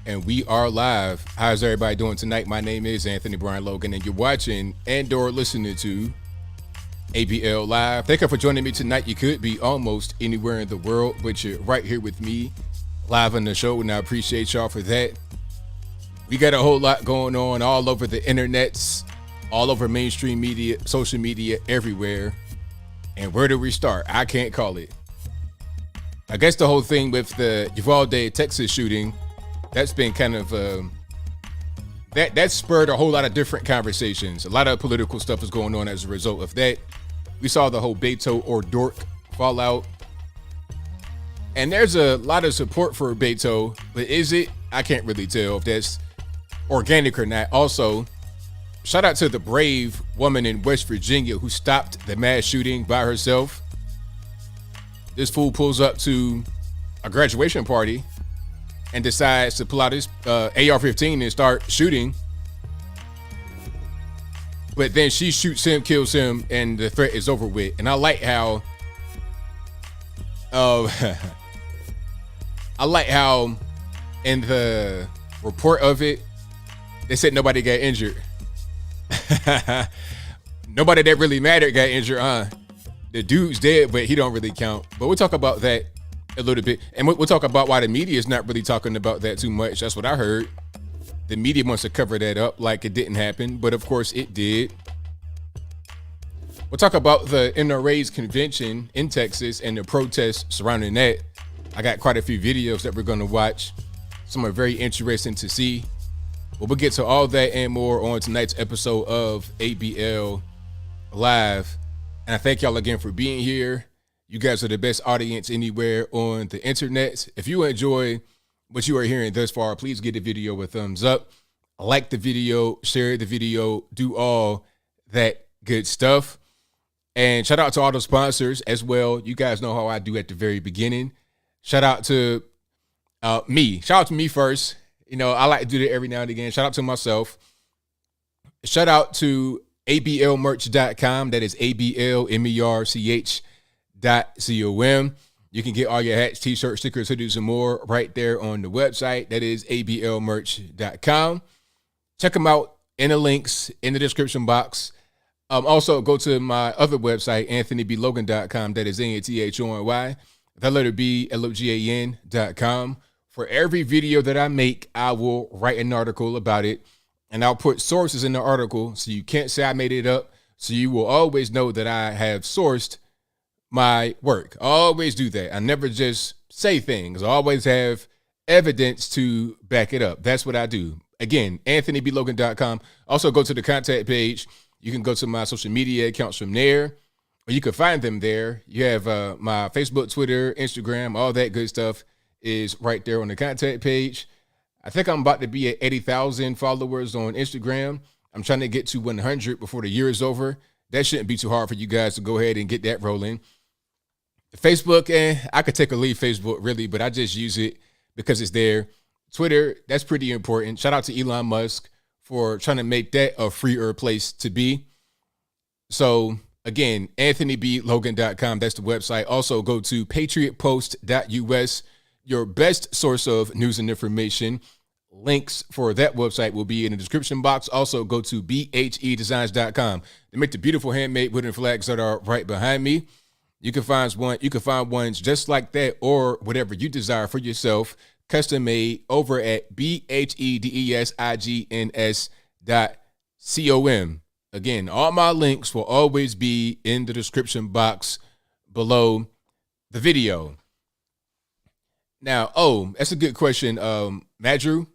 And we are live. How's everybody doing tonight? My name is Anthony Brian Logan, and you're watching and/or listening to ABL Live. Thank you for joining me tonight. You could be almost anywhere in the world, but you're right here with me live on the show, and I appreciate y'all for that. We got a whole lot going on all over the internets, all over mainstream media, social media, everywhere. And where do we start? I can't call it. I guess the whole thing with the Uvalde, Texas shooting, that's been kind of that spurred a whole lot of different conversations. A lot of political stuff is going on as a result of that. We saw the whole Beto O'Rourke fallout, and there's a lot of support for Beto, but is it? I can't really tell if that's organic or not. Also, shout out to the brave woman in West Virginia who stopped the mass shooting by herself. This fool pulls up to a graduation party and decides to pull out his AR-15 and start shooting. But then she shoots him, kills him, and the threat is over with. And I like how in the report of it, they said nobody got injured. Nobody that really mattered got injured, The dude's dead, but he don't really count. But we'll talk about that a little bit. And we'll talk about why the media is not really talking about that too much. That's what I heard. The media wants to cover that up like it didn't happen, but of course it did. We'll talk about the Nra Convention in Texas and the protests surrounding that. I got quite a few videos that we're going to watch. Some are very interesting to see. But we'll get to all that and more on tonight's episode of ABL Live. And I thank y'all again for being here. You guys are the best audience anywhere on the internet. If you enjoy what you are hearing thus far, please give the video a thumbs up. Like the video, share the video, do all that good stuff. And shout out to all the sponsors as well. You guys know how I do at the very beginning. Shout out to me. Shout out to me first. You know, I like to do that every now and again. Shout out to myself. Shout out to ablmerch.com. That is ablmerch.com. You can get all your hats, t-shirts, stickers, hoodies, and more right there on the website. That is ablmerch.com. Check them out in the links in the description box. Also, go to my other website, anthonyblogan.com. That is ANTHONY, the letter B, LOGAN.com. For every video that I make, I will write an article about it, and I'll put sources in the article so you can't say I made it up. So you will always know that I have sourced my work. I always do that. I never just say things. I always have evidence to back it up. That's what I do. Again, anthonyblogan.com. Also, go to the contact page. You can go to my social media accounts from there, or you can find them there. You have my Facebook, Twitter, Instagram, all that good stuff is right there on the contact page. I think I'm about to be at 80,000 followers on Instagram. I'm trying to get to 100 before the year is over. That shouldn't be too hard for you guys to go ahead and get that rolling. Facebook, I could take or leave Facebook really, but I just use it because it's there. Twitter, that's pretty important. Shout out to Elon Musk for trying to make that a freer place to be. So again, anthonyblogan.com, that's the website. Also go to patriotpost.us, your best source of news and information. Links for that website will be in the description box. Also go to bhedesigns.com. They make the beautiful handmade wooden flags that are right behind me. You can find ones just like that or whatever you desire for yourself, custom made over at bhedesigns.com. Again, all my links will always be in the description box below the video. Now, that's a good question, Madru.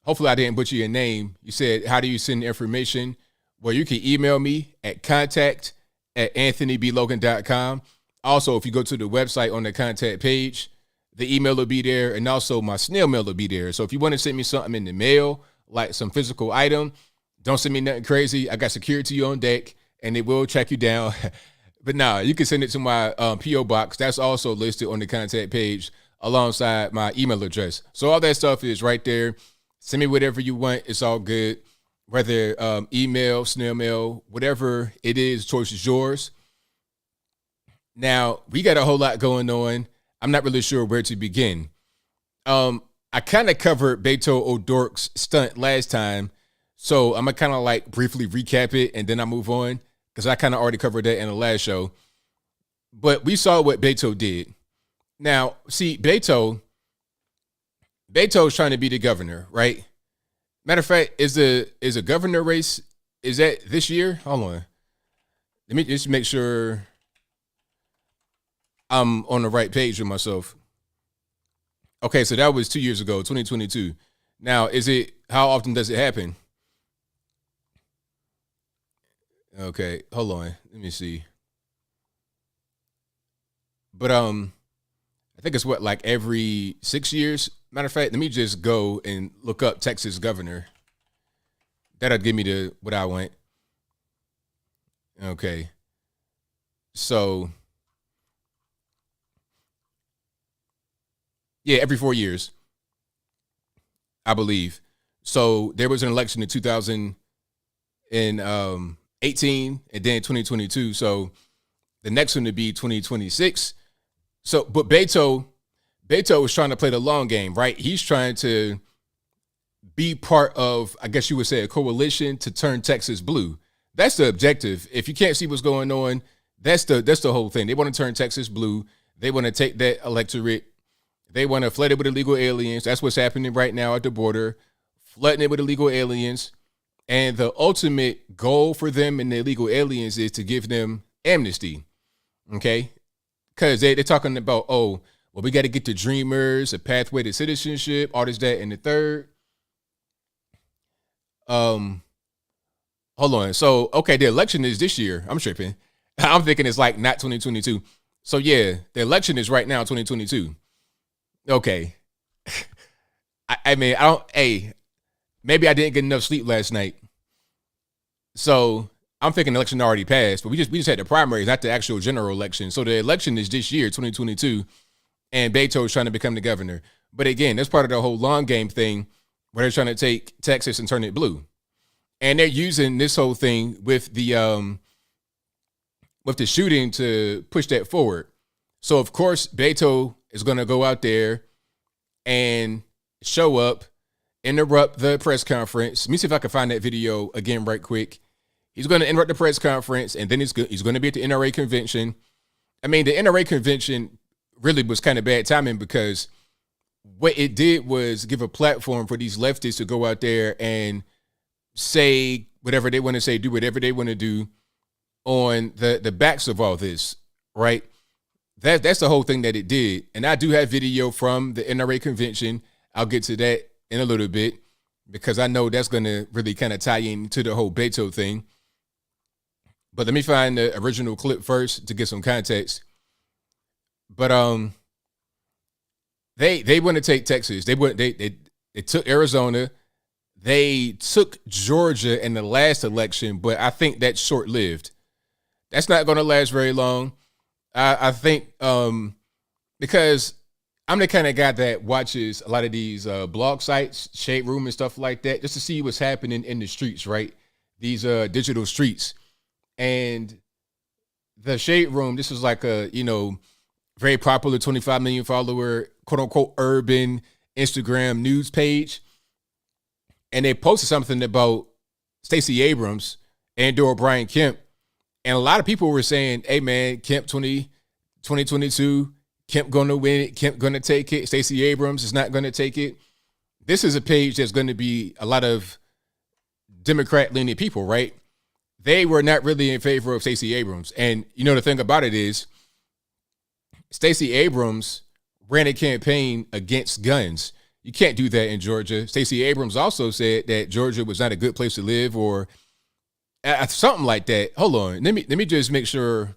Hopefully I didn't butcher your name. You said, how do you send information? Well, you can email me at contact@anthonyblogan.com. Also, if you go to the website on the contact page, the email will be there, and also my snail mail will be there. So if you want to send me something in the mail, like some physical item, don't send me nothing crazy. I got security on deck, and it will track you down. But nah, you can send it to my P.O. box. That's also listed on the contact page alongside my email address. So all that stuff is right there. Send me whatever you want. It's all good. Whether email, snail mail, whatever it is, choice is yours. Now, we got a whole lot going on. I'm not really sure where to begin. I kind of covered Beto O'Rourke's stunt last time, so I'm gonna kind of like briefly recap it and then I move on because I kind of already covered that in the last show. But we saw what Beto did. Now, see, Beto's trying to be the governor, right? Matter of fact, is a governor race, is that this year? Hold on. Let me just make sure I'm on the right page with myself. Okay, so that was 2 years ago, 2022. Now, how often does it happen? Okay, hold on. Let me see. But I think it's like every 6 years. Matter of fact, let me just go and look up Texas governor. That'll give me what I want. Okay. So yeah, every 4 years, I believe. So there was an election in 2018 and then 2022. So the next one to be 2026. So, but Beto is trying to play the long game, right? He's trying to be part of, I guess you would say, a coalition to turn Texas blue. That's the objective. If you can't see what's going on, that's the whole thing. They want to turn Texas blue. They want to take that electorate. They want to flood it with illegal aliens. That's what's happening right now at the border, flooding it with illegal aliens. And the ultimate goal for them and the illegal aliens is to give them amnesty, okay? Because they're talking about, oh, well, we got to get the dreamers, a pathway to citizenship, all this, that, and the third. Hold on. So, okay, the election is this year. I'm tripping. I'm thinking it's like not 2022. So, yeah, the election is right now, 2022. Okay. I mean, maybe I didn't get enough sleep last night. So I'm thinking the election already passed, but we just had the primaries, not the actual general election. So the election is this year, 2022, and Beto is trying to become the governor. But again, that's part of the whole long game thing where they're trying to take Texas and turn it blue. And they're using this whole thing with the shooting to push that forward. So of course, Beto is going to go out there and show up, interrupt the press conference. Let me see if I can find that video again right quick. He's going to interrupt the press conference, and then he's going to be at the Nra Convention. I mean, the Nra Convention really was kind of bad timing because what it did was give a platform for these leftists to go out there and say whatever they want to say, do whatever they want to do on the backs of all this, right? That's the whole thing that it did. And I do have video from the Nra Convention. I'll get to that in a little bit because I know that's going to really kind of tie into the whole Beto thing. But let me find the original clip first to get some context. But they want to take Texas. They took Arizona. They took Georgia in the last election, but I think that's short-lived. That's not going to last very long. I think because I'm the kind of guy that watches a lot of these blog sites, Shade Room and stuff like that, just to see what's happening in the streets, right? These digital streets. And the Shade Room, this is like a, very popular 25 million follower, quote unquote, urban Instagram news page. And they posted something about Stacey Abrams and or Brian Kemp. And a lot of people were saying, hey, man, Kemp 2022, Kemp going to win it. Kemp going to take it. Stacey Abrams is not going to take it. This is a page that's going to be a lot of Democrat-leaning people, right? They were not really in favor of Stacey Abrams. And, the thing about it is Stacey Abrams ran a campaign against guns. You can't do that in Georgia. Stacey Abrams also said that Georgia was not a good place to live or something like that. Hold on. Let me just make sure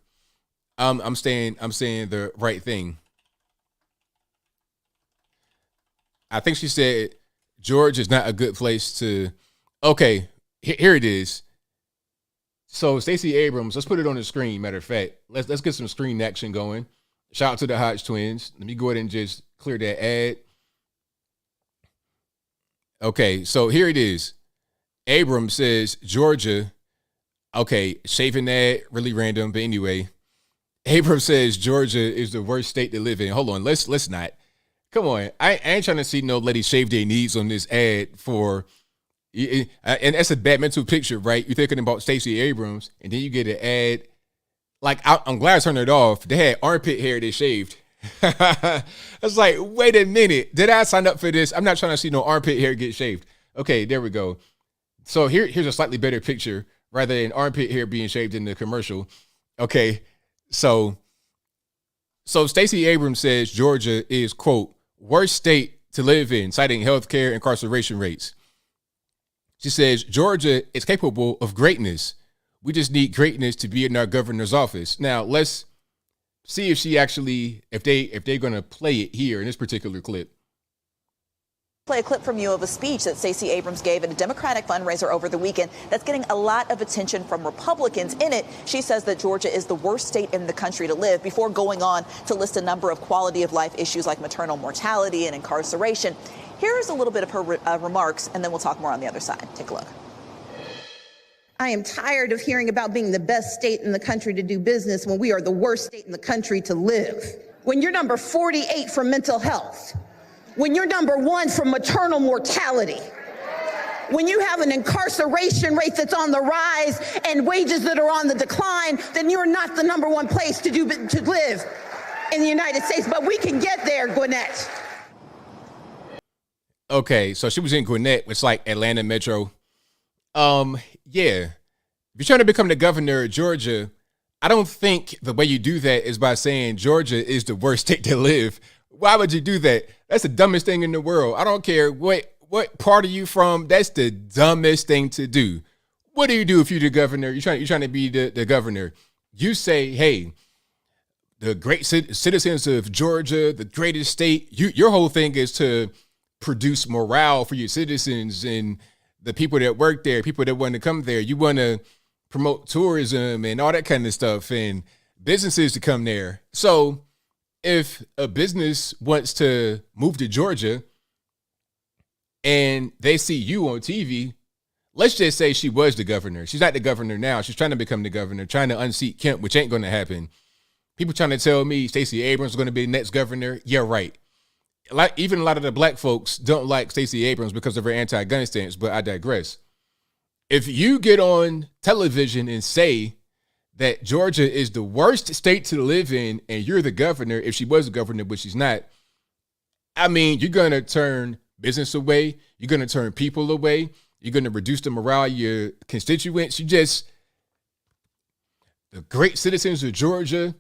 I'm saying the right thing. I think she said Georgia is not a good place to. Okay, here it is. So Stacey Abrams, let's put it on the screen. Matter of fact, let's get some screen action going. Shout out to the Hodge twins. Let me go ahead and just clear that ad. Okay, so here it is. Abrams says Georgia. Okay, shaving that, really random, but anyway. Abrams says Georgia is the worst state to live in. Hold on, let's not. Come on. I ain't trying to see no lady shave their knees on this ad for, and that's a bad mental picture, right? You're thinking about Stacey Abrams, and then you get an ad. Like, I'm glad I turned it off. They had armpit hair they shaved. I was like, wait a minute. Did I sign up for this? I'm not trying to see no armpit hair get shaved. Okay, there we go. So here's a slightly better picture rather than armpit hair being shaved in the commercial. Okay, so Stacey Abrams says Georgia is, quote, worst state to live in, citing healthcare incarceration rates. She says Georgia is capable of greatness. We just need greatness to be in our governor's office. Now, let's see if she actually, if they're going to play it here in this particular clip. Play a clip from you of a speech that Stacey Abrams gave at a Democratic fundraiser over the weekend that's getting a lot of attention from Republicans. In it, she says that Georgia is the worst state in the country to live, before going on to list a number of quality of life issues like maternal mortality and incarceration. Here's a little bit of her remarks, and then we'll talk more on the other side. Take a look. I am tired of hearing about being the best state in the country to do business when we are the worst state in the country to live. When you're number 48 for mental health, when you're number 1 for maternal mortality, when you have an incarceration rate that's on the rise and wages that are on the decline, then you're not the number 1 place to live in the United States. But we can get there, Gwinnett. Okay, so she was in Gwinnett, which is like Atlanta Metro. Yeah, if you're trying to become the governor of Georgia, I don't think the way you do that is by saying Georgia is the worst state to live. Why would you do that? That's the dumbest thing in the world. I don't care what part are you from. That's the dumbest thing to do. What do you do if you're the governor? You're trying to be the governor. You say, hey, the great citizens of Georgia, the greatest state. Your whole thing is to produce morale for your citizens and the people that work there, people that want to come there. You want to promote tourism and all that kind of stuff and businesses to come there. So if a business wants to move to Georgia and they see you on TV, let's just say she was the governor. She's not the governor now. She's trying to become the governor, trying to unseat Kemp, which ain't going to happen. People trying to tell me Stacey Abrams is going to be the next governor. Yeah, right. Even a lot of the black folks don't like Stacey Abrams because of her anti-gun stance, but I digress. If you get on television and say that Georgia is the worst state to live in and you're the governor, if she was the governor, but she's not, I mean, you're going to turn business away. You're going to turn people away. You're going to reduce the morale of your constituents. The great citizens of Georgia,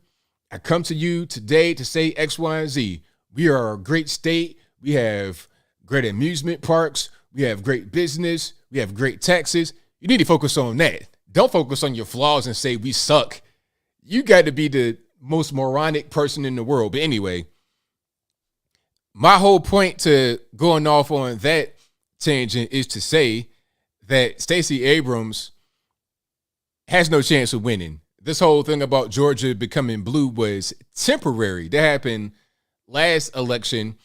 I come to you today to say X, Y, and Z. We are a great state. We have great amusement parks. We have great business. We have great taxes. You need to focus on that. Don't focus on your flaws and say we suck. You got to be the most moronic person in the world. But anyway, my whole point to going off on that tangent is to say that Stacey Abrams has no chance of winning. This whole thing about Georgia becoming blue was temporary. That happened last election,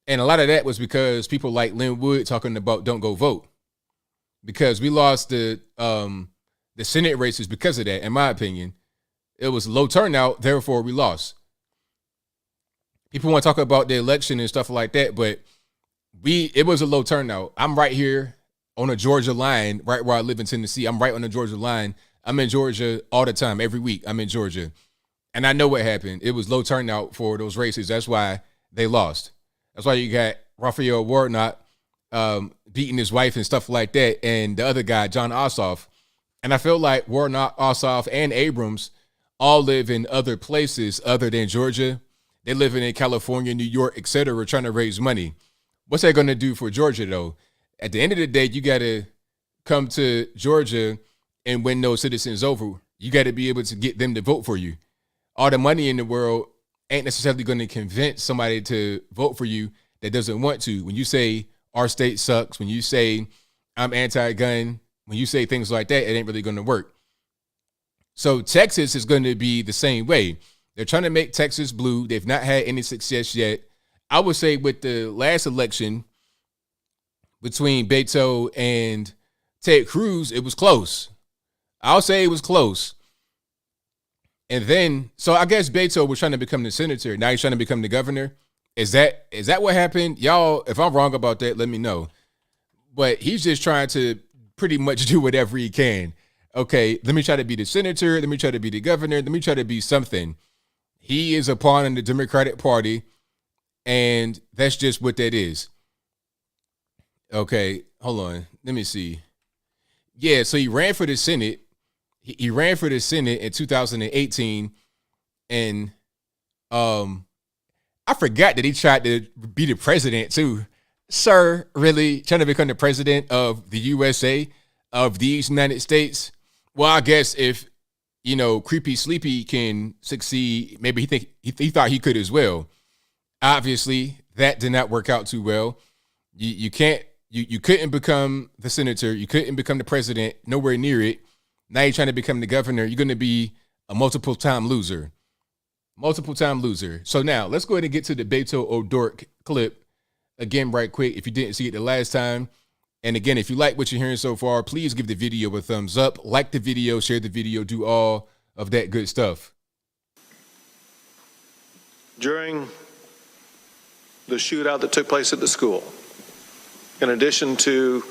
and a lot of that was because people like Lynn Wood talking about don't go vote, because we lost the Senate races because of that. In my opinion, it was low turnout, therefore we lost. People want to talk about the election and stuff like that, but it was a low turnout. I'm right here on a Georgia line, right where I live in Tennessee. I'm right on the Georgia line. I'm in Georgia all the time, every week. I'm in Georgia. And I know what happened. It was low turnout for those races. That's why they lost. That's why you got Raphael Warnock beating his wife and stuff like that, and the other guy, John Ossoff. And I feel like Warnock, Ossoff, and Abrams all live in other places other than Georgia. They're living in California, New York, et cetera, trying to raise money. What's that going to do for Georgia, though? At the end of the day, you got to come to Georgia and win those citizens over. You got to be able to get them to vote for you. All the money in the world ain't necessarily going to convince somebody to vote for you that doesn't want to. When you say our state sucks, when you say I'm anti-gun, when you say things like that, it ain't really going to work. So Texas is going to be the same way. They're trying to make Texas blue. They've not had any success yet. I would say with the last election between Beto and Ted Cruz, it was close. I'll say it was close. And then, so I guess Beto was trying to become the senator. Now he's trying to become the governor. Is that what happened? Y'all, if I'm wrong about that, let me know. But he's just trying to pretty much do whatever he can. Okay, let me try to be the senator. Let me try to be the governor. Let me try to be something. He is a pawn in the Democratic Party, and that's just what that is. Okay, hold on. Let me see. Yeah, so he ran for the Senate. He ran for the Senate in 2018, and I forgot that he tried to be the president too. Sir, really trying to become the president of the USA, of these United States? Well, I guess if, Creepy Sleepy can succeed, maybe he thought he could as well. Obviously, that did not work out too well. You couldn't become the senator. You couldn't become the president. Nowhere near it. Now you're trying to become the governor. You're going to be a multiple-time loser. Multiple-time loser. So now let's go ahead and get to the Beto O'Rourke clip again right quick if you didn't see it the last time. And again, if you like what you're hearing so far, please give the video a thumbs up, like the video, share the video, do all of that good stuff. During the shootout that took place at the school, in addition to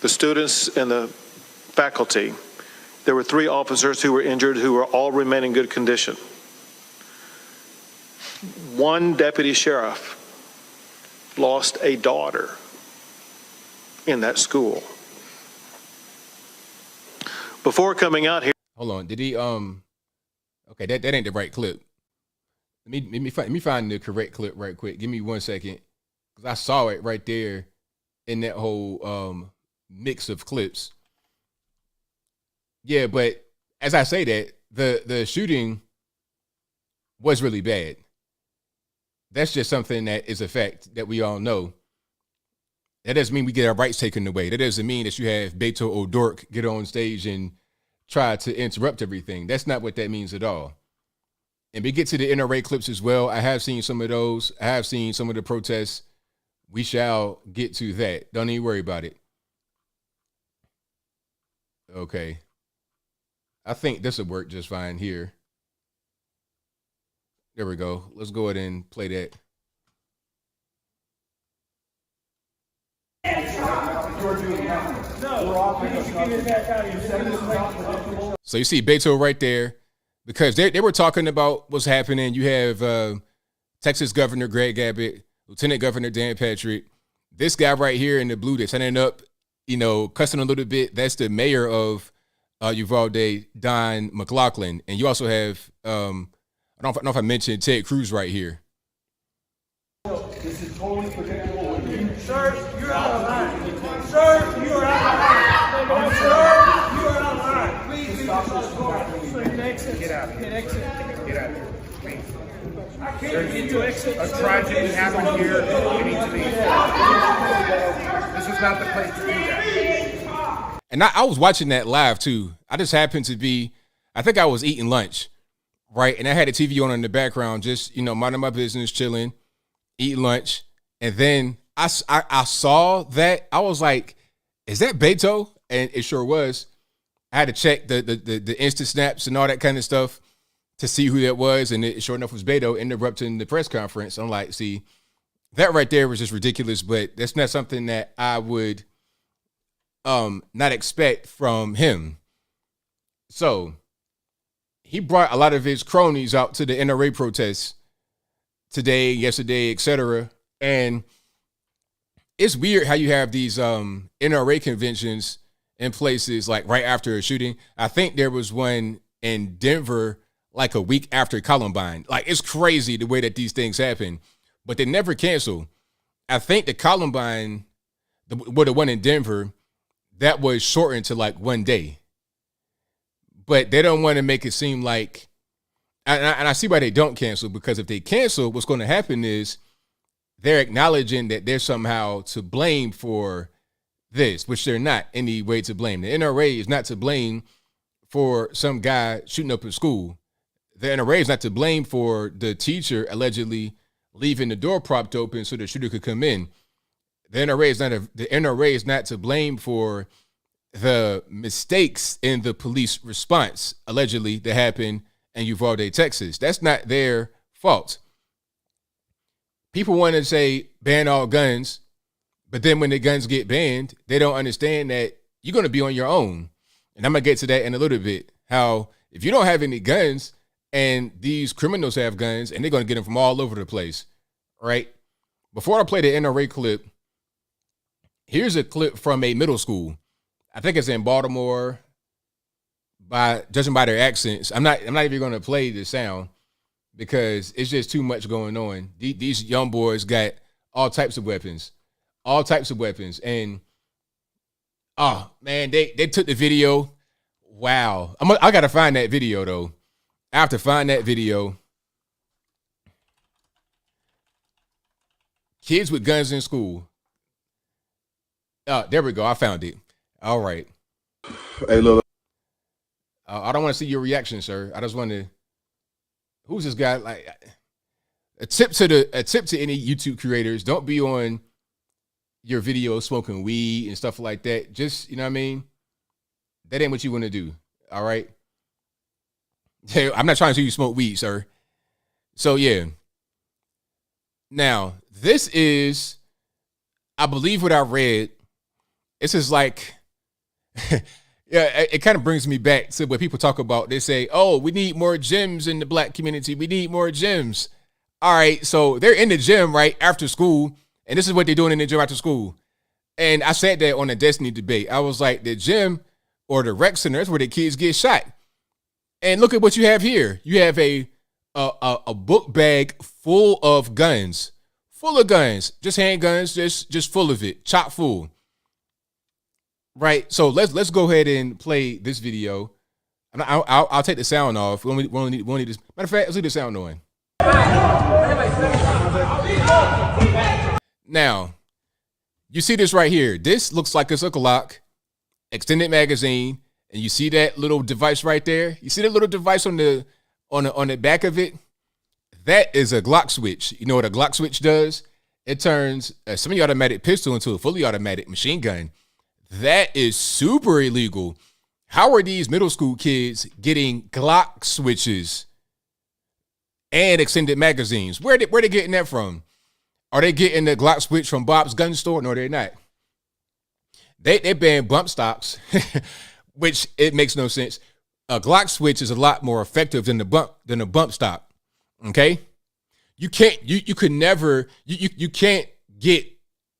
the students and the faculty, there were 3 officers who were injured who were all remain in good condition. One deputy sheriff lost a daughter in that school. Before coming out here. Hold on. Did he okay, that ain't the right clip. Let me find the correct clip right quick. Give me 1 second. Because I saw it right there in that whole mix of clips. Yeah, but as I say that, the shooting was really bad. That's just something that is a fact that we all know. That doesn't mean we get our rights taken away. That doesn't mean that you have Beto O'Rourke get on stage and try to interrupt everything. That's not what that means at all. And we get to the NRA clips as well. I have seen some of those. I have seen some of the protests. We shall get to that. Don't even worry about it. Okay. I think this will work just fine here. There we go. Let's go ahead and play that. So you see Beto right there, because they were talking about what's happening. You have Texas Governor Greg Abbott, Lieutenant Governor Dan Patrick. This guy right here in the blue that's ending up, cussing a little bit. That's the mayor of Uvalde, Don McLaughlin. And you also have, I don't know if I mentioned Ted Cruz right here. This is totally predictable. Sir, you're out of line. Sir, you are out of line. Sir, you are out of line. Please stop this. Exit. Get out of here. Exit. Get out of here. Please. I can't get to exit. A tragedy happened here. We need to leave. This is not the place to do that. And I was watching that live too. I just happened to be, I think I was eating lunch, right? And I had a TV on in the background, just, minding my business, chilling, eating lunch. And then I saw that. I was like, is that Beto? And it sure was. I had to check the instant snaps and all that kind of stuff to see who that was. And it sure enough was Beto interrupting the press conference. I'm like, see, that right there was just ridiculous, but that's not something that I would not expect from him. So he brought a lot of his cronies out to the NRA protests today, yesterday, etc. And it's weird how you have these NRA conventions in places like right after a shooting. I think there was one in Denver like a week after Columbine. Like, it's crazy the way that these things happen, but they never cancel. I think the Columbine, the one in Denver, that was shortened to like 1 day. But they don't want to make it seem like, and I see why they don't cancel, because if they cancel, what's going to happen is they're acknowledging that they're somehow to blame for this, which they're not any way to blame. The NRA is not to blame for some guy shooting up in school. The NRA is not to blame for the teacher allegedly leaving the door propped open so the shooter could come in. The NRA is not to blame for the mistakes in the police response allegedly that happened in Uvalde, Texas. That's not their fault. people want to say ban all guns, but then when the guns get banned, they don't understand that you're going to be on your own. And I'm going to get to that in a little bit. How if you don't have any guns and these criminals have guns and they're going to get them from all over the place, right? Before I play the NRA clip, here's a clip from a middle school. I think it's in Baltimore. Judging by their accents, I'm not even going to play the sound because it's just too much going on. These young boys got all types of weapons, and oh man, they took the video. Wow, I gotta find that video though. I have to find that video. Kids with guns in school. There we go. I found it. All right. Hey, look. I don't want to see your reaction, sir. I just want to. Who's this guy? Like, a tip to any YouTube creators: don't be on your video smoking weed and stuff like that. Just, you know what I mean? That ain't what you want to do. All right. I'm not trying to see you smoke weed, sir. So yeah. Now this is, I believe what I read. This is like. Yeah, it kind of brings me back to what people talk about. They say, oh, we need more gyms in the black community. We need more gyms. All right, so they're in the gym, right, after school, and this is what they're doing in the gym after school. And I said that on the Destiny debate. I was like, the gym or the rec center, that's where the kids get shot. And look at what you have here. You have a book bag full of guns. Just handguns, just full of it, chock full. Right, so let's go ahead and play this video. I'll take the sound off. We only need this. Matter of fact, let's leave the sound on. Now, you see this right here. This looks like it's a Glock extended magazine, and you see that little device right there. You see that little device on the back of it. That is a Glock switch. You know what a Glock switch does? It turns a semi-automatic pistol into a fully automatic machine gun. That is super illegal. How are these middle school kids getting Glock switches and extended magazines? Where they getting that from? Are they getting the Glock switch from Bob's gun store? No, they're not. They banned bump stocks, which it makes no sense. A Glock switch is a lot more effective than a bump stock. Okay, you can't get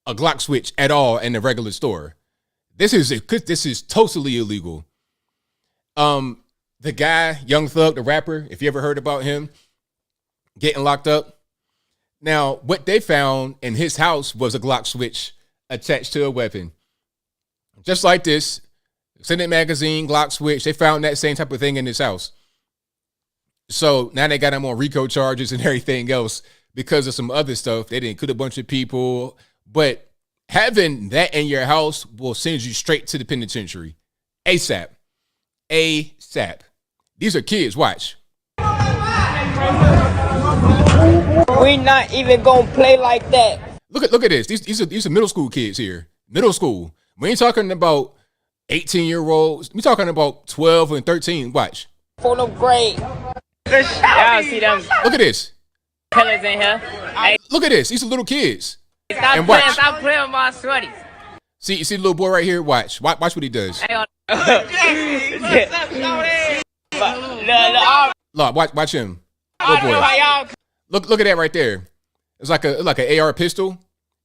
a Glock switch at all in the regular store. This is totally illegal. The guy, Young Thug, the rapper, if you ever heard about him getting locked up. Now, what they found in his house was a Glock switch attached to a weapon. Just like this, extended magazine, Glock switch, they found that same type of thing in his house. So now they got him on RICO charges and everything else because of some other stuff. They didn't kill a bunch of people, but having that in your house will send you straight to the penitentiary. ASAP. These are kids, watch. We not even gonna play like that. Look at this. These are middle school kids here. Middle school. We ain't talking about 18-year-olds. We talking about 12 and 13. Watch. For no grade. Y'all see them. Look at this. Pillars in here. Hey. Look at this. These are little kids. Stop playing with my sweaties. See, you see the little boy right here? Watch what he does. Look, watch him. Little boy. Look at that right there. It's like an AR pistol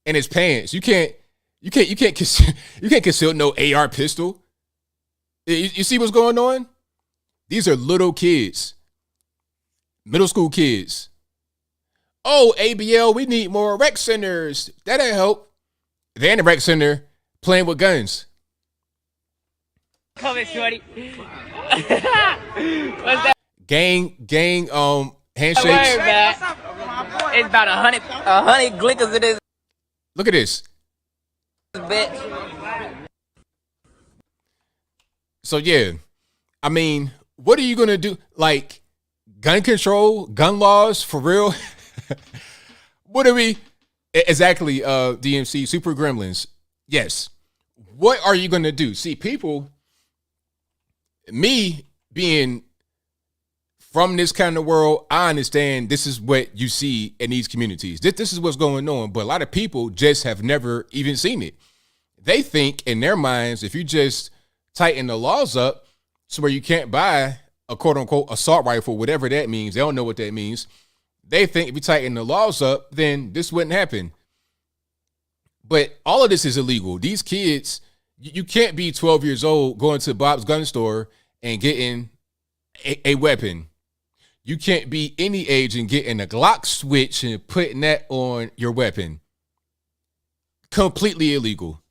in his pants. You can't conceal no AR pistol. You see what's going on? These are little kids, middle school kids. Oh, ABL, we need more rec centers. That'll help. They're in the rec center playing with guns. Come in, shorty. What's that? Gang, handshakes. It's about 100 glickers in this. Look at this. Bitch. So yeah, I mean, what are you gonna do? Like, gun control, gun laws, for real? What are we exactly? DMC Super Gremlins. Yes. What are you gonna do? See, people, me being from this kind of world, I understand this is what you see in these communities. This is what's going on. But a lot of people just have never even seen it. They think in their minds, if you just tighten the laws up so where you can't buy a quote unquote assault rifle, whatever that means, they don't know what that means. They think if you tighten the laws up, then this wouldn't happen. But all of this is illegal. These kids, you can't be 12 years old going to Bob's gun store and getting a weapon. You can't be any age and getting a Glock switch and putting that on your weapon. Completely illegal.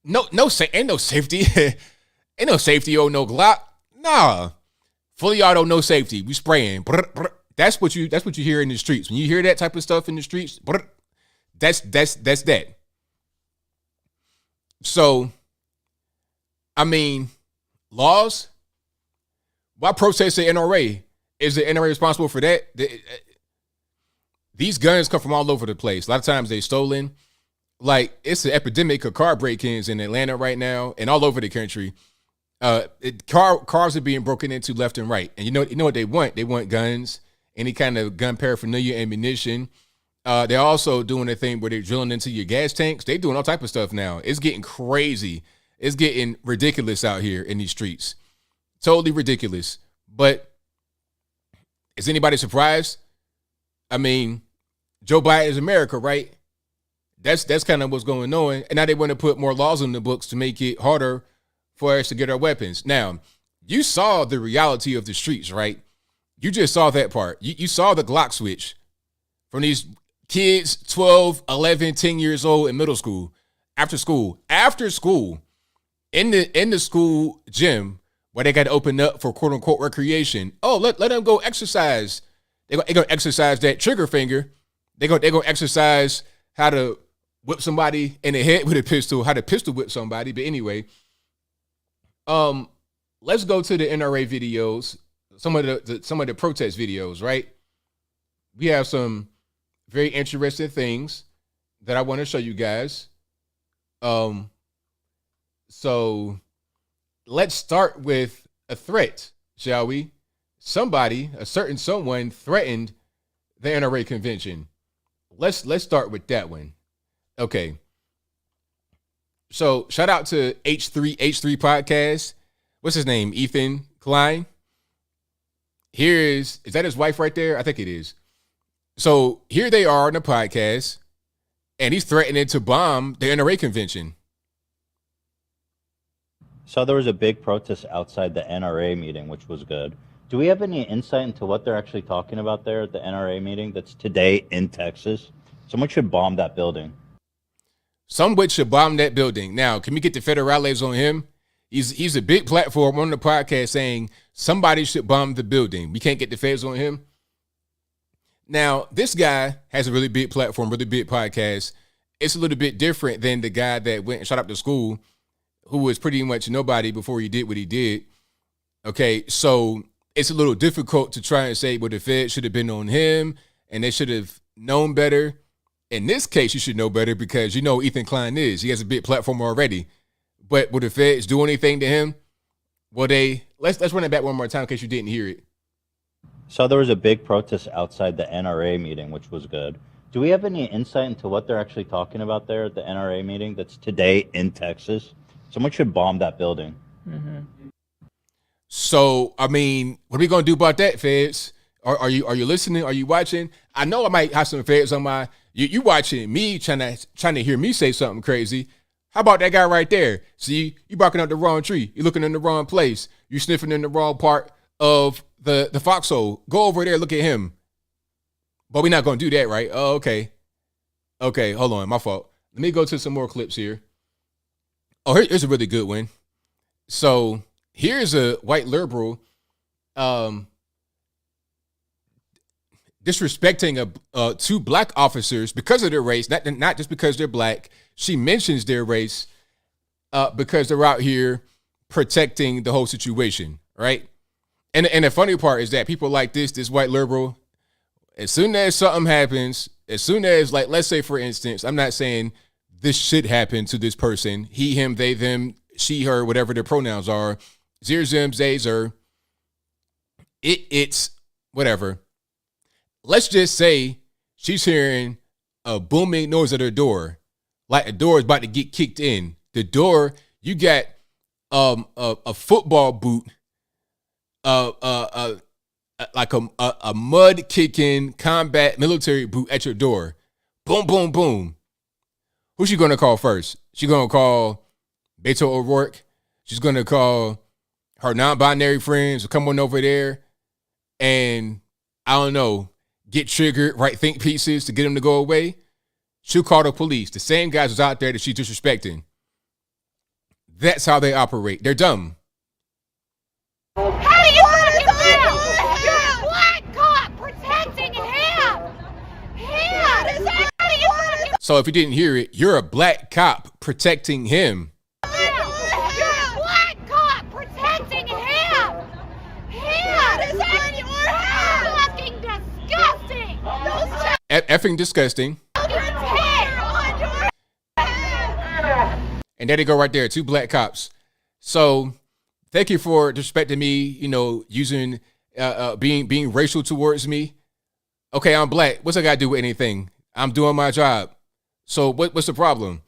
Ain't no safety. Ain't no safety on no Glock. Nah. Fully auto, no safety. We spraying. That's what you hear in the streets. When you hear that type of stuff in the streets, that's that. So, I mean, laws. Why protest the NRA? Is the NRA responsible for that? These guns come from all over the place. A lot of times they're stolen. Like, it's an epidemic of car break-ins in Atlanta right now and all over the country. Cars are being broken into left and right. And you know what they want? They want guns, any kind of gun paraphernalia, ammunition. They're also doing a thing where they're drilling into your gas tanks. They're doing all type of stuff now. It's getting crazy. It's getting ridiculous out here in these streets. Totally ridiculous. But is anybody surprised? I mean, Joe Biden is America, right? That's kind of what's going on. And now they want to put more laws in the books to make it harder for us to get our weapons. Now, you saw the reality of the streets, right? You just saw that part. You saw the Glock switch from these kids 12, 11, 10 years old in middle school, after school, in the school gym where they got to open up for quote unquote recreation. Oh, let them go exercise. They're going to exercise that trigger finger. They're going to exercise how to whip somebody in the head with a pistol, how to pistol whip somebody. But anyway, let's go to the NRA videos, some of the protest videos, right? We have some very interesting things that I want to show you guys. So let's start with a threat, shall we? A certain someone threatened the NRA convention. Let's start with that one. Okay. So shout out to H3 podcast. What's his name? Ethan Klein. Is that his wife right there? I think it is. So here they are on the podcast, and he's threatening to bomb the NRA convention. So there was a big protest outside the NRA meeting, which was good. Do we have any insight into what they're actually talking about there at the NRA meeting that's today in Texas? Someone should bomb that building. Someone should bomb that building. Now, can we get the federales on him? He's a big platform on the podcast saying somebody should bomb the building. We can't get the feds on him. Now, this guy has a really big platform, really big podcast. It's a little bit different than the guy that went and shot up the school, who was pretty much nobody before he did what he did. Okay, so it's a little difficult to try and say, well, the feds should have been on him and they should have known better. In this case, you should know better because you know who Ethan Klein is. He has a big platform already. But will the feds do anything to him? Well, let's run it back one more time in case you didn't hear it. So there was a big protest outside the NRA meeting, which was good. Do we have any insight into what they're actually talking about there at the NRA meeting that's today in Texas? Someone should bomb that building. Mm-hmm. So, I mean, what are we going to do about that, feds? Are you listening? Are you watching? I know I might have some feds on my... You watching me, trying to hear me say something crazy. How about that guy right there? See, you barking up the wrong tree. You're looking in the wrong place. You're sniffing in the wrong part of the foxhole. Go over there, look at him. But we're not going to do that, right? Oh, okay. Okay, hold on. My fault. Let me go to some more clips here. Oh, here's a really good one. So here's a white liberal disrespecting two black officers because of their race, not just because they're black. She mentions their race because they're out here protecting the whole situation, right? And the funny part is that people like this white liberal, as soon as something happens, as soon as, like, let's say, for instance, I'm not saying this should happen to this person, he, him, they, them, she, her, whatever their pronouns are, zir, zim, zay, zer. it's whatever. Let's just say she's hearing a booming noise at her door, like the door is about to get kicked in. The door, you got a football boot, like a mud kicking combat military boot at your door. Boom, boom, boom. Who's she gonna call first? She gonna call Beto O'Rourke. She's gonna call her non-binary friends to come on over there and, I don't know, get triggered, write think pieces to get them to go away. She'll call the police. The same guys was out there that she's disrespecting. That's how they operate. They're dumb. How do you fucking know? You're a black cop protecting him. How do you fucking... So if you didn't hear it, you're a black cop protecting him. You're a black cop protecting him. Fucking disgusting. Effing disgusting. And there they go right there, 2 black cops. So thank you for disrespecting me, using, being racial towards me. Okay, I'm black. What's I got to do with anything? I'm doing my job. So what's the problem?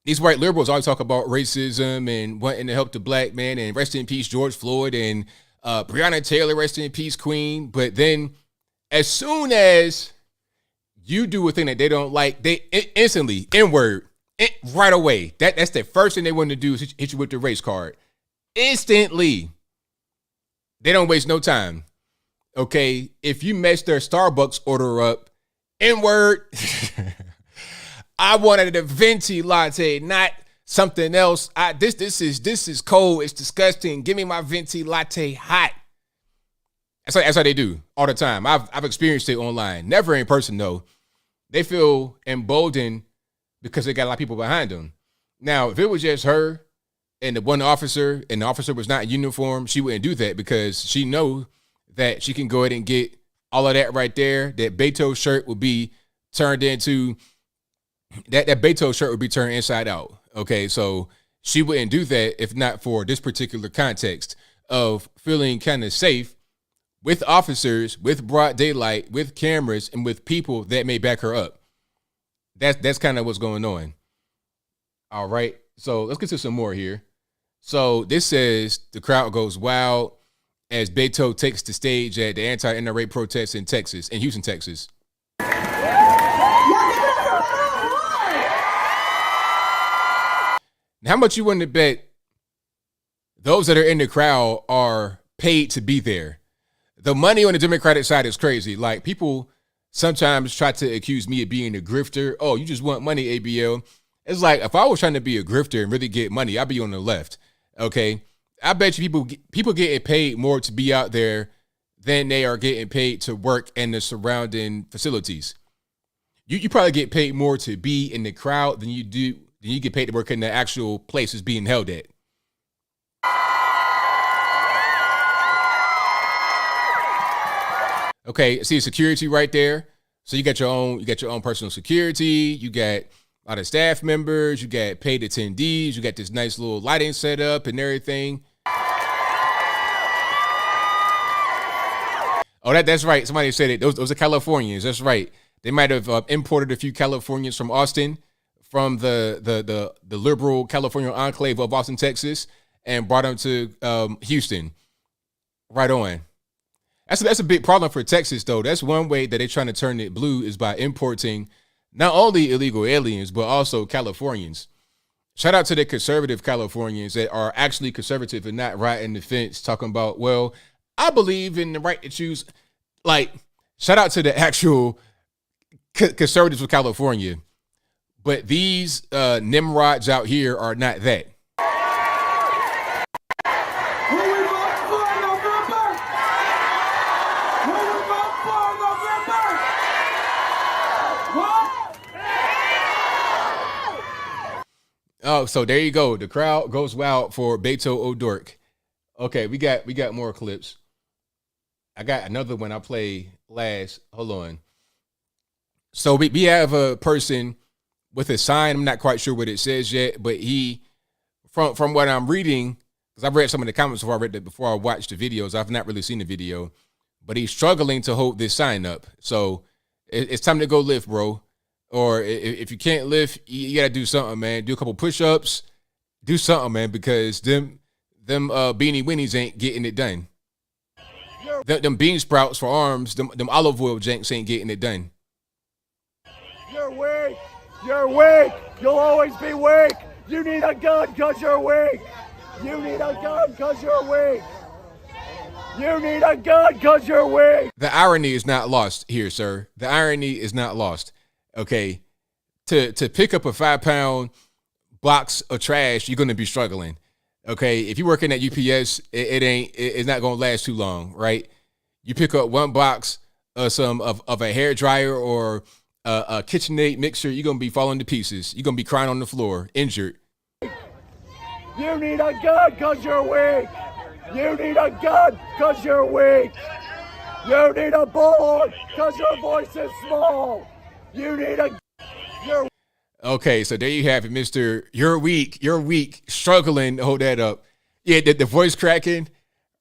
These white liberals always talk about racism and wanting to help the black man and rest in peace, George Floyd, and Breonna Taylor, rest in peace, Queen. But then as soon as you do a thing that they don't like, they instantly, N-word, right away. That's the first thing they want to do is hit you with the race card. Instantly. They don't waste no time. Okay? If you mess their Starbucks order up, N-word, I wanted a venti latte, not something else. This is cold. It's disgusting. Give me my venti latte hot. That's how they do all the time. I've experienced it online. Never in person though. They feel emboldened because they got a lot of people behind them. Now, if it was just her and the one officer, and the officer was not in uniform, she wouldn't do that because she know that she can go ahead and get all of that right there. That Beto shirt would be turned into, that Beto shirt would be turned inside out. Okay, so she wouldn't do that if not for this particular context of feeling kind of safe with officers, with broad daylight, with cameras, and with people that may back her up. That's kind of what's going on. All right. So let's get to some more here. So this says the crowd goes wild as Beto takes the stage at the anti-NRA protests in Houston, Texas. Now, how much you want to bet those that are in the crowd are paid to be there? The money on the Democratic side is crazy. Like, people sometimes try to accuse me of being a grifter. Oh, you just want money, ABL. It's like, if I was trying to be a grifter and really get money, I'd be on the left. Okay. I bet you people getting paid more to be out there than they are getting paid to work in the surrounding facilities. You probably get paid more to be in the crowd than you get paid to work in the actual places being held at. Okay, see security right there. So you got your own personal security. You got a lot of staff members. You got paid attendees. You got this nice little lighting set up and everything. Oh, that's right. Somebody said it. Those are Californians. That's right. They might have imported a few Californians from Austin, from the liberal California enclave of Austin, Texas, and brought them to Houston. Right on. That's a big problem for Texas, though. That's one way that they're trying to turn it blue is by importing not only illegal aliens, but also Californians. Shout out to the conservative Californians that are actually conservative and not riding the fence talking about, well, I believe in the right to choose. Like, shout out to the actual conservatives of California. But these Nimrods out here are not that. Oh, so there you go. The crowd goes wild for Beto O'Rourke. Okay, we got more clips. I got another one I played last. Hold on. So we have a person with a sign. I'm not quite sure what it says yet, but he, from what I'm reading, because I've read some of the comments before I watched the videos. I've not really seen the video, but he's struggling to hold this sign up. So it's time to go lift, bro. Or if you can't lift, you got to do something, man. Do a couple push-ups. Do something, man, because them beanie weenies ain't getting it done. Them bean sprouts for arms, them olive oil janks ain't getting it done. You're weak. You're weak. You'll always be weak. You need a gun because you're weak. You need a gun because you're weak. You need a gun because you're weak. The irony is not lost here, sir. The irony is not lost. Okay, to pick up a 5-pound box of trash, you're going to be struggling. Okay, if you're working at UPS, it's not going to last too long, right? You pick up one box of a hair dryer or a KitchenAid mixer, you're going to be falling to pieces. You're going to be crying on the floor, injured. You need a gun because you're weak. You need a gun because you're weak. You need a bullet because your voice is small. You need you're Okay, so there you have it, Mr. You're weak, struggling to hold that up. Yeah, the voice cracking.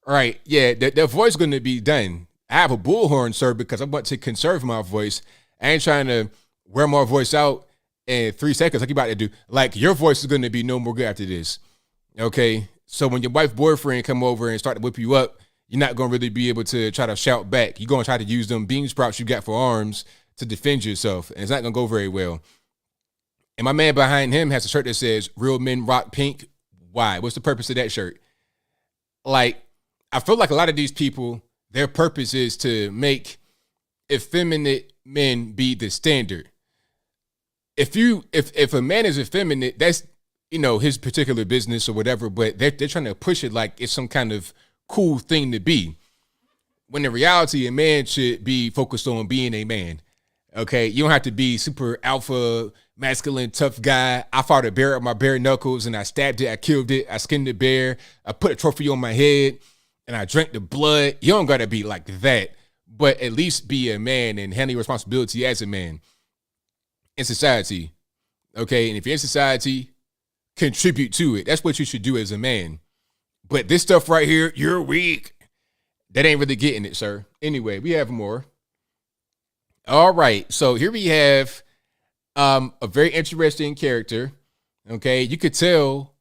All right, yeah, the voice going to be done. I have a bullhorn, sir, because I want to conserve my voice. I ain't trying to wear my voice out in 3 seconds like you about to do. Like, your voice is going to be no more good after this. Okay, so when your wife, boyfriend come over and start to whip you up, you're not going to really be able to try to shout back. You're going to try to use them bean sprouts you got for arms to defend yourself, and it's not going to go very well. And my man behind him has a shirt that says, "Real Men Rock Pink." Why? What's the purpose of that shirt? Like, I feel like a lot of these people, their purpose is to make effeminate men be the standard. If a man is effeminate, that's, his particular business or whatever, but they're trying to push it like it's some kind of cool thing to be. When in reality, a man should be focused on being a man. Okay, you don't have to be super alpha, masculine, tough guy. I fought a bear with my bare knuckles and I stabbed it, I killed it, I skinned the bear, I put a trophy on my head and I drank the blood. You don't gotta be like that, but at least be a man and handle your responsibility as a man in society. Okay, and if you're in society, contribute to it. That's what you should do as a man. But this stuff right here, you're weak. That ain't really getting it, sir. Anyway, we have more. All right, so here we have a very interesting character. Okay, you could tell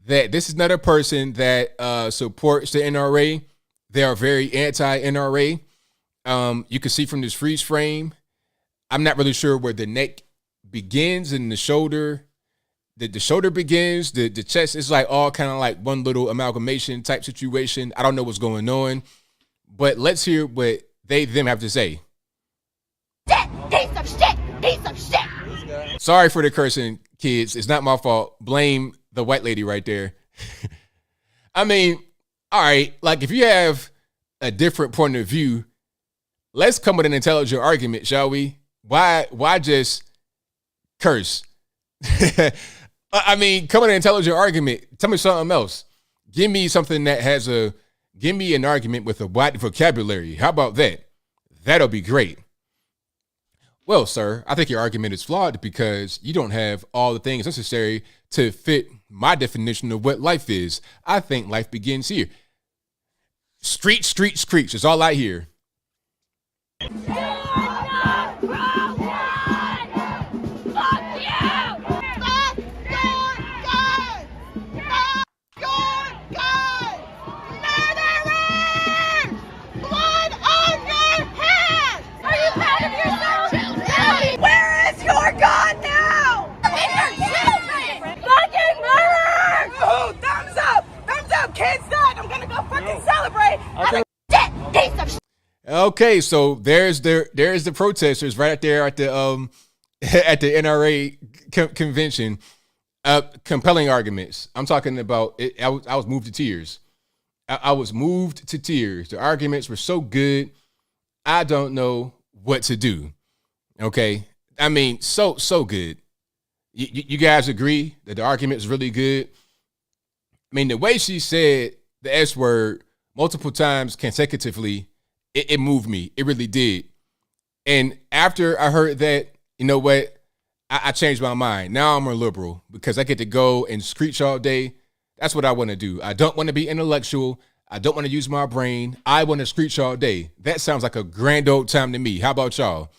that this is not a person that supports the NRA. They are very anti-NRA. You can see from this freeze frame, I'm not really sure where the neck begins and the shoulder. The shoulder begins, the chest is like all kind of like one little amalgamation type situation. I don't know what's going on, but let's hear what them have to say. Piece of shit! Piece of shit! Sorry for the cursing, kids. It's not my fault. Blame the white lady right there. I mean, all right, like if you have a different point of view, let's come with an intelligent argument, shall we? Why just curse? I mean, come with an intelligent argument. Tell me something else. Give me something that give me an argument with a wide vocabulary. How about that? That'll be great. Well, sir, I think your argument is flawed because you don't have all the things necessary to fit my definition of what life is. I think life begins here. Screech, screech, screech is all I hear. God now! And your children! Fucking murder! Oh, thumbs up! Thumbs up! Can't stop! I'm gonna go fucking celebrate! Piece of shit! Okay, so there's the protesters right there at the at the NRA convention. Compelling arguments. I'm talking about it. I was moved to tears. I was moved to tears. The arguments were so good. I don't know what to do. Okay. I mean, so good. You guys agree that the argument is really good? I mean, the way she said the S word multiple times consecutively, it moved me. It really did. And after I heard that, you know what? I changed my mind. Now I'm a liberal because I get to go and screech all day. That's what I want to do. I don't want to be intellectual. I don't want to use my brain. I want to screech all day. That sounds like a grand old time to me. How about y'all?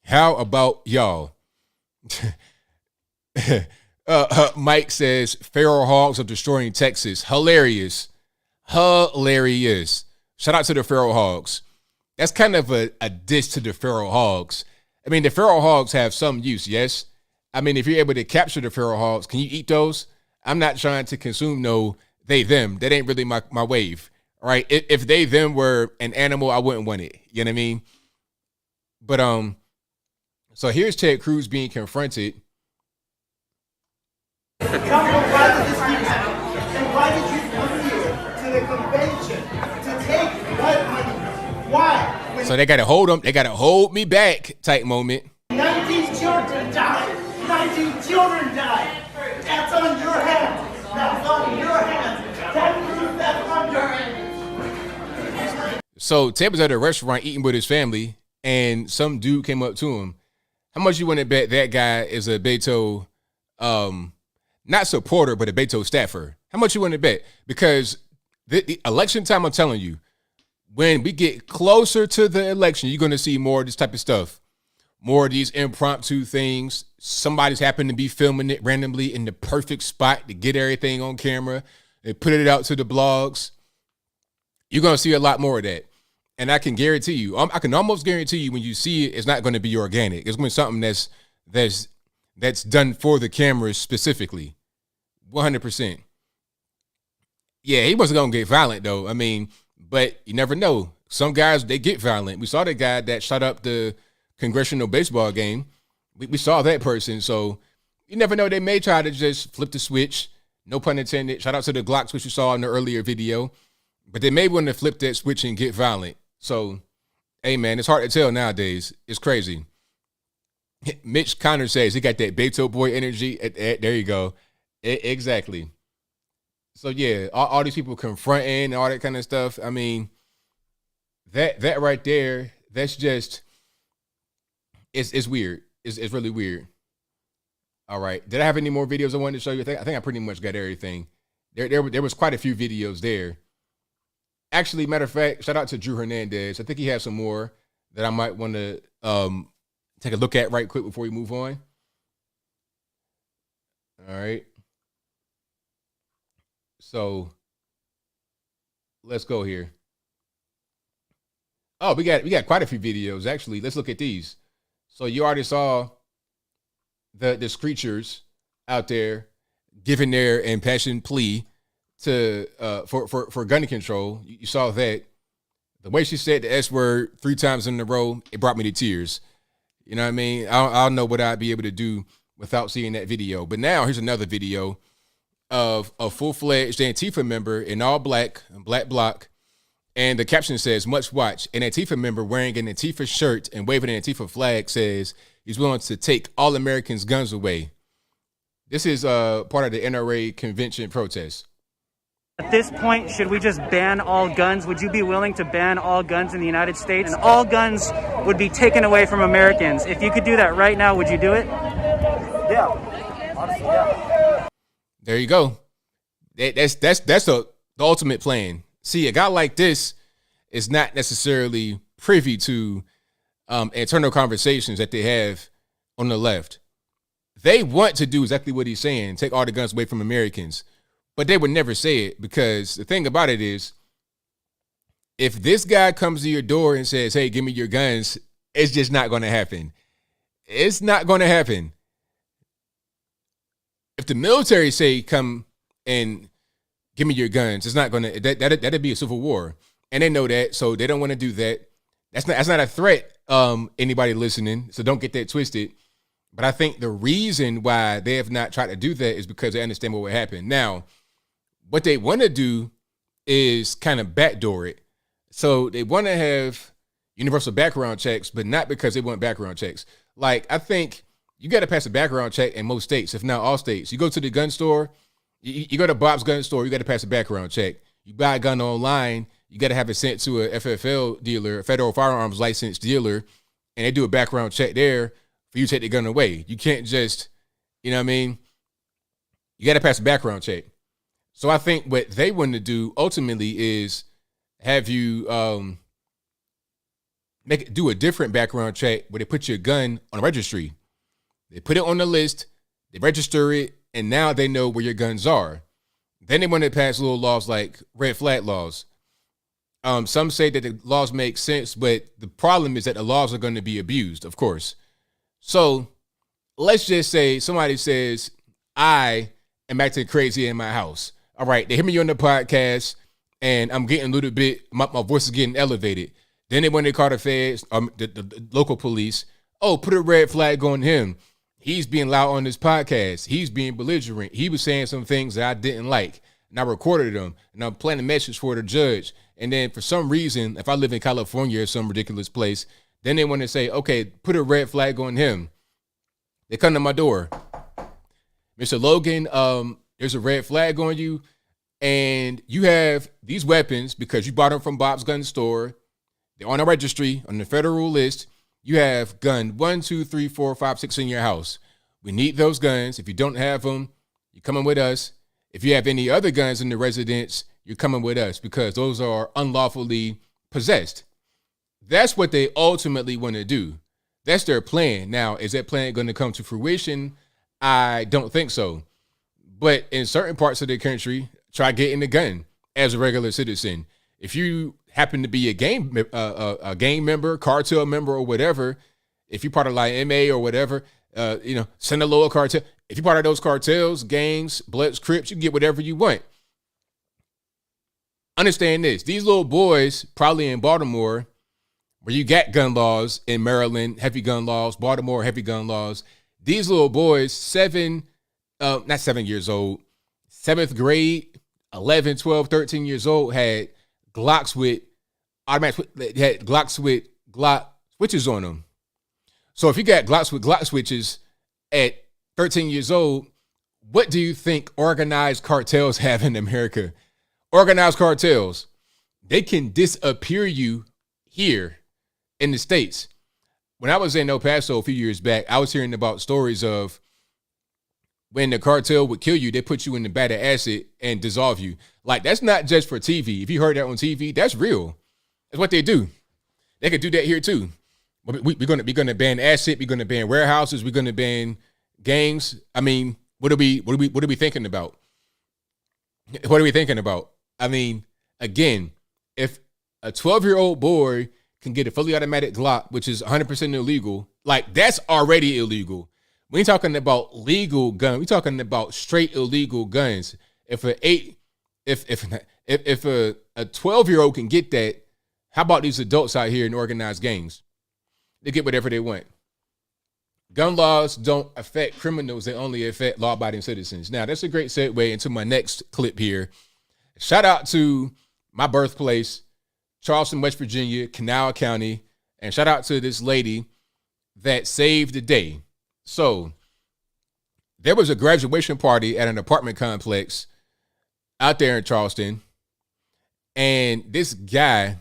How about y'all? Mike says, feral hogs are destroying Texas. Hilarious. Hilarious. Shout out to the feral hogs. That's kind of a diss to the feral hogs. I mean, the feral hogs have some use, yes? I mean, if you're able to capture the feral hogs, can you eat those? I'm not trying to consume no they, them. That ain't really my wave, all right? If they, them were an animal, I wouldn't want it. You know what I mean? But, so here's Ted Cruz being confronted. Why did this keep happening? And why did you come here to the convention to take blood money? Why? So they got to hold them. They got to hold me back type moment. 19 children died. 19 children died. That's on your hands. That's on your hands. Ted Cruz, that's on your hands. So Ted was at a restaurant eating with his family, and some dude came up to him. How much you want to bet that guy is a Beto, not supporter, but a Beto staffer? How much you want to bet? Because the election time, I'm telling you, when we get closer to the election, you're going to see more of this type of stuff. More of these impromptu things. Somebody's happened to be filming it randomly in the perfect spot to get everything on camera. They put it out to the blogs. You're going to see a lot more of that. And I can guarantee you, I can almost guarantee you when you see it, it's not going to be organic. It's going to be something that's done for the cameras specifically. 100%. Yeah, he wasn't going to get violent, though. I mean, but you never know. Some guys, they get violent. We saw the guy that shot up the congressional baseball game. We saw that person. So you never know. They may try to just flip the switch. No pun intended. Shout out to the Glocks, which you saw in the earlier video. But they may want to flip that switch and get violent. So, hey, man, it's hard to tell nowadays. It's crazy. Mitch Connor says he got that Beto boy energy. There you go. Exactly. So, yeah, all these people confronting and all that kind of stuff. I mean, that right there, that's just, it's weird. It's really weird. All right. Did I have any more videos I wanted to show you? I think I pretty much got everything. There was quite a few videos there. Actually, matter of fact, shout out to Drew Hernandez. I think he has some more that I might want to take a look at right quick before we move on. All right. So let's go here. Oh, we got quite a few videos, actually. Let's look at these. So you already saw the screechers out there giving their impassioned plea to for gun control. You saw that. The way she said the S word 3 times in a row, it brought me to tears. You know what I mean? I don't know what I'd be able to do without seeing that video. But now here's another video of a full-fledged Antifa member in all black block. And the caption says, "Much watch." An Antifa member wearing an Antifa shirt and waving an Antifa flag says he's willing to take all Americans' guns away. This is part of the NRA Convention protest. At this point, should we just ban all guns? Would you be willing to ban all guns in the United States? And all guns would be taken away from Americans. If you could do that right now, would you do it? Yeah. Honestly, yeah. There you go. That's the ultimate plan. See, a guy like this is not necessarily privy to internal conversations that they have on the left. They want to do exactly what he's saying, take all the guns away from Americans. But they would never say it, because the thing about it is, if this guy comes to your door and says, "Hey, give me your guns," it's just not going to happen. It's not going to happen. If the military say, "Come and give me your guns," it's not going to, that'd be a civil war. And they know that, so they don't want to do that. That's not a threat, anybody listening, so don't get that twisted. But I think the reason why they have not tried to do that is because they understand what would happen. Now, what they want to do is kind of backdoor it. So they want to have universal background checks, but not because they want background checks. Like, I think you got to pass a background check in most states, if not all states. You go to the gun store, you go to Bob's gun store, you got to pass a background check. You buy a gun online, you got to have it sent to a FFL dealer, a federal firearms licensed dealer, and they do a background check there for you to take the gun away. You can't just, you know what I mean? You got to pass a background check. So I think what they want to do ultimately is have you do a different background check where they put your gun on a registry. They put it on the list, they register it, and now they know where your guns are. Then they want to pass little laws like red flag laws. Some say that the laws make sense, but the problem is that the laws are going to be abused, of course. So let's just say somebody says, I am acting crazy in my house. All right, they hear me on the podcast, and I'm getting a little bit, my voice is getting elevated. Then they when they call the feds, the local police, oh, put a red flag on him. He's being loud on this podcast. He's being belligerent. He was saying some things that I didn't like, and I recorded them, and I'm playing a message for the judge. And then for some reason, if I live in California or some ridiculous place, then they want to say, okay, put a red flag on him. They come to my door. Mr. Logan, there's a red flag on you, and you have these weapons because you bought them from Bob's gun store. They're on a registry, on the federal list. You have gun 1, 2, 3, 4, 5, 6 in your house. We need those guns. If you don't have them, you're coming with us. If you have any other guns in the residence, you're coming with us because those are unlawfully possessed. That's what they ultimately want to do. That's their plan. Now, is that plan going to come to fruition? I don't think so. But in certain parts of the country, try getting a gun as a regular citizen. If you happen to be a gang member, cartel member, or whatever, if you're part of like MA or whatever, Sinaloa cartel, if you're part of those cartels, gangs, Bloods, Crips, you can get whatever you want. Understand this. These little boys, probably in Baltimore, where you got gun laws, in Maryland, heavy gun laws, Baltimore, heavy gun laws. These little boys, not 7 years old, 7th grade, 11, 12, 13 years old, had Glocks with Glock switches on them. So if you got Glocks with Glock switches at 13 years old, what do you think organized cartels have in America? Organized cartels, they can disappear you here in the States. When I was in El Paso a few years back, I was hearing about stories of when the cartel would kill you, they put you in the vat of acid and dissolve you. Like, that's not just for TV. If you heard that on TV, that's real. That's what they do. They could do that here too. We're gonna ban acid. We're gonna ban warehouses. We're gonna ban gangs. I mean, what are we thinking about? What are we thinking about? I mean, again, if a 12-year-old boy can get a fully automatic Glock, which is 100% illegal, like, that's already illegal. We ain't talking about legal guns. We're talking about straight illegal guns. If a 12-year-old can get that, how about these adults out here in organized gangs? They get whatever they want. Gun laws don't affect criminals. They only affect law-abiding citizens. Now, that's a great segue into my next clip here. Shout out to my birthplace, Charleston, West Virginia, Kanawha County, and shout out to this lady that saved the day. So there was a graduation party at an apartment complex out there in Charleston, and this guy,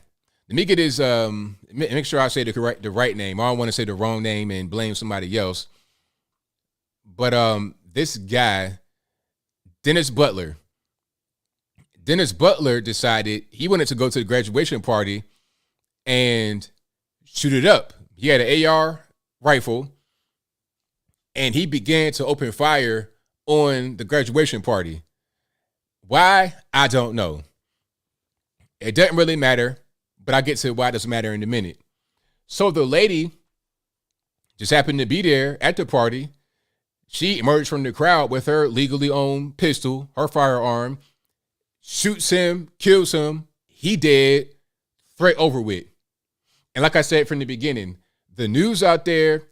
let me get his make sure I say the right name. I don't want to say the wrong name and blame somebody else. But this guy, Dennis Butler decided he wanted to go to the graduation party and shoot it up. He had an AR rifle, and he began to open fire on the graduation party. Why? I don't know. It doesn't really matter, but I'll get to why it doesn't matter in a minute. So the lady just happened to be there at the party. She emerged from the crowd with her legally owned pistol, her firearm, shoots him, kills him. He dead, threat over with. And like I said from the beginning, the news out there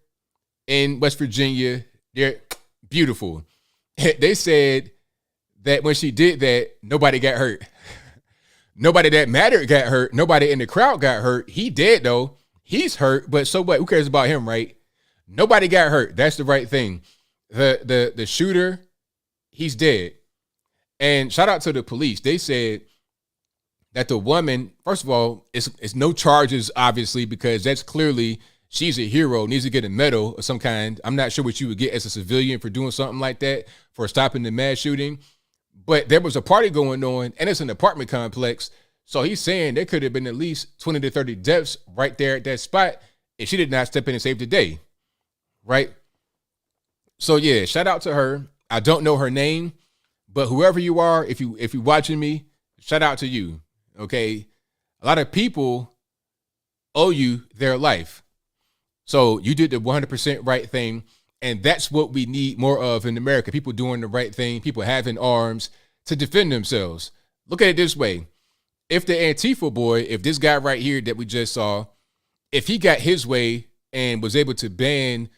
in West Virginia, they're beautiful. They said that when she did that, nobody got hurt. Nobody that mattered got hurt. Nobody in the crowd got hurt. He dead though. He's hurt, but so what? Who cares about him, right? Nobody got hurt. That's the right thing. The shooter, he's dead. And shout out to the police. They said that the woman, first of all, it's no charges, obviously, because that's clearly she's a hero, needs to get a medal of some kind. I'm not sure what you would get as a civilian for doing something like that, for stopping the mass shooting. But there was a party going on, and it's an apartment complex. So he's saying there could have been at least 20 to 30 deaths right there at that spot if she did not step in and save the day, right? So yeah, shout out to her. I don't know her name, but whoever you are, if you're watching me, shout out to you, okay? A lot of people owe you their life. So you did the 100% right thing, and that's what we need more of in America. People doing the right thing, people having arms to defend themselves. Look at it this way. If the Antifa boy, if this guy right here that we just saw, if he got his way and was able to ban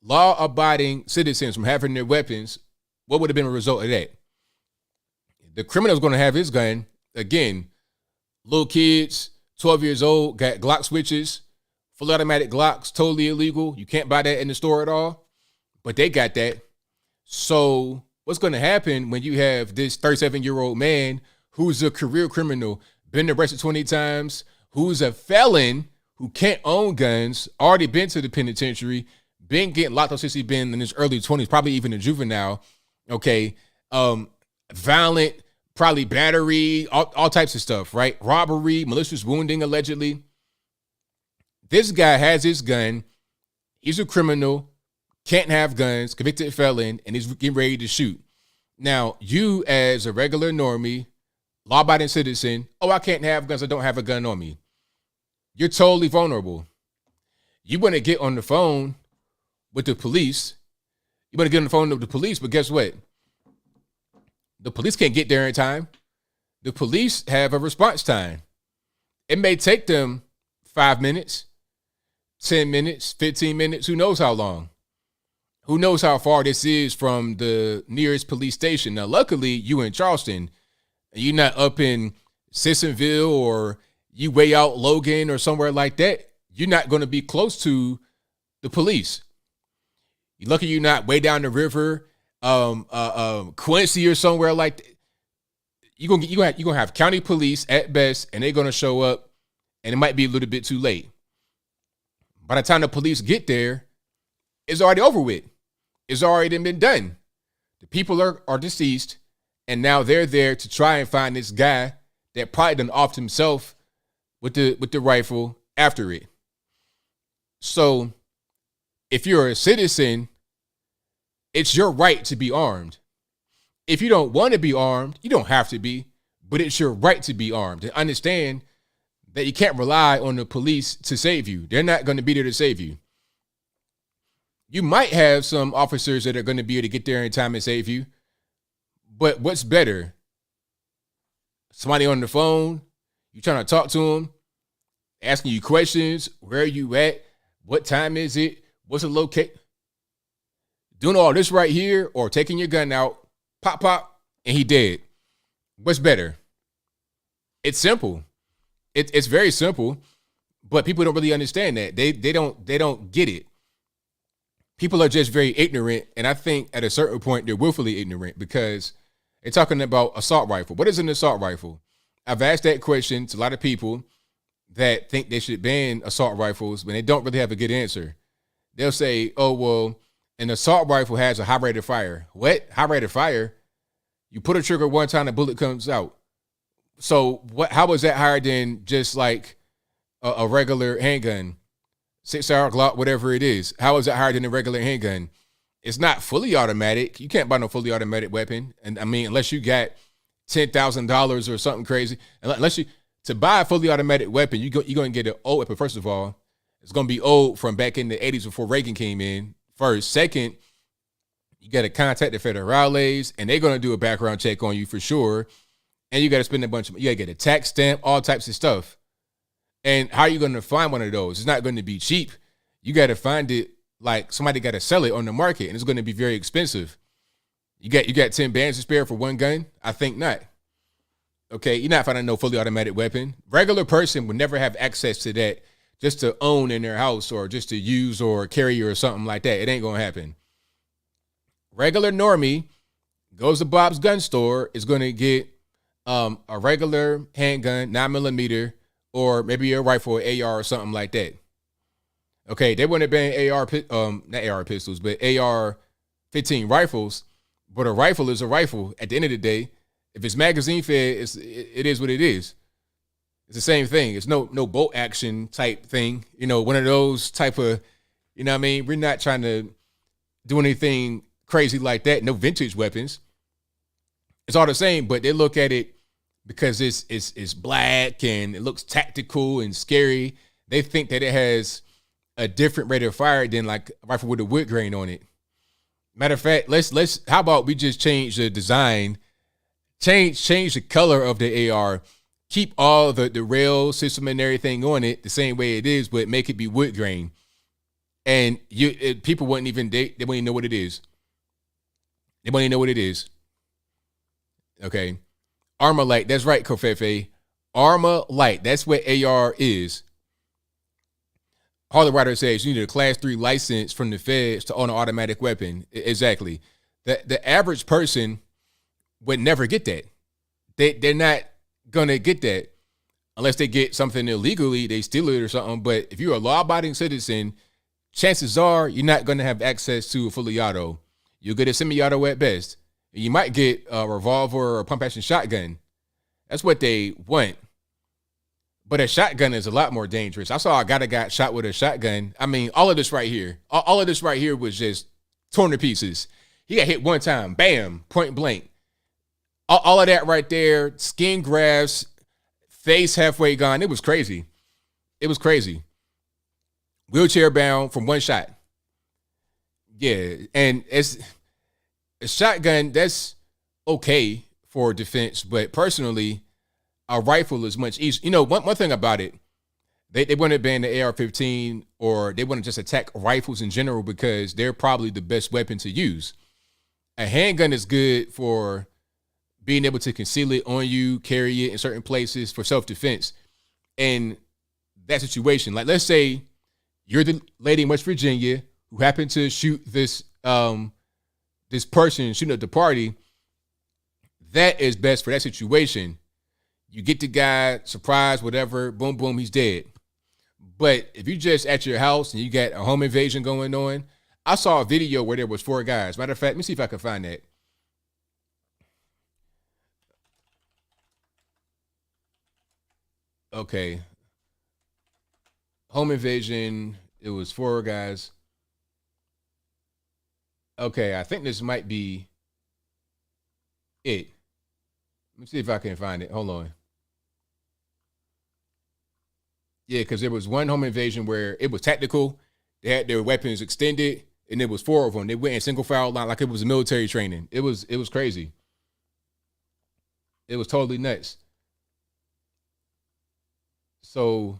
law-abiding citizens from having their weapons, what would have been a result of that? The criminal's going to have his gun. Again, little kids, 12 years old, got Glock switches, fully automatic Glocks, totally illegal. You can't buy that in the store at all, but they got that. So what's going to happen when you have this 37-year-old man who's a career criminal, been arrested 20 times, who's a felon, who can't own guns, already been to the penitentiary, been getting locked up since he's been in his early 20s, probably even a juvenile, okay? Violent, probably battery, all types of stuff, right? Robbery, malicious wounding, allegedly. This guy has his gun. He's a criminal, can't have guns, convicted felon, and he's getting ready to shoot. Now, you as a regular normie, law-abiding citizen, I can't have guns, I don't have a gun on me. You're totally vulnerable. You want to get on the phone with the police. You want to get on the phone with the police, but guess what? The police can't get there in time. The police have a response time. It may take them 5 minutes, 10 minutes, 15 minutes, who knows how long. Who knows how far this is from the nearest police station. Now, luckily, you in Charleston, you're not up in Sissonville or you way out Logan or somewhere like that. You're not going to be close to the police. You're lucky you're not way down the river, Quincy or somewhere like that. You're gonna have county police at best, and they're gonna show up, and it might be a little bit too late. By the time the police get there, it's already over with. It's already been done. The people are deceased, and now they're there to try and find this guy that probably done offed himself with the rifle after it. So if you're a citizen, it's your right to be armed. If you don't want to be armed, you don't have to be, but it's your right to be armed. And understand that you can't rely on the police to save you. They're not going to be there to save you. You might have some officers that are going to be able to get there in time and save you, but what's better? Somebody on the phone, you trying to talk to them, asking you questions, where are you at? What time is it? What's the location? Doing all this right here, or taking your gun out, pop, and he dead. What's better? It's simple. It's very simple, but people don't really understand that. They don't get it. People are just very ignorant, and I think at a certain point they're willfully ignorant because they're talking about assault rifle. What is an assault rifle? I've asked that question to a lot of people that think they should ban assault rifles, but they don't really have a good answer. They'll say, oh, well, an assault rifle has a high rate of fire. What? High rate of fire? You put a trigger one time, the bullet comes out. So how is that higher than just like a regular handgun? 6-hour Glock, whatever it is. How is it higher than a regular handgun? It's not fully automatic. You can't buy no fully automatic weapon. And I mean, unless you got $10,000 or something crazy. Unless to buy a fully automatic weapon, you're going to get an old weapon. First of all, it's going to be old from back in the 80s before Reagan came in. First. Second, you got to contact the federales, and they're going to do a background check on you for sure. And you got to spend you got to get a tax stamp, all types of stuff. And how are you going to find one of those? It's not going to be cheap. You got to find it like somebody got to sell it on the market, and it's going to be very expensive. You got 10 bands to spare for one gun? I think not. Okay, you're not finding no fully automatic weapon. Regular person would never have access to that just to own in their house or just to use or carry or something like that. It ain't going to happen. Regular normie goes to Bob's gun store, is going to get a regular handgun, 9mm, or maybe a rifle, AR or something like that. Okay, they wouldn't have been not AR pistols, but AR-15 rifles. But a rifle is a rifle at the end of the day. If it's magazine fed, it is what it is. It's the same thing. It's no bolt action type thing. One of those type of, what I mean? We're not trying to do anything crazy like that. No vintage weapons. It's all the same, but they look at it because it's black and it looks tactical and scary. They think that it has a different rate of fire than like a rifle with a wood grain on it. Matter of fact, let's how about we just change the design, change the color of the AR, keep all the rail system and everything on it the same way it is, but make it be wood grain. And people wouldn't even they wouldn't even know what it is. They wouldn't even know what it is. Okay. Armor light, that's right, Kofefe. Armor light, that's what AR is. Harley Rider says you need a class 3 license from the feds to own an automatic weapon. Exactly. The average person would never get that. They're not gonna get that unless they get something illegally, they steal it or something. But if you're a law-abiding citizen, chances are you're not gonna have access to a fully auto. You'll get a semi-auto at best. You might get a revolver or a pump-action shotgun. That's what they want. But a shotgun is a lot more dangerous. I saw a guy that got shot with a shotgun. I mean, all of this right here was just torn to pieces. He got hit one time, bam, point blank. All of that right there, skin grafts, face halfway gone. It was crazy. It was crazy. Wheelchair bound from one shot. Yeah, and it's a shotgun, that's okay for defense, but personally, a rifle is much easier. One thing about it, they want to ban the AR-15 or they want to just attack rifles in general because they're probably the best weapon to use. A handgun is good for being able to conceal it on you, carry it in certain places for self-defense. And that situation, like let's say you're the lady in West Virginia who happened to shoot this person shooting at the party, that is best for that situation. You get the guy, surprise, whatever, boom, boom, he's dead. But if you just at your house and you got a home invasion going on, I saw a video where there was 4 guys. Matter of fact, let me see if I can find that. Okay. Home invasion, it was 4 guys. Okay, I think this might be it. Let me see if I can find it. Hold on. Yeah, because there was one home invasion where it was tactical. They had their weapons extended, and there was 4 of them. They went in single file line like it was a military training. It was crazy. It was totally nuts. So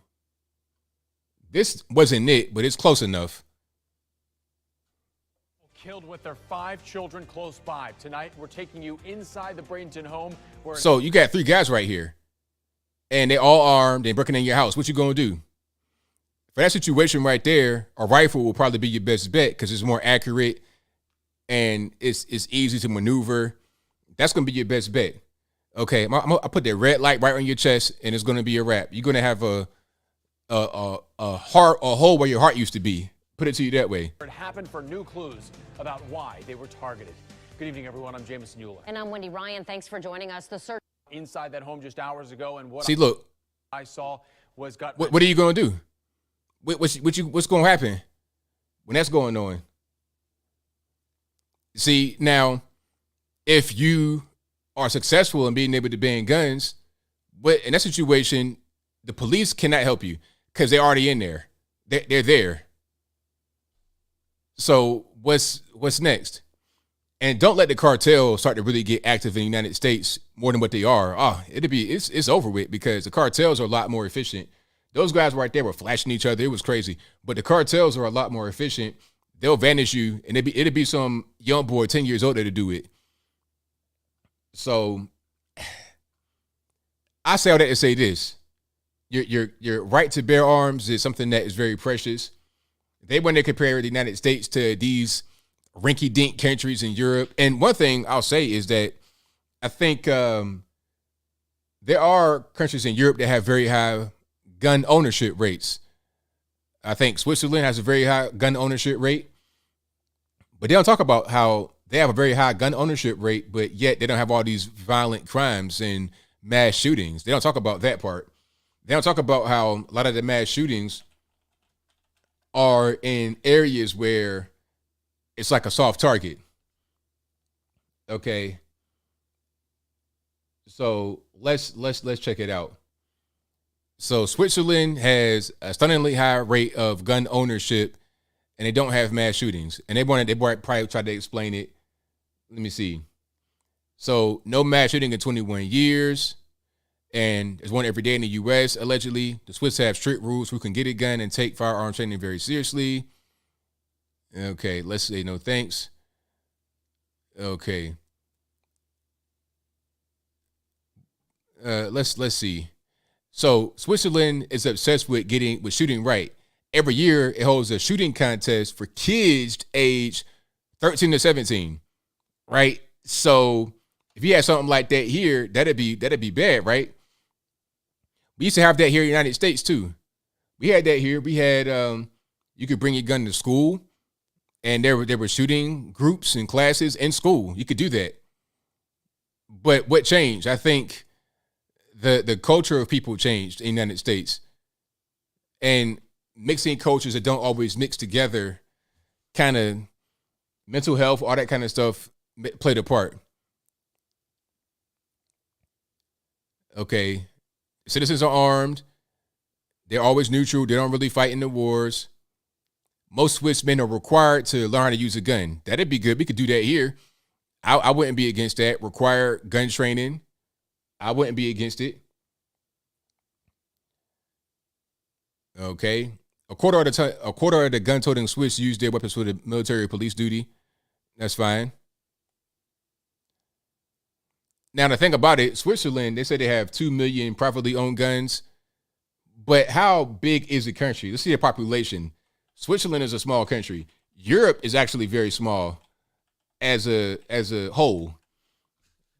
this wasn't it, but it's close enough. Killed with their 5 children close by. Tonight, we're taking you inside the Bradenton home. So you got 3 guys right here, and they all armed and breaking in your house. What you gonna do? For that situation right there, a rifle will probably be your best bet because it's more accurate and it's easy to maneuver. That's gonna be your best bet. Okay, I put that red light right on your chest, and it's gonna be a wrap. You're gonna have a hole where your heart used to be. Put it to you that way. It happened for new clues about why they were targeted. Good evening, everyone. I'm Jameson Euler. And I'm Wendy Ryan. Thanks for joining us. The search inside that home just hours ago, and what look, I saw was got. What are you gonna do? What's gonna happen when that's going on? See, now, if you are successful in being able to ban guns, but in that situation, the police cannot help you because they're already in there. They're there. So what's next? And don't let the cartel start to really get active in the United States more than what they are. It's over with because the cartels are a lot more efficient. Those guys right there were flashing each other. It was crazy. But the cartels are a lot more efficient. They'll vanish you, and it'd be some young boy 10 years older to do it. So I say all that to say this. Your right to bear arms is something that is very precious. They want to compare the United States to these rinky-dink countries in Europe. And one thing I'll say is that I think there are countries in Europe that have very high gun ownership rates. I think Switzerland has a very high gun ownership rate. But they don't talk about how they have a very high gun ownership rate, but yet they don't have all these violent crimes and mass shootings. They don't talk about that part. They don't talk about how a lot of the mass shootings are in areas where it's like a soft target. Okay. So let's check it out. So Switzerland has a stunningly high rate of gun ownership, and they don't have mass shootings. And they probably tried to explain it. Let me see. So no mass shooting in 21 years, and there's one every day in the U.S. allegedly. The Swiss have strict rules who can get a gun and take firearms training very seriously. Okay, let's say no thanks. Okay. Let's see. So Switzerland is obsessed with shooting right. Every year it holds a shooting contest for kids aged 13 to 17. Right? So if you had something like that here, that'd be bad, right? We used to have that here in the United States too. We had that here. We had you could bring your gun to school, and there were shooting groups and classes in school. You could do that. But what changed? I think the culture of people changed in the United States, and mixing cultures that don't always mix together, kind of mental health, all that kind of stuff played a part. Okay. Citizens are armed. They're always neutral. They don't really fight in the wars. Most Swiss men are required to learn how to use a gun. That'd be good. We could do that here. I wouldn't be against that. Require gun training. I wouldn't be against it. Okay. A quarter of the gun-toting Swiss use their weapons for the military or police duty. That's fine. Now, the thing about it, Switzerland, they say they have 2 million privately owned guns. But how big is the country? Let's see the population. Switzerland is a small country. Europe is actually very small as a whole.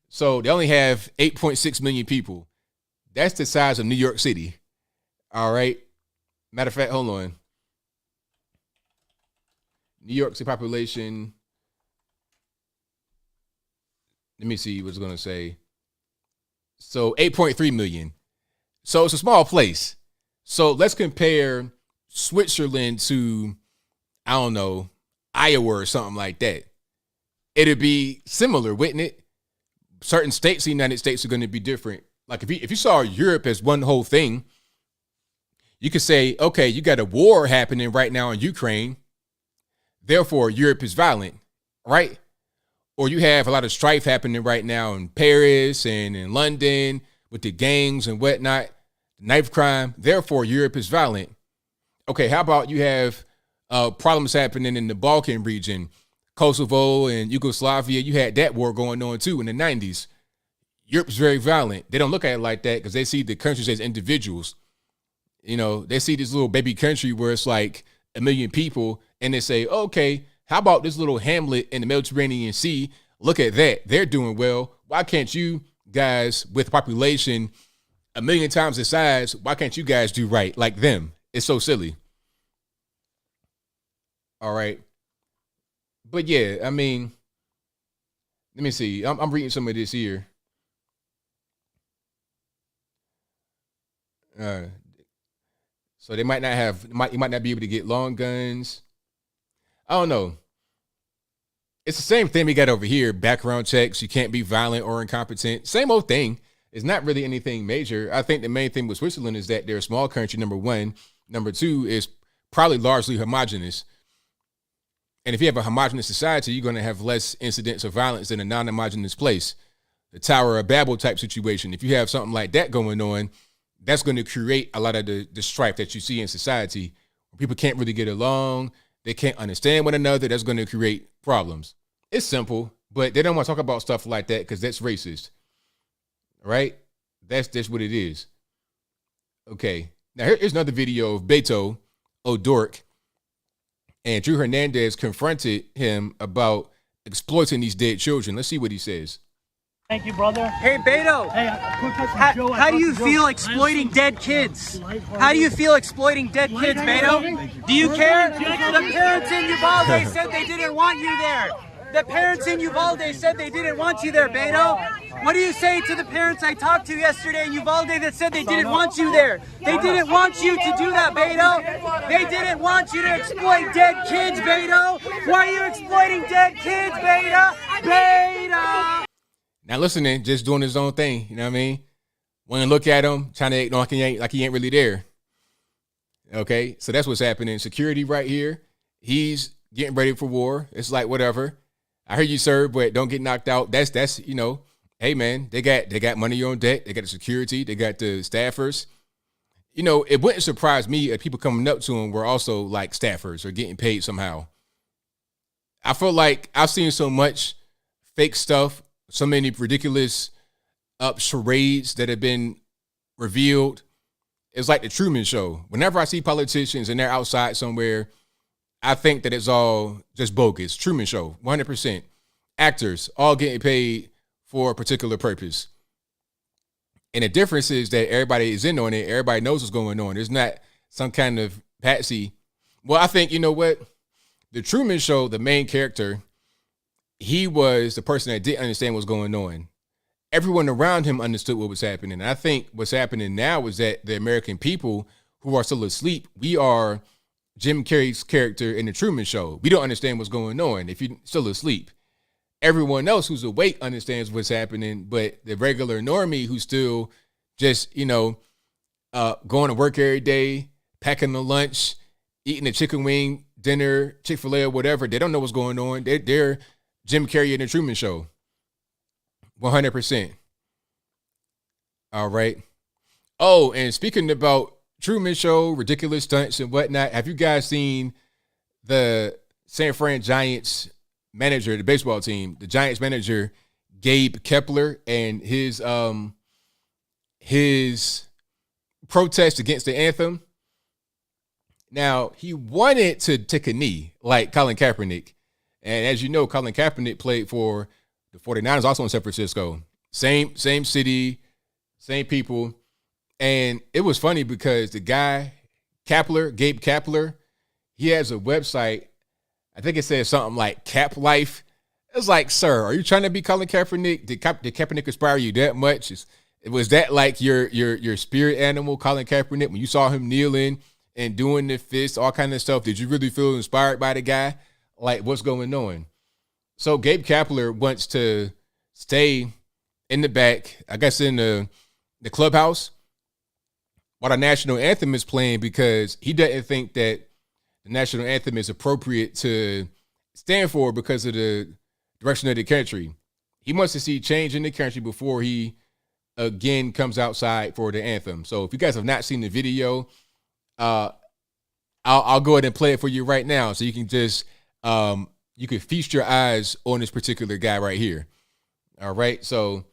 So they only have 8.6 million people. That's the size of New York City. All right. Matter of fact, hold on. New York City population. Let me see what it's going to say. So 8.3 million. So it's a small place. So let's compare Switzerland to, I don't know, Iowa or something like that. It'd be similar, wouldn't it? Certain states in the United States are going to be different. Like if you saw Europe as one whole thing, you could say, okay, you got a war happening right now in Ukraine. Therefore, Europe is violent, right? Or you have a lot of strife happening right now in Paris and in London with the gangs and whatnot, knife crime. Therefore, Europe is violent. Okay, how about you have problems happening in the Balkan region, Kosovo and Yugoslavia? You had that war going on too in the 90s. Europe's very violent. They don't look at it like that because they see the countries as individuals. You know, they see this little baby country where it's like 1 million people, and they say, okay, how about this little hamlet in the Mediterranean Sea? Look at that. They're doing well. Why can't you guys with population 1 million times the size, why can't you guys do right like them? It's so silly. All right. But yeah, I mean, let me see. I'm reading some of this here. So they might not be able to get long guns. I don't know. It's the same thing we got over here. Background checks. You can't be violent or incompetent. Same old thing. It's not really anything major. I think the main thing with Switzerland is that they're a small country, number one. Number two is probably largely homogenous. And if you have a homogenous society, you're going to have less incidents of violence than a non-homogenous place. The Tower of Babel type situation. If you have something like that going on, that's going to create a lot of the strife that you see in society. People can't really get along. They can't understand one another. That's going to create problems. It's simple, but they don't want to talk about stuff like that because that's racist. Right? That's what it is. Okay. Now, here's another video of Beto O'Rourke. And Drew Hernandez confronted him about exploiting these dead children. Let's see what he says. Thank you, brother. Hey, Beto. Hey, How do you feel exploiting dead kids? How do you feel exploiting dead kids, Beto? Do you care? The parents in Uvalde said they didn't want you there. The parents in Uvalde said they didn't want you there, Beto. What do you say to the parents I talked to yesterday in Uvalde that said they didn't want you there? They didn't want you to do that, Beto. They didn't want you to exploit dead kids, Beto. Why are you exploiting dead kids, Beto? Beto! Now listening, just doing his own thing, you know what I mean? When you look at him, trying to act like he ain't really there. Okay, so that's what's happening. Security right here. He's getting ready for war. It's like, whatever. I hear you, sir, but don't get knocked out. That's you know, hey man, they got money on deck. They got the security. They got the staffers. You know, it wouldn't surprise me if people coming up to him were also like staffers or getting paid somehow. I feel like I've seen so much fake stuff, so many ridiculous charades that have been revealed. It's like the Truman Show. Whenever I see politicians and they're outside somewhere, I think that it's all just bogus. Truman Show, 100%. Actors all getting paid for a particular purpose. And the difference is that everybody is in on it. Everybody knows what's going on. There's not some kind of patsy. Well, I think, you know what? The Truman Show, the main character, he was the person that didn't understand what's going on. Everyone around him understood what was happening. And I think what's happening now is that the American people who are still asleep, we are Jim Carrey's character in the Truman Show. We don't understand what's going on if you're still asleep. Everyone else who's awake understands what's happening, but the regular normie who's still just, you know, going to work every day, packing the lunch, eating a chicken wing dinner, Chick-fil-A or whatever, they don't know what's going on. They're Jim Carrey in the Truman Show. 100%. All right. Oh, and speaking about Truman Show, ridiculous stunts and whatnot, have you guys seen the San Fran Giants manager, the baseball team, the Giants manager, Gabe Kepler, and his protest against the anthem? Now, he wanted to take a knee like Colin Kaepernick. And as you know, Colin Kaepernick played for the 49ers, also in San Francisco. Same city, same people. And it was funny because the guy, Gabe Kepler, he has a website. I think it says something like Cap Life. It's like, sir, are you trying to be Colin Kaepernick? Did Kaepernick inspire you that much? Was that like your spirit animal, Colin Kaepernick, when you saw him kneeling and doing the fist, all kind of stuff? Did you really feel inspired by the guy? Like, what's going on? So Gabe Kepler wants to stay in the back, I guess in the clubhouse, while the national anthem is playing, because he doesn't think that the national anthem is appropriate to stand for because of the direction of the country. He wants to see change in the country before he again comes outside for the anthem. So if you guys have not seen the video, I'll go ahead and play it for you right now, so you can just you can feast your eyes on this particular guy right here. All right, so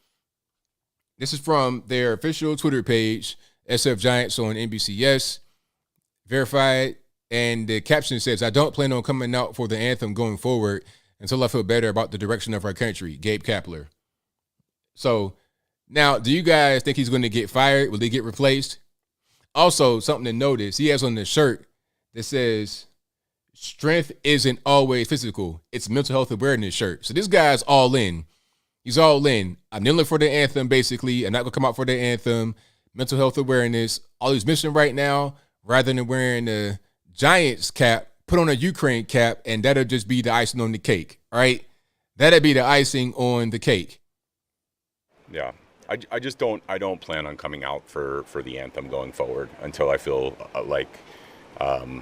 this is from their official Twitter page, SF Giants on NBCS, verified, and the caption says, "I don't plan on coming out for the anthem going forward until I feel better about the direction of our country, Gabe Kepler." So now, do you guys think he's going to get fired? Will he get replaced? Also, something to notice, he has on the shirt that says, "Strength isn't always physical. It's mental health awareness" shirt. So this guy's all in. He's all in. I'm kneeling for the anthem, basically. I'm not going to come out for the anthem. Mental health awareness. All he's missing right now, rather than wearing a Giants cap, put on a Ukraine cap, and that'll just be the icing on the cake, all right? That'll be the icing on the cake. Yeah. I just don't plan on coming out for the anthem going forward until I feel like I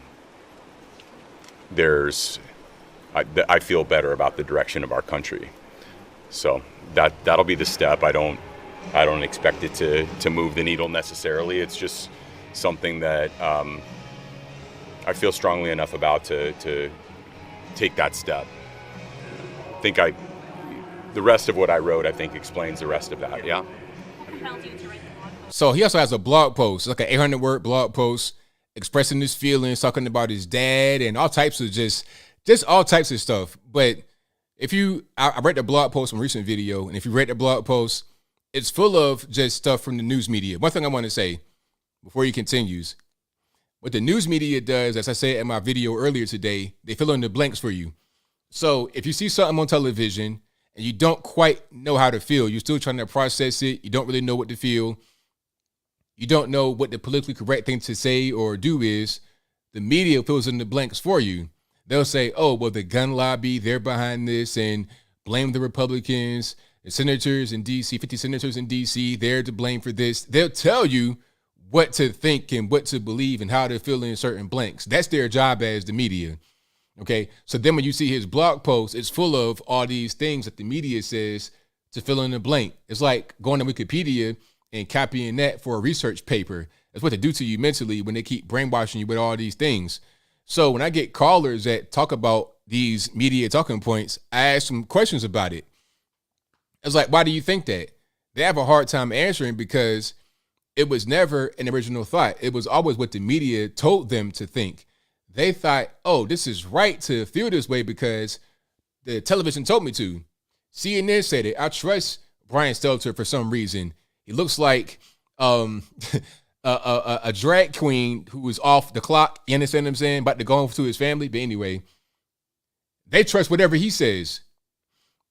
feel better about the direction of our country. So that'll be the step. I don't expect it to move the needle necessarily. It's just something that I feel strongly enough about to take that step. I think the rest of what I wrote, I think, explains the rest of that. Yeah. So he also has a blog post, like an 800-word blog post, expressing his feelings, talking about his dad, and all types of just all types of stuff. But I read the blog post from a recent video, and if you read the blog post, it's full of just stuff from the news media. One thing I want to say before he continues, what the news media does, as I said in my video earlier today, they fill in the blanks for you. So if you see something on television and you don't quite know how to feel, you're still trying to process it, you don't really know what to feel, you don't know what the politically correct thing to say or do is, the media fills in the blanks for you. They'll say, oh, well, the gun lobby, they're behind this, and blame the Republicans, the senators in D.C., 50 senators in D.C., they're to blame for this. They'll tell you what to think and what to believe and how to fill in certain blanks. That's their job as the media. Okay, so then when you see his blog post, it's full of all these things that the media says to fill in the blank. It's like going to Wikipedia and copying that for a research paper. That's what they do to you mentally when they keep brainwashing you with all these things. So when I get callers that talk about these media talking points, I ask them questions about it. It's like, why do you think that? They have a hard time answering because it was never an original thought. It was always what the media told them to think. They thought, oh, this is right to feel this way because the television told me to. CNN said it. I trust Brian Stelter for some reason. He looks like a drag queen who was off the clock. You understand what I'm saying? About to go home to his family. But anyway, they trust whatever he says.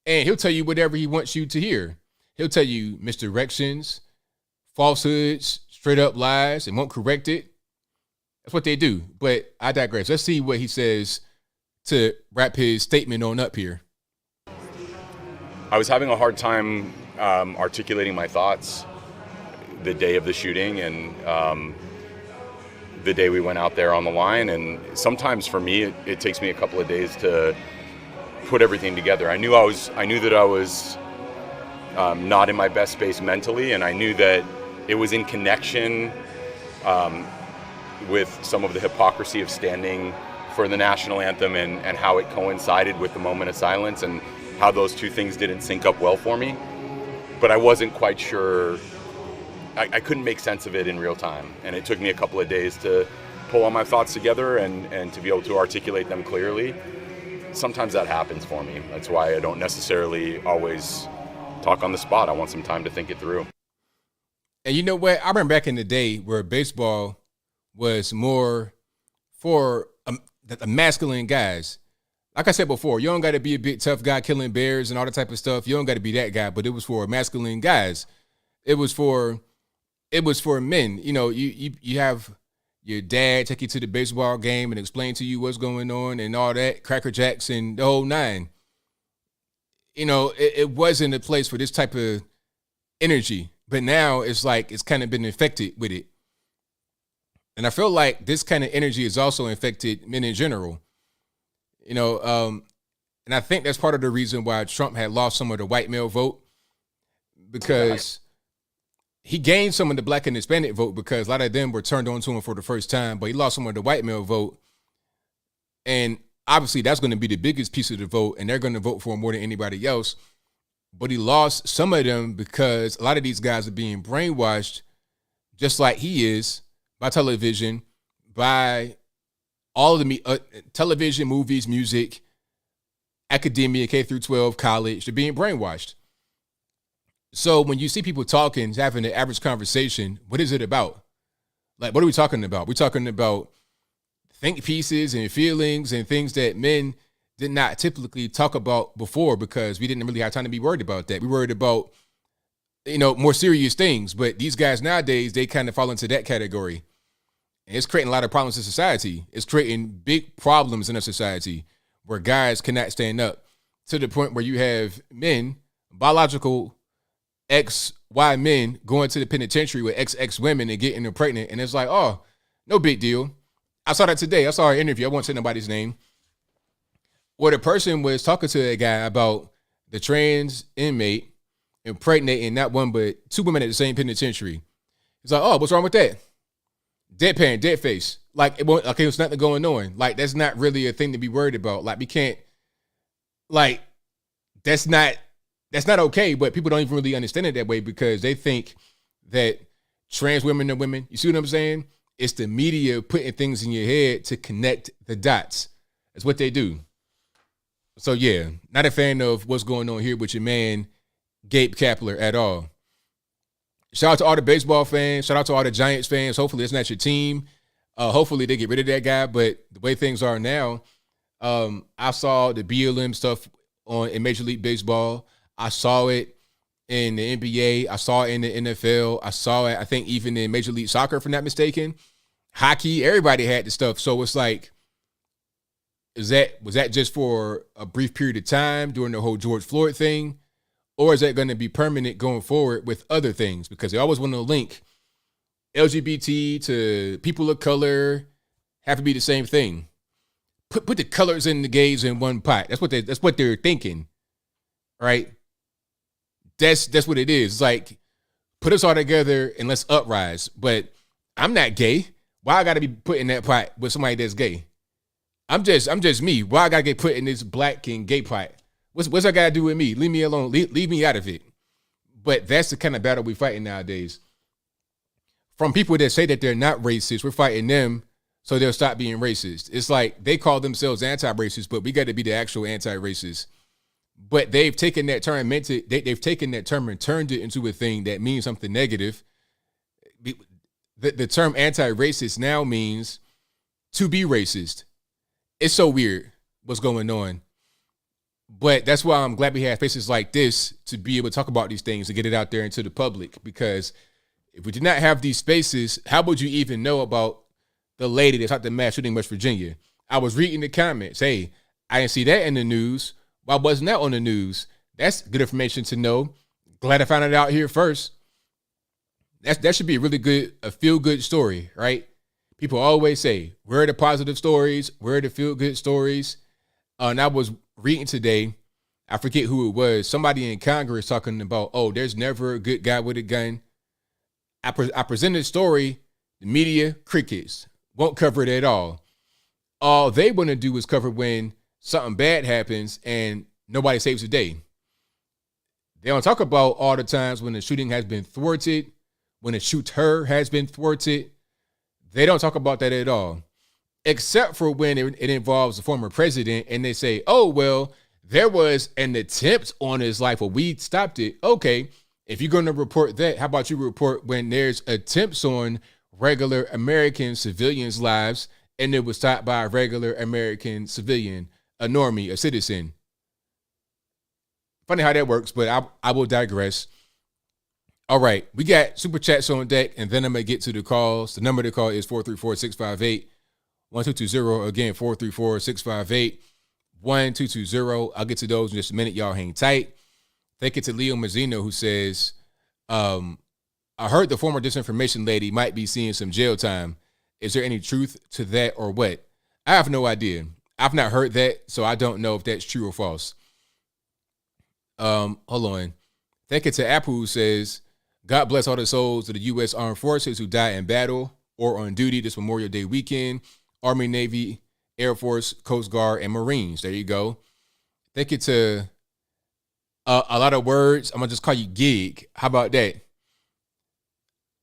And he'll tell you whatever he wants you to hear. He'll tell you misdirections, falsehoods, straight up lies, and won't correct it. That's what they do. But I digress. Let's see what he says to wrap his statement on up here. I was having a hard time articulating my thoughts the day of the shooting and the day we went out there on the line. And sometimes for me, it takes me a couple of days to put everything together. I knew that I was not in my best space mentally, and I knew that it was in connection with some of the hypocrisy of standing for the National Anthem and how it coincided with the moment of silence and how those two things didn't sync up well for me. But I wasn't quite sure. I couldn't make sense of it in real time. And it took me a couple of days to pull all my thoughts together and to be able to articulate them clearly. Sometimes that happens for me. That's why I don't necessarily always talk on the spot. I want some time to think it through. And you know what? I remember back in the day where baseball was more for the masculine guys. Like I said before, you don't got to be a big tough guy killing bears and all that type of stuff. You don't got to be that guy, but it was for masculine guys. It was for men. You know, you have your dad take you to the baseball game and explain to you what's going on and all that, Cracker Jacks and the whole nine. You know, it wasn't a place for this type of energy, but now it's like it's kind of been infected with it. And I feel like this kind of energy has also infected men in general. You know, and I think that's part of the reason why Trump had lost some of the white male vote, because he gained some of the black and Hispanic vote because a lot of them were turned on to him for the first time, but he lost some of the white male vote. And obviously that's going to be the biggest piece of the vote, and they're going to vote for him more than anybody else. But he lost some of them because a lot of these guys are being brainwashed, just like he is, by television, by all of the television, movies, music, academia, K through 12, college. They're being brainwashed. So when you see people talking, having an average conversation, what is it about? Like, what are we talking about? We're talking about think pieces and feelings and things that men did not typically talk about before because we didn't really have time to be worried about that. We worried about, you know, more serious things. But these guys nowadays, they kind of fall into that category. And it's creating a lot of problems in society. It's creating big problems in a society where guys cannot stand up, to the point where you have men, biological XY men, going to the penitentiary with XX women and getting them pregnant. And it's like, oh, no big deal. I saw that today. I saw an interview. I won't say nobody's name, where the person was talking to a guy about the trans inmate impregnating not one but two women at the same penitentiary. He's like, oh, what's wrong with that? Deadpan, dead face. Like, it won't, okay, there's nothing going on. Like, that's not really a thing to be worried about. Like, we can't, like, that's not okay, but people don't even really understand it that way because they think that trans women are women. You see what I'm saying? It's the media putting things in your head to connect the dots. That's what they do. So, yeah, not a fan of what's going on here with your man, Gabe Kepler, at all. Shout out to all the baseball fans. Shout out to all the Giants fans. Hopefully it's not your team. Hopefully they get rid of that guy. But the way things are now, I saw the BLM stuff in Major League Baseball. I saw it in the NBA. I saw it in the NFL. I saw it, I think, even in Major League Soccer, if I'm not mistaken. Hockey, everybody had the stuff. So it's like, was that just for a brief period of time during the whole George Floyd thing? Or is that going to be permanent going forward with other things? Because they always want to link LGBT to people of color, have to be the same thing. Put the colors and the gays in one pot. That's what they're thinking, right? That's what it is. It's like, put us all together and let's uprise. But I'm not gay. Why I got to be put in that pot with somebody that's gay? I'm just me. Why I got to get put in this black and gay pot? What's that got to do with me? Leave me alone. Leave me out of it. But that's the kind of battle we're fighting nowadays. From people that say that they're not racist, we're fighting them so they'll stop being racist. It's like they call themselves anti-racist, but we got to be the actual anti-racist. But they've taken that term, they've taken that term and turned it into a thing that means something negative. The term anti-racist now means to be racist. It's so weird what's going on. But that's why I'm glad we have spaces like this to be able to talk about these things, to get it out there into the public. Because if we did not have these spaces, how would you even know about the lady that shot the mass shooting in West Virginia? I was reading the comments. Hey, I didn't see that in the news. Why wasn't that on the news? That's good information to know. Glad I found it out here first. That should be a feel-good story, right? People always say, where are the positive stories? Where are the feel-good stories? And I was reading today, I forget who it was, somebody in Congress talking about, there's never a good guy with a gun. I presented a story, the media, crickets, won't cover it at all. All they want to do is cover when something bad happens and nobody saves the day. They don't talk about all the times when the shooting has been thwarted, when the shooter has been thwarted. They don't talk about that at all, except for when it involves the former president and they say, there was an attempt on his life, or we stopped it. Okay, if you're going to report that, how about you report when there's attempts on regular American civilians' lives and it was stopped by a regular American civilian, a normie, a citizen? Funny how that works, but I will digress. All right, we got super chats on deck, and then I'm going to get to the calls. The number to call is 434-658-1220. Again, 434-658-1220. I'll get to those in just a minute. Y'all hang tight. Thank you to Leo Mazzino, who says, I heard the former disinformation lady might be seeing some jail time. Is there any truth to that or what? I have no idea. I've not heard that, so I don't know if that's true or false. Hold on. Thank you to Apple, who says, God bless all the souls of the U.S. Armed Forces who died in battle or on duty this Memorial Day weekend. Army, Navy, Air Force, Coast Guard, and Marines. There you go. Thank you to a lot of words. I'm going to just call you Gig. How about that?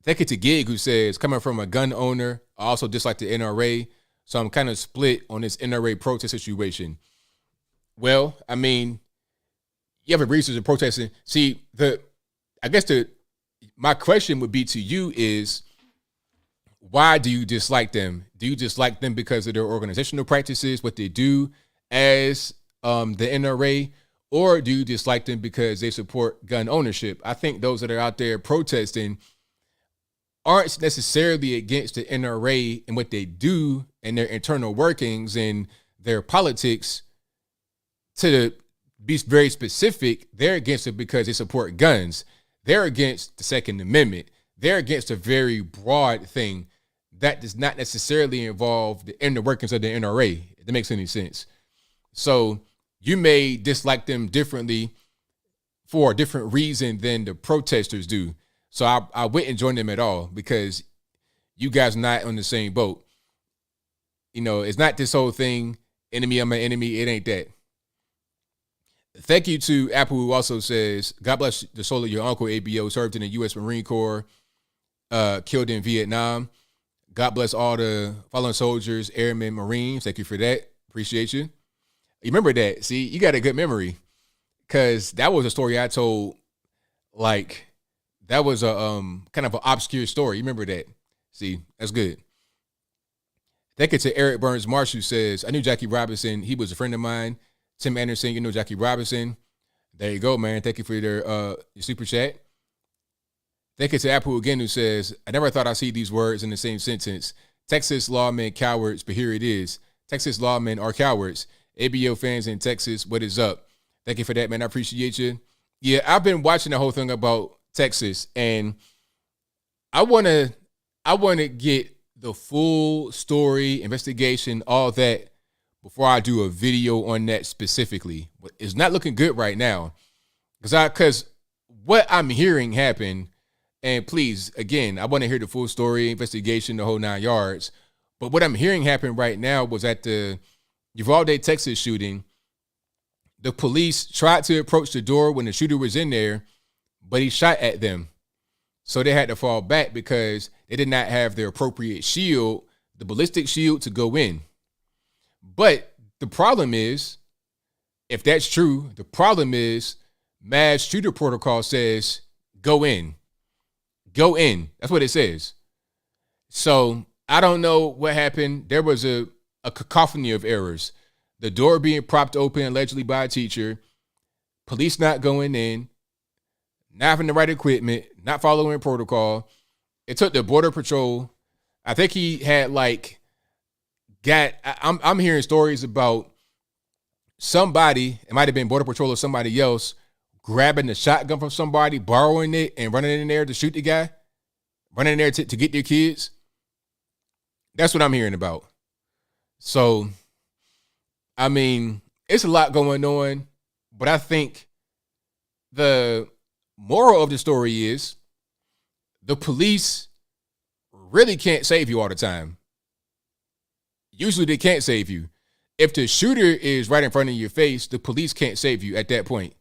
Thank you to Gig, who says, coming from a gun owner, I also dislike the NRA, so I'm kind of split on this NRA protest situation. Well, I mean, you have a research of protesting. See, my question would be to you is, why do you dislike them? Do you dislike them because of their organizational practices, what they do as the NRA, or do you dislike them because they support gun ownership? I think those that are out there protesting aren't necessarily against the NRA and what they do and their internal workings and their politics. To be very specific, they're against it because they support guns. They're against the Second Amendment. They're against a very broad thing that does not necessarily involve the inner workings of the NRA, if that makes any sense. So you may dislike them differently for a different reason than the protesters do. So I wouldn't join them at all because you guys are not on the same boat. You know, it's not this whole thing, enemy of my enemy. It ain't that. Thank you to Apple, who also says, God bless the soul of your uncle, ABL, served in the U.S. Marine Corps, killed in Vietnam. God bless all the fallen soldiers, airmen, Marines. Thank you for that. Appreciate you. You remember that? See, you got a good memory because that was a story I told. Like, that was a kind of an obscure story. You remember that? See, that's good. Thank you to Eric Burns Marsh, who says, I knew Jackie Robinson. He was a friend of mine. Tim Anderson, you know Jackie Robinson. There you go, man. Thank you for your super chat. Thank you to Apple again, who says, I never thought I'd see these words in the same sentence. Texas lawmen cowards, but here it is. Texas lawmen are cowards. ABL fans in Texas, what is up? Thank you for that, man. I appreciate you. Yeah, I've been watching the whole thing about Texas, and I want to get the full story, investigation, all that before I do a video on that specifically. But it's not looking good right now because what I'm hearing happen, and please, again, I want to hear the full story, investigation, the whole 9 yards. But what I'm hearing happen right now was at the Uvalde, Texas shooting. The police tried to approach the door when the shooter was in there, but he shot at them. So they had to fall back because they did not have their appropriate shield, the ballistic shield, to go in. But the problem is, if that's true, the problem is mass shooter protocol says go in. Go in. That's what it says. So I don't know what happened. There was a cacophony of errors. The door being propped open allegedly by a teacher, police not going in, not having the right equipment, not following protocol. It took the Border Patrol. I think he had I'm hearing stories about somebody, it might have been Border Patrol or somebody else, grabbing the shotgun from somebody, borrowing it, and running in there to shoot the guy, running in there to get their kids. That's what I'm hearing about. So, I mean, it's a lot going on, but I think the moral of the story is the police really can't save you all the time. Usually they can't save you. If the shooter is right in front of your face, the police can't save you at that point.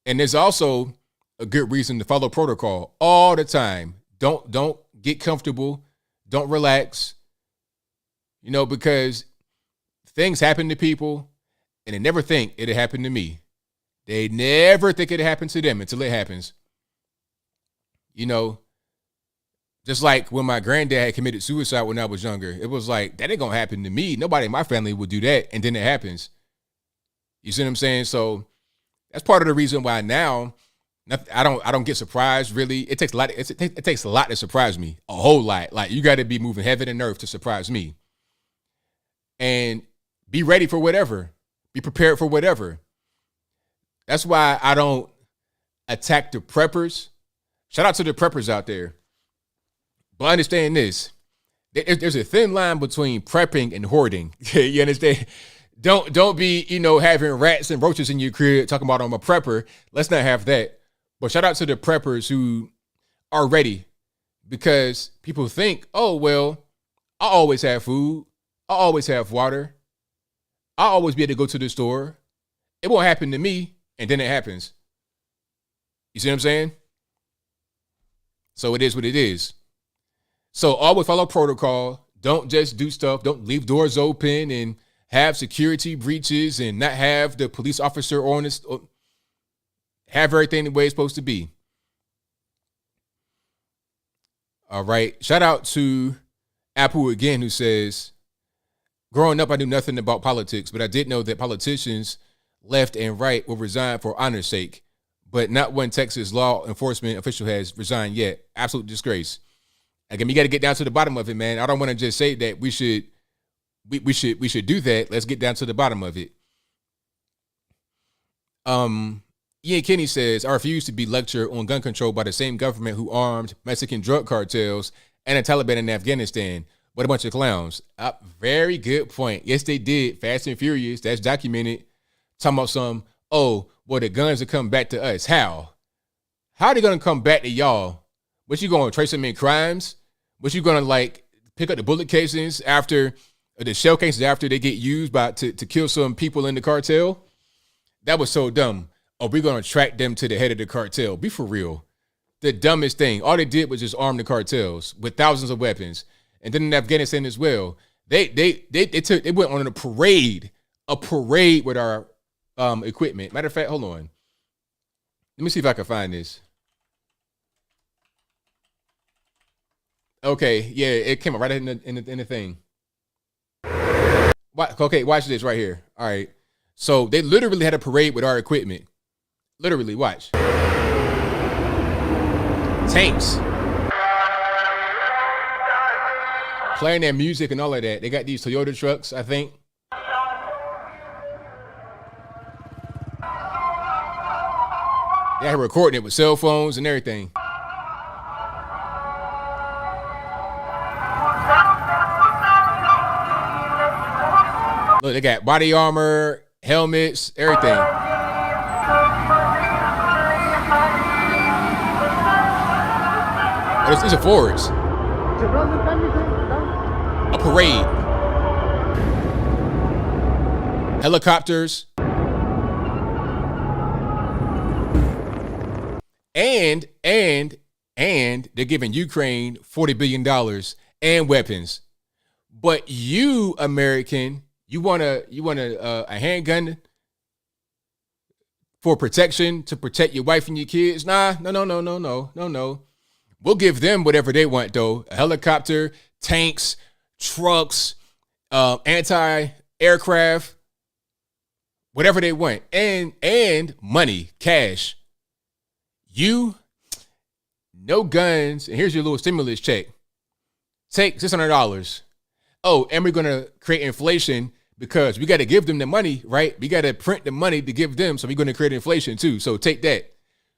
And there's also a good reason to follow protocol all the time. Don't get comfortable. Don't relax. You know, because things happen to people and they never think it'll happen to me. They never think it'll happen to them until it happens. You know, just like when my granddad had committed suicide when I was younger, it was like, that ain't gonna happen to me. Nobody in my family would do that. And then it happens. You see what I'm saying? So that's part of the reason why now I don't get surprised, really. It takes a lot. It takes a lot to surprise me, a whole lot. Like, you got to be moving heaven and earth to surprise me. And be ready for whatever. Be prepared for whatever. That's why I don't attack the preppers. Shout out to the preppers out there. But understand this. There's a thin line between prepping and hoarding. You understand? Don't be, having rats and roaches in your crib talking about I'm a prepper. Let's not have that. But shout out to the preppers who are ready, because people think, oh, well, I always have food. I always have water. I always be able to go to the store. It won't happen to me. And then it happens. You see what I'm saying? So it is what it is. So always follow protocol. Don't just do stuff. Don't leave doors open and have security breaches and not have the police officer on this. Have everything the way it's supposed to be. All right. Shout out to Apple again, who says, growing up, I knew nothing about politics, but I did know that politicians left and right will resign for honor's sake, but not one Texas law enforcement official has resigned yet. Absolute disgrace. Again, you got to get down to the bottom of it, man. I don't want to just say that we should do that. Let's get down to the bottom of it. Ian Kinney says, I refuse to be lectured on gun control by the same government who armed Mexican drug cartels and the Taliban in Afghanistan. What a bunch of clowns. Very good point. Yes, they did. Fast and Furious. That's documented. Talking about the guns will come back to us. How? How are they going to come back to y'all? What, you going to trace them in crimes? What, you going to pick up the bullet casings after the shell cases after they get used to kill some people in the cartel? That was so dumb. Oh, we're going to track them to the head of the cartel. Be for real. The dumbest thing. All they did was just arm the cartels with thousands of weapons. And then in Afghanistan as well, they went on a parade with our equipment. Matter of fact, hold on. Let me see if I can find this. Okay, yeah, it came up right in the thing. Okay, watch this right here. All right. So they literally had a parade with our equipment. Literally, watch. Tanks. Playing their music and all of that. They got these Toyota trucks, I think. They had recording it with cell phones and everything. Look, they got body armor, helmets, everything. Oh, these are Fords. A parade. Helicopters. And they're giving Ukraine $40 billion and weapons. But you, American, you want a handgun for protection, to protect your wife and your kids? Nah, no. We'll give them whatever they want, though. A helicopter, tanks, trucks, anti-aircraft, whatever they want. And money, cash. You, no guns, and here's your little stimulus check. Take $600. Oh, and we're going to create inflation because we got to give them the money, right? We got to print the money to give them, so we're going to create inflation too. So take that.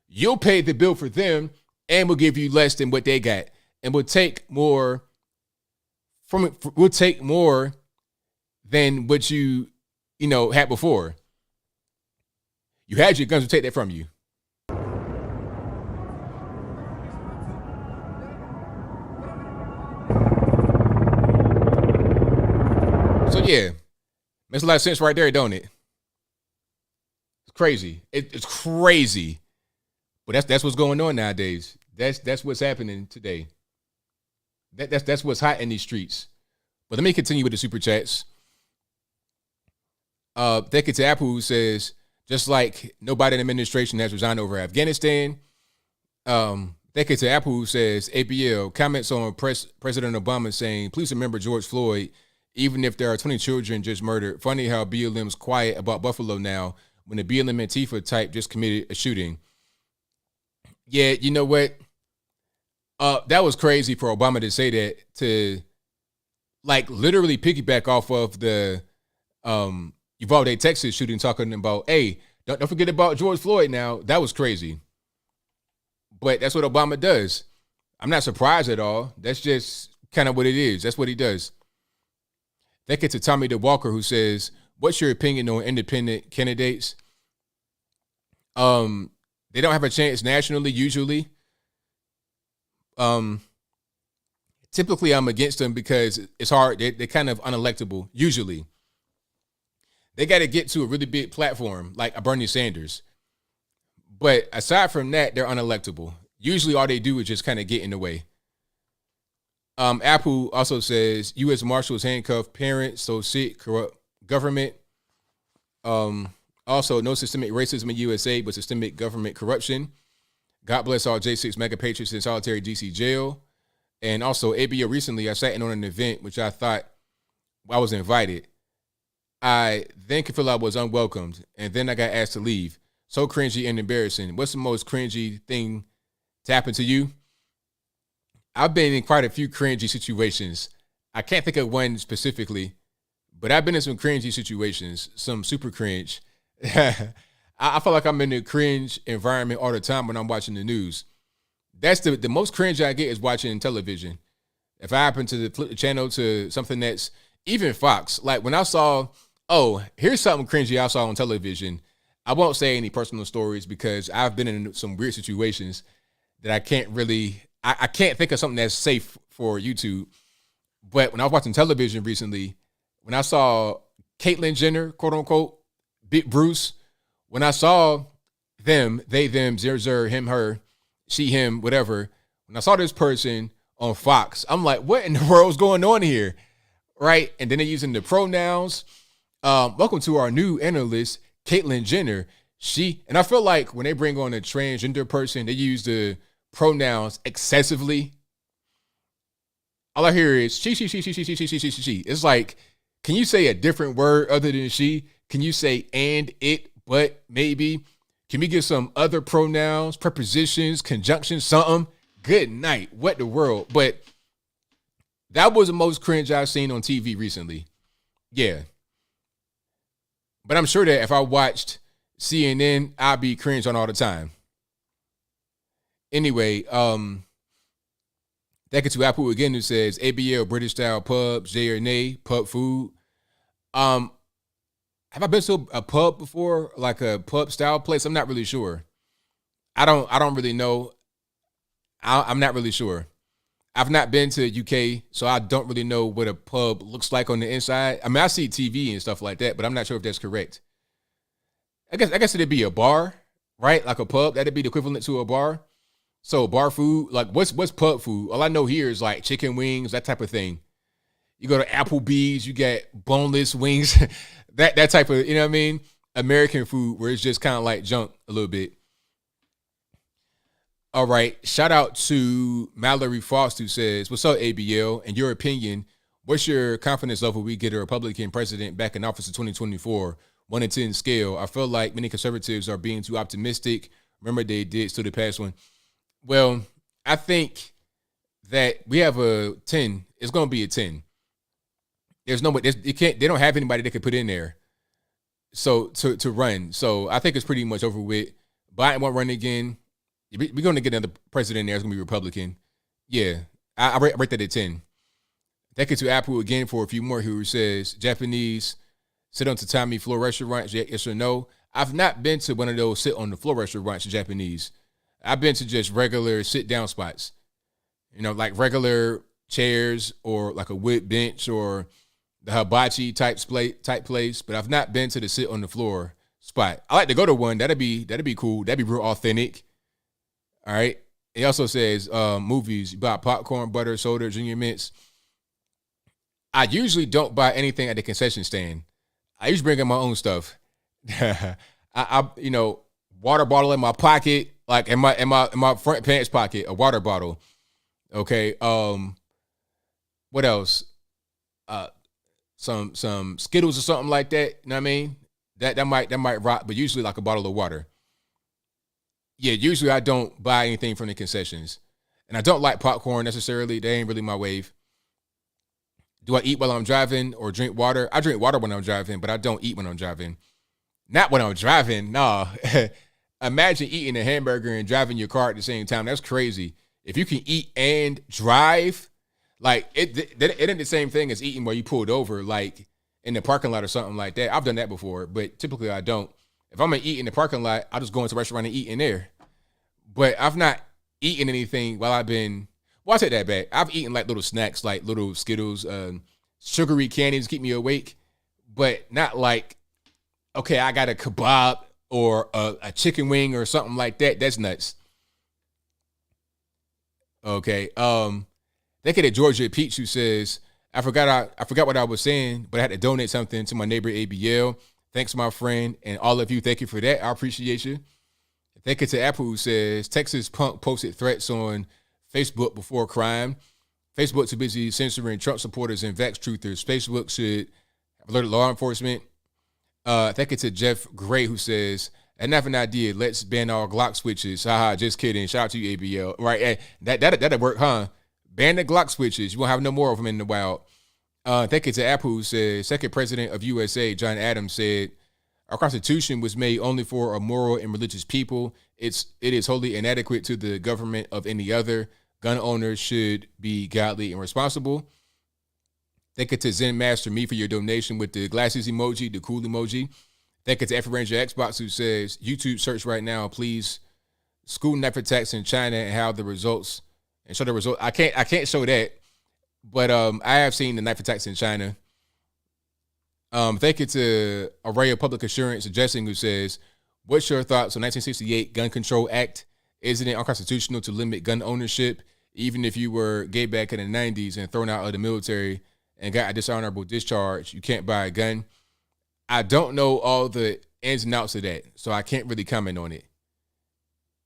You'll pay the bill for them, and we'll give you less than what they got. And we'll take more from it. We'll take more than what you had before. You had your guns, we'll take that from you. So yeah, makes a lot of sense right there, don't it? It's crazy. It's crazy, but that's what's going on nowadays. That's what's happening today. That's what's hot in these streets. But let me continue with the super chats. Thank you to Apple, who says, just like nobody in the administration has resigned over Afghanistan. Thank you to Apple, who says, ABL comments on President Obama saying, please remember George Floyd. Even if there are 20 children just murdered. Funny how BLM's quiet about Buffalo now when the BLM Antifa type just committed a shooting. Yeah, you know what? That was crazy for Obama to say that, to like literally piggyback off of the Uvalde, Texas shooting, talking about, hey, don't forget about George Floyd now. That was crazy. But that's what Obama does. I'm not surprised at all. That's just kind of what it is. That's what he does. Thank you to Tommy DeWalker, who says, what's your opinion on independent candidates? They don't have a chance nationally, usually. Typically, I'm against them because it's hard. They're kind of unelectable, usually. They got to get to a really big platform, like a Bernie Sanders. But aside from that, they're unelectable. Usually, all they do is just kind of get in the way. Apple also says U.S. Marshals handcuff parents, so sick, corrupt government. Also, no systemic racism in USA, but systemic government corruption. God bless all J6 mega patriots in solitary DC jail. And also, ABO recently, I sat in on an event, which I thought I was invited. I then could feel I was unwelcomed, and then I got asked to leave. So cringy and embarrassing. What's the most cringy thing to happen to you? I've been in quite a few cringy situations. I can't think of one specifically, but I've been in some cringy situations, some super cringe. I feel like I'm in a cringe environment all the time when I'm watching the news. That's the most cringe I get is watching television. If I happen to flip the channel to something that's even Fox, like when I saw, oh, here's something cringy I saw on television. I won't say any personal stories because I've been in some weird situations that I can't really, I can't think of something that's safe for YouTube. But when I was watching television recently, when I saw Caitlyn Jenner, quote unquote, Big Bruce, when I saw them, they, them, zer, him, her, she, him, whatever, when I saw this person on Fox, I'm like, what in the world's going on here? Right? And then they're using the pronouns. Welcome to our new analyst, Caitlyn Jenner. She, and I feel like when they bring on a transgender person, they use the pronouns excessively. All I hear is she. It's like Can you say a different word other than she? Can you say and, it, but, maybe? Can we get some other pronouns, prepositions, conjunctions, something? Good night. What the world? But that was the most cringe I've seen on TV recently. Yeah. But I'm sure that if I watched CNN, I'd be cringe on all the time. Anyway, thank you to Apple again, who says ABL British style pubs, J or nay, pub food. Have I been to a pub before, like a pub style place? I'm not really sure. I don't really know. I'm not really sure. I've not been to UK, so I don't really know what a pub looks like on the inside. I mean, I see TV and stuff like that, but I'm not sure if that's correct. I guess it'd be a bar, right? Like a pub, that'd be the equivalent to a bar. So bar food, like what's pub food? All I know here is like chicken wings, that type of thing. You go to Applebee's, you get boneless wings, that type of, you know what I mean? American food where it's just kind of like junk a little bit. All right, shout out to Mallory Frost, who says, what's up, ABL? In your opinion, what's your confidence level we get a Republican president back in office in 2024? 1 to 10 scale. I feel like many conservatives are being too optimistic. Remember, they did still the past one. Well, I think that we have a 10. It's going to be a 10. There's no, they don't have anybody they could put in there. So to run. So I think it's pretty much over with. Biden won't run again. We're going to get another president in there. It's going to be Republican. Yeah, I rate that at 10. Thank you to Apple again for a few more who says, Japanese sit on tatami floor restaurants, yes or no? I've not been to one of those sit on the floor restaurants in Japanese. I've been to just regular sit down spots. You know, like regular chairs or like a wood bench or the hibachi type place. But I've not been to the sit on the floor spot. I like to go to one. That'd be cool. That'd be real authentic. All right. He also says movies. You buy popcorn, butter, soda, junior mints. I usually don't buy anything at the concession stand. I usually bring in my own stuff. I water bottle in my pocket, like in my front pants pocket, a water bottle. Okay. What else? Some Skittles or something like that. You know what I mean? That might rock, but usually like a bottle of water. Yeah, usually I don't buy anything from the concessions. And I don't like popcorn necessarily. They ain't really my wave. Do I eat while I'm driving or drink water? I drink water when I'm driving, but I don't eat when I'm driving. Not when I'm driving, nah. Imagine eating a hamburger and driving your car at the same time. That's crazy. If you can eat and drive, like it ain't the same thing as eating while you pulled over, like in the parking lot or something like that. I've done that before, but typically I don't. If I'm gonna eat in the parking lot, I'll just go into a restaurant and eat in there. But I've not eaten anything while I've been. Well, I take that back. I've eaten like little snacks, like little Skittles, sugary candies to keep me awake, but not like, okay, I got a kebab or a chicken wing or something like that. That's nuts. Okay. Thank you to Georgia Peach, who says, I forgot what I was saying, but I had to donate something to my neighbor ABL. Thanks, my friend, and all of you. Thank you for that. I appreciate you. Thank you to Apple, who says, Texas punk posted threats on Facebook before crime. Facebook too busy censoring Trump supporters and vax truthers. Facebook should alert law enforcement. Thank you to Jeff Gray, who says, I have an idea. Let's ban all Glock switches. Haha, just kidding. Shout out to you, ABL. Right, hey, that'll work, huh? Ban the Glock switches. You won't have no more of them in the wild. Thank you to Apple, who says, second president of USA, John Adams, said, our Constitution was made only for a moral and religious people. It is wholly inadequate to the government of any other. Gun owners should be godly and responsible. Thank you to Zen Master Me for your donation with the glasses emoji, the cool emoji. Thank you to F Ranger Xbox, who says, YouTube search right now, please. School knife attacks in China and how the results, and show the result. I can't show that, but I have seen the knife attacks in China. Thank you to Array of Public Assurance Suggesting, who says, what's your thoughts on 1968 Gun Control Act? Isn't it unconstitutional to limit gun ownership, even if you were gay back in the 90s and thrown out of the military and got a dishonorable discharge? You can't buy a gun. I don't know all the ins and outs of that, so I can't really comment on it.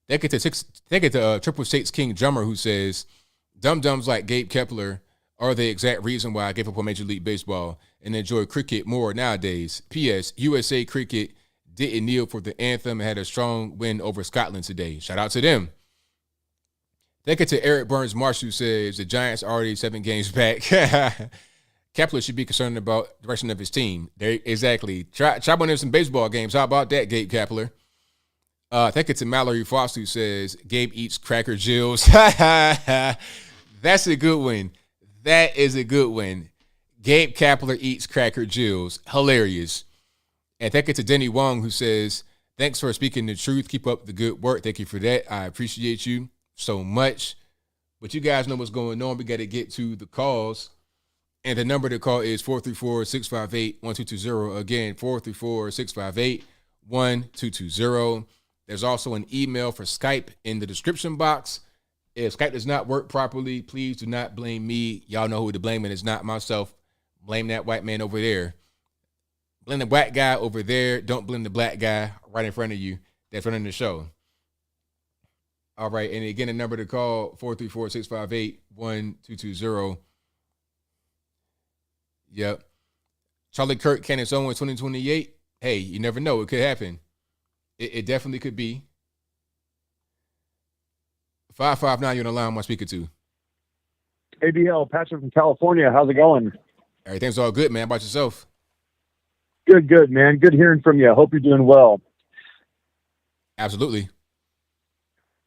Thank you to Triple States King Drummer, who says, dum-dums like Gabe Kepler are the exact reason why I gave up on Major League Baseball and enjoy cricket more nowadays. P.S. USA Cricket didn't kneel for the anthem and had a strong win over Scotland today. Shout out to them. Thank you to Eric Burns Marsh, who says the Giants are already 7 games back. Kepler should be concerned about the direction of his team. There, exactly. Try winning some baseball games. How about that, Gabe Kepler? Thank you to Mallory Foster, who says Gabe eats Cracker Jills. That's a good one. That is a good one. Gabe Kepler eats Cracker Jills. Hilarious. And thank you to Denny Wong, who says, thanks for speaking the truth. Keep up the good work. Thank you for that. I appreciate you so much. But you guys know what's going on. We got to get to the calls. And the number to call is 434-658-1220. Again, 434-658-1220. There's also an email for Skype in the description box. If Skype does not work properly, please do not blame me. Y'all know who to blame, and it's not myself. Blame that white man over there. Blame the white guy over there. Don't blame the black guy right in front of you that's running the show. All right, and again, the number to call, 434-658-1220. Yep. Charlie Kirk, Candace Owens, 2028. Hey, you never know. It could happen. It definitely could be. 559, you're on the line. I'm speaking to. ABL, Patrick from California. How's it going? Everything's all good, man. How about yourself? Good, man. Good hearing from you. I hope you're doing well. Absolutely.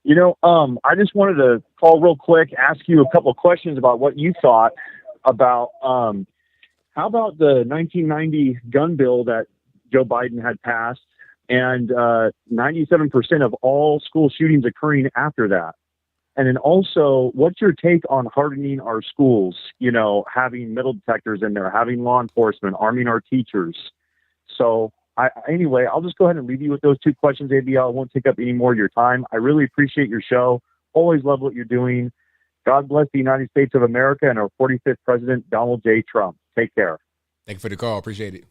You know, I just wanted to call real quick, ask you a couple of questions about what you thought about how about the 1990 gun bill that Joe Biden had passed and 97% of all school shootings occurring after that. And then also, what's your take on hardening our schools, you know, having metal detectors in there, having law enforcement, arming our teachers? So anyway, I'll just go ahead and leave you with those 2 questions, ABL. I won't take up any more of your time. I really appreciate your show. Always love what you're doing. God bless the United States of America and our 45th president, Donald J. Trump. Take care. Thank you for the call. Appreciate it.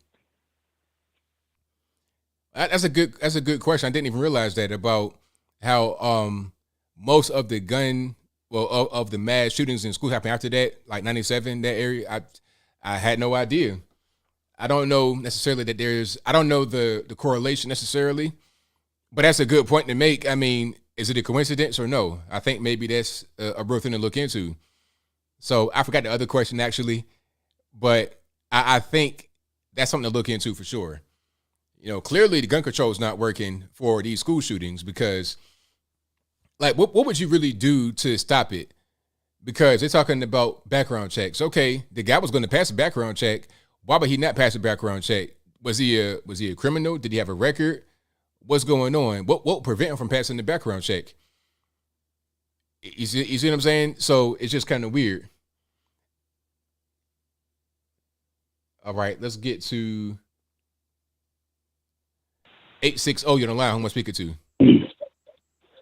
That's a good question. I didn't even realize that about how most of the of the mass shootings in school happened after that, like 97, that area. I had no idea. I don't know necessarily that I don't know the correlation necessarily, but that's a good point to make. I mean, is it a coincidence or no? I think maybe that's a real thing to look into. So I forgot the other question actually, but I think that's something to look into for sure. You know, clearly the gun control is not working for these school shootings because, like, what would you really do to stop it? Because they're talking about background checks. Okay, the guy was going to pass a background check. Why would he not pass a background check? Was he a criminal? Did he have a record? What's going on? What would prevent him from passing the background check? You see what I'm saying? So it's just kind of weird. All right, let's get to 860. You're on the line. Who am I speaking to?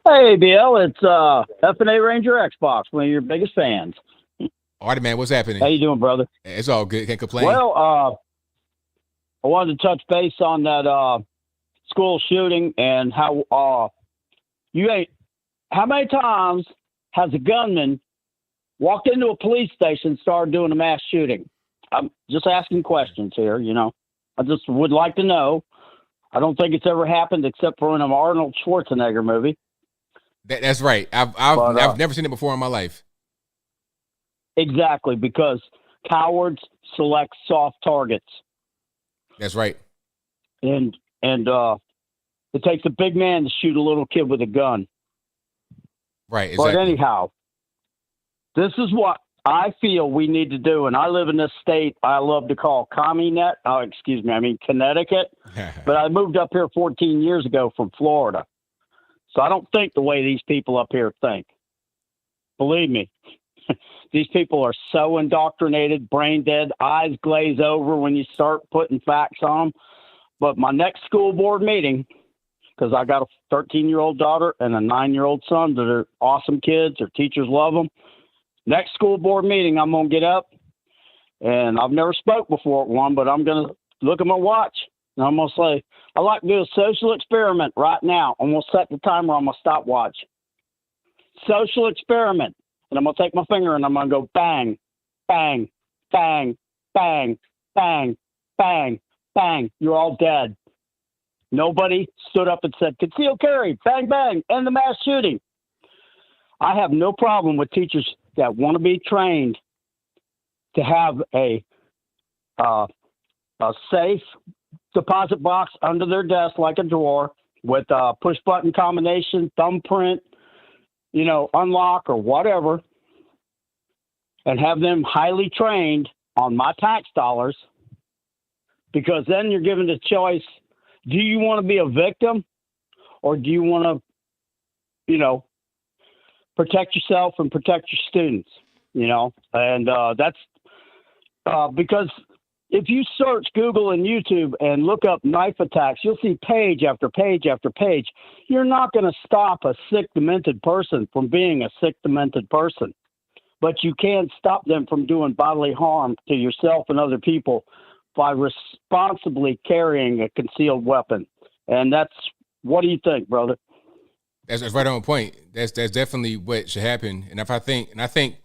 Hey, Bill, it's F&A Ranger Xbox, one of your biggest fans. All right, man, what's happening? How you doing, brother? It's all good. Can't complain. Well, I wanted to touch base on that school shooting and how how many times has a gunman walked into a police station and started doing a mass shooting? I'm just asking questions here, you know. I just would like to know. I don't think it's ever happened except for in an Arnold Schwarzenegger movie. That's right. I've never seen it before in my life. Exactly, because cowards select soft targets. That's right. And it takes a big man to shoot a little kid with a gun. Right, exactly. But anyhow, this is what I feel we need to do. And I live in this state I love to call Connecticut. But I moved up here 14 years ago from Florida. So I don't think the way these people up here think. Believe me, these people are so indoctrinated, brain dead, eyes glaze over when you start putting facts on them. But my next school board meeting, because I got a 13-year-old daughter and a 9-year-old son that are awesome kids. Their teachers love them. Next school board meeting, I'm going to get up, and I've never spoke before at one, but I'm going to look at my watch, and I'm going to say, I'd like to do a social experiment right now. I'm going to set the timer on my stopwatch. Social experiment. And I'm going to take my finger, and I'm going to go bang. bang, bang, bang, bang, bang, bang. You're all dead. Nobody stood up and said, concealed carry, bang, bang, end the mass shooting. I have no problem with teachers that want to be trained to have a safe deposit box under their desk like a drawer with a push button combination, thumbprint, unlock or whatever, and have them highly trained on my tax dollars, because then you're given the choice, do you want to be a victim or do you want to, protect yourself and protect your students, and that's because if you search Google and YouTube and look up knife attacks, you'll see page after page after page. You're not going to stop a sick, demented person from being a sick, demented person, but you can stop them from doing bodily harm to yourself and other people by responsibly carrying a concealed weapon. And what do you think, brother? That's right on point. That's definitely what should happen. And I think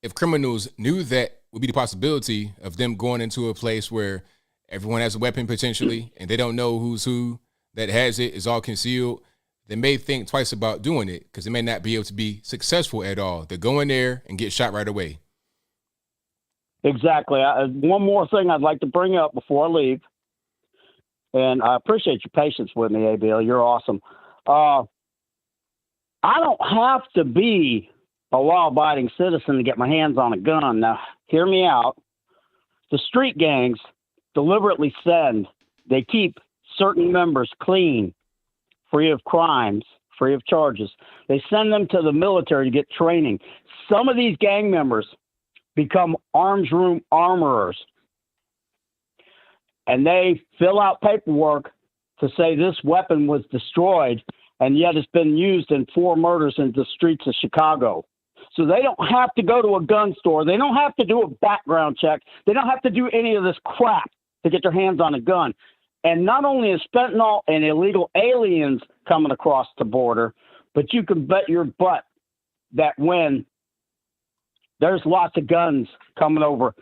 if criminals knew that would be the possibility of them going into a place where everyone has a weapon potentially, and they don't know who's who that has it, is all concealed, they may think twice about doing it because they may not be able to be successful at all. They go in there and get shot right away. Exactly. One more thing I'd like to bring up before I leave, and I appreciate your patience with me, ABL. You're awesome. I don't have to be a law-abiding citizen to get my hands on a gun. Now, hear me out. The street gangs deliberately they keep certain members clean, free of crimes, free of charges. They send them to the military to get training. Some of these gang members become arms room armorers, and they fill out paperwork to say this weapon was destroyed, and yet it's been used in 4 murders in the streets of Chicago. So they don't have to go to a gun store. They don't have to do a background check. They don't have to do any of this crap to get their hands on a gun. And not only is fentanyl and illegal aliens coming across the border, but you can bet your butt that when there's lots of guns coming over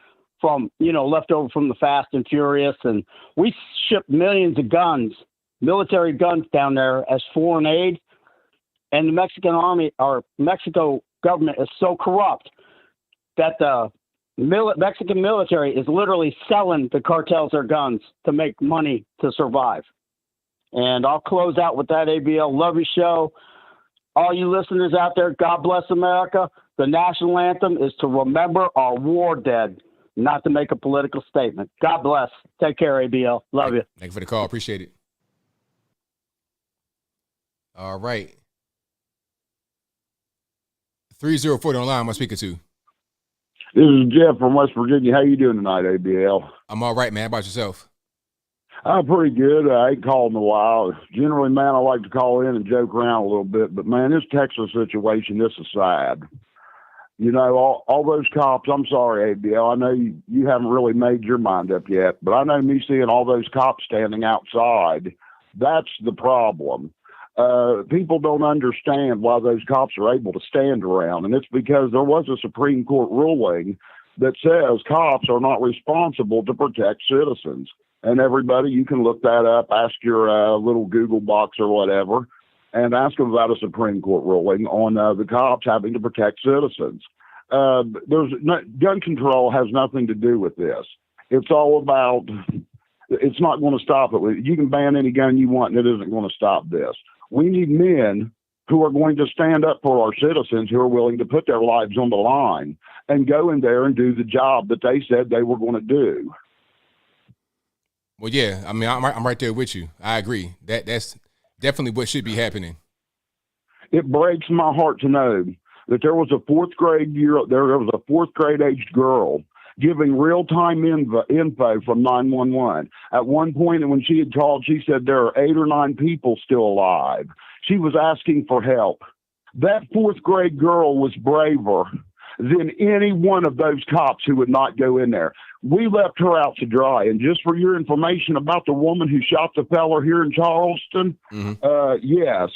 from, left over from the Fast and Furious, and we ship millions of guns, military guns down there as foreign aid, and the Mexican army or Mexico government is so corrupt that the Mexican military is literally selling the cartels their guns to make money to survive. And I'll close out with that, ABL. Love your show. All you listeners out there, God bless America. The national anthem is to remember our war dead, not to make a political statement. God bless. Take care, ABL. Love you. Thank you for the call. Appreciate it. All right. 304 on line. Am I speaking to? This is Jeff from West Virginia. How you doing tonight, ABL? I'm all right, man. How about yourself? I'm pretty good. I ain't called in a while. Generally, man, I like to call in and joke around a little bit. But, man, this Texas situation, this is sad. All those cops, I'm sorry, ABL, I know you haven't really made your mind up yet, but I know me seeing all those cops standing outside, that's the problem. People don't understand why those cops are able to stand around, and it's because there was a Supreme Court ruling that says cops are not responsible to protect citizens. And everybody, you can look that up, ask your little Google box or whatever, and ask them about a Supreme Court ruling on the cops having to protect citizens. Gun control has nothing to do with this. It's all about, it's not going to stop it. You can ban any gun you want, and it isn't going to stop this. We need men who are going to stand up for our citizens, who are willing to put their lives on the line and go in there and do the job that they said they were going to do. Well, yeah, I mean, I'm right there with you. I agree. That's definitely what should be happening. It breaks my heart to know that there was a fourth grade aged girl giving real-time info from 911. At one point when she had called, she said there are 8 or 9 people still alive. She was asking for help. That fourth grade girl was braver than any one of those cops who would not go in there. We left her out to dry. And just for your information about the woman who shot the fella here in Charleston, yes,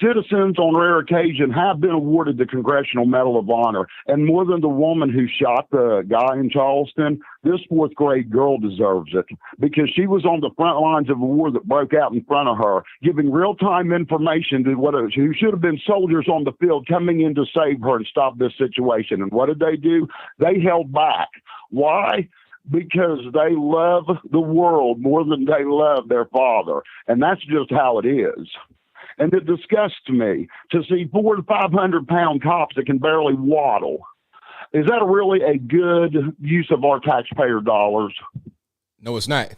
Citizens on rare occasion have been awarded the Congressional Medal of Honor, and more than the woman who shot the guy in Charleston, this fourth grade girl deserves it because she was on the front lines of a war that broke out in front of her, giving real-time information to who should have been soldiers on the field coming in to save her and stop this situation. And what did they do? They held back. Why? Because they love the world more than they love their father. And that's just how it is. And it disgusts me to see 400 to 500 pound cops that can barely waddle. Is that really a good use of our taxpayer dollars? No, it's not.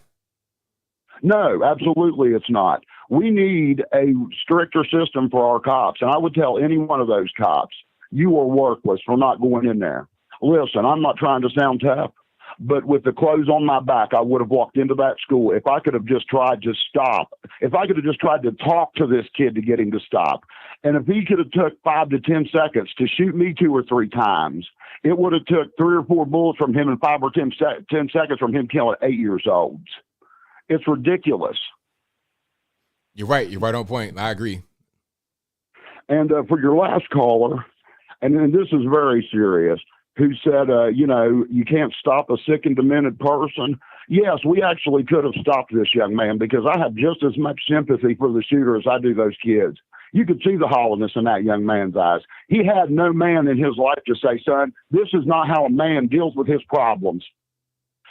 No, absolutely it's not. We need a stricter system for our cops. And I would tell any one of those cops, you are worthless for not going in there. Listen, I'm not trying to sound tough, but with the clothes on my back, I would have walked into that school. If I could have just tried to stop, if I could have just tried to talk to this kid to get him to stop, and if he could have took 5 to 10 seconds to shoot me 2 or 3 times, it would have took 3 or 4 bullets from him and 5 or 10 seconds from him killing 8-year-olds. It's ridiculous. You're right. You're right on point. I agree. And for your last caller, and this is very serious, who said, you can't stop a sick and demented person. Yes, we actually could have stopped this young man because I have just as much sympathy for the shooter as I do those kids. You could see the hollowness in that young man's eyes. He had no man in his life to say, son, this is not how a man deals with his problems.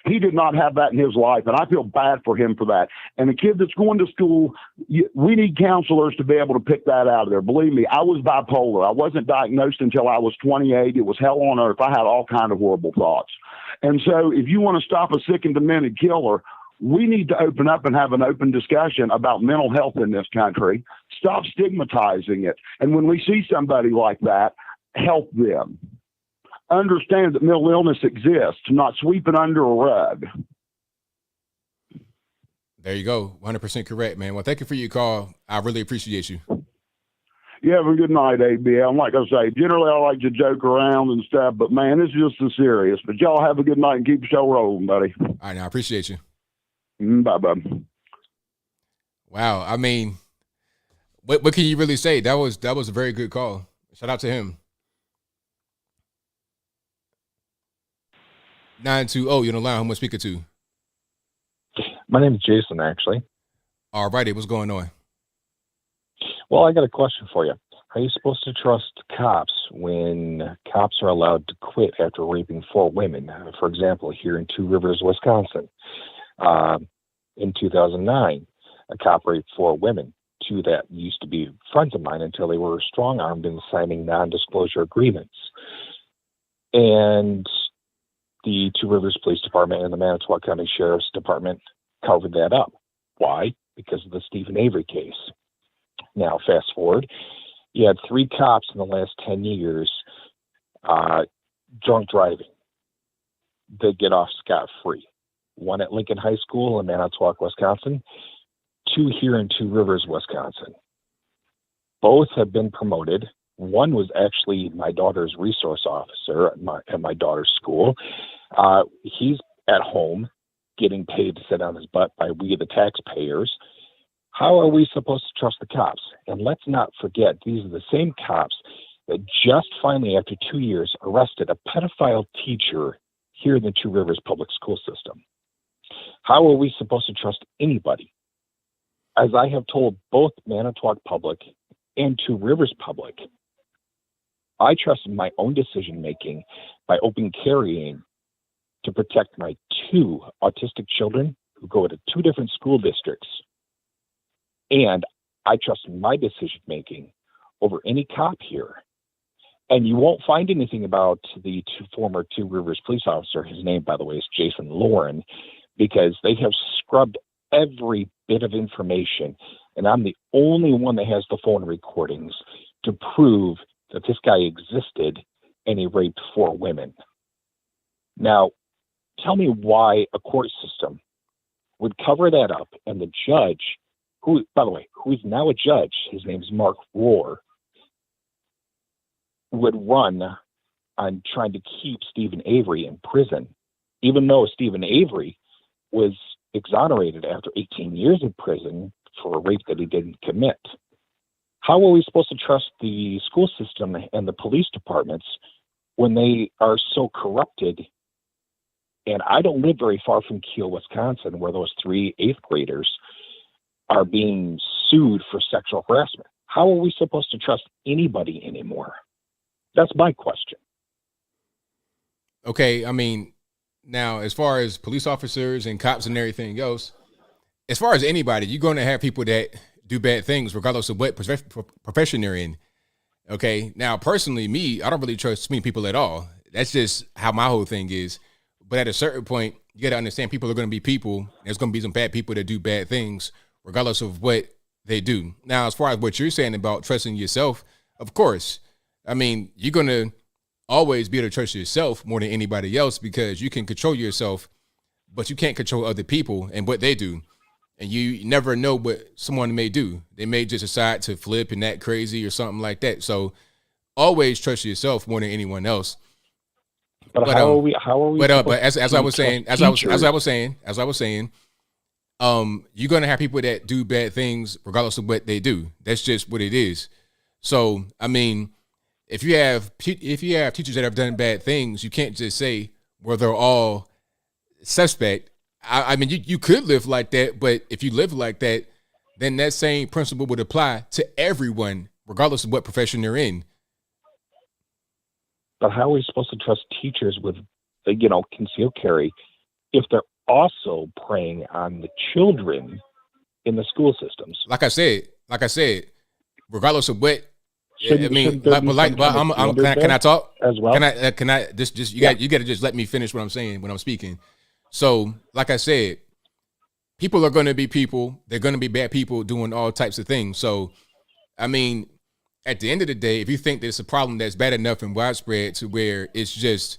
He did not have that in his life, and I feel bad for him for that. And a kid that's going to school, we need counselors to be able to pick that out of there. Believe me, I was bipolar. I wasn't diagnosed until I was 28. It was hell on earth. I had all kinds of horrible thoughts. And so if you want to stop a sick and demented killer, we need to open up and have an open discussion about mental health in this country. Stop stigmatizing it. And when we see somebody like that, help them. Understand that mental illness exists, not sweep it under a rug. There you go. 100% correct, man. Well, thank you for your call. I really appreciate you. You have a good night, ABL. Like I say, generally I like to joke around and stuff, but man, it's just as serious. But y'all have a good night and keep the show rolling, buddy. All right, now I appreciate you. Bye-bye. Wow. I mean, what can you really say? That was a very good call. Shout out to him. 920, you're on the line. Who am I speaking to? My name is Jason, actually. All righty. What's going on? Well, I got a question for you. Are you supposed to trust cops when cops are allowed to quit after raping 4 women? For example, here in Two Rivers, Wisconsin, in 2009, a cop raped 4 women. 2 that used to be friends of mine until they were strong-armed in signing non-disclosure agreements. And the Two Rivers Police Department and the Manitowoc County Sheriff's Department covered that up. Why? Because of the Stephen Avery case. Now, fast forward, you had 3 cops in the last 10 years drunk driving. They get off scot-free. 1 at Lincoln High School in Manitowoc, Wisconsin. 2 here in Two Rivers, Wisconsin. Both have been promoted. 1 was actually my daughter's resource officer at my daughter's school. He's at home getting paid to sit on his butt by we, the taxpayers. How are we supposed to trust the cops? And let's not forget, these are the same cops that just finally, after 2 years, arrested a pedophile teacher here in the Two Rivers public school system. How are we supposed to trust anybody? As I have told both Manitowoc Public and Two Rivers Public, I trust my own decision-making by open carrying to protect my 2 autistic children who go to 2 different school districts. And I trust my decision-making over any cop here. And you won't find anything about the former Two Rivers police officer. His name, by the way, is Jason Lauren, because they have scrubbed every bit of information. And I'm the only one that has the phone recordings to prove that this guy existed and he raped 4 women. Now, tell me why a court system would cover that up and the judge, who, by the way, who is now a judge, his name is Mark Rohr, would run on trying to keep Stephen Avery in prison, even though Stephen Avery was exonerated after 18 years in prison for a rape that he didn't commit. How are we supposed to trust the school system and the police departments when they are so corrupted? And I don't live very far from Kiel, Wisconsin, where those 3 8th graders are being sued for sexual harassment. How are we supposed to trust anybody anymore? That's my question. Okay, I mean, now as far as police officers and cops and everything goes, as far as anybody, you're going to have people that do bad things regardless of what profession they're in. Okay, now personally, me, I don't really trust many people at all. That's just how my whole thing is. But at a certain point, you got to understand people are going to be people. There's going to be some bad people that do bad things regardless of what they do. Now, as far as what you're saying about trusting yourself, of course, I mean, you're going to always be able to trust yourself more than anybody else because you can control yourself, but you can't control other people and what they do. And you never know what someone may do. They may just decide to flip and act crazy or something like that. So always trust yourself more than anyone else. But how are we? But as I was saying, you're gonna have people that do bad things regardless of what they do. That's just what it is. So I mean, if you have teachers that have done bad things, you can't just say, well, they're all suspect. I mean, you could live like that, but if you live like that, then that same principle would apply to everyone, regardless of what profession they're in. But how are we supposed to trust teachers with, concealed carry if they're also preying on the children in the school systems? Like I said, regardless of what. Can I talk as well? Can I just you got to just let me finish what I'm saying when I'm speaking. So, like I said, people are going to be people. They're going to be bad people doing all types of things. So, I mean, at the end of the day, if you think that it's a problem that's bad enough and widespread to where it's just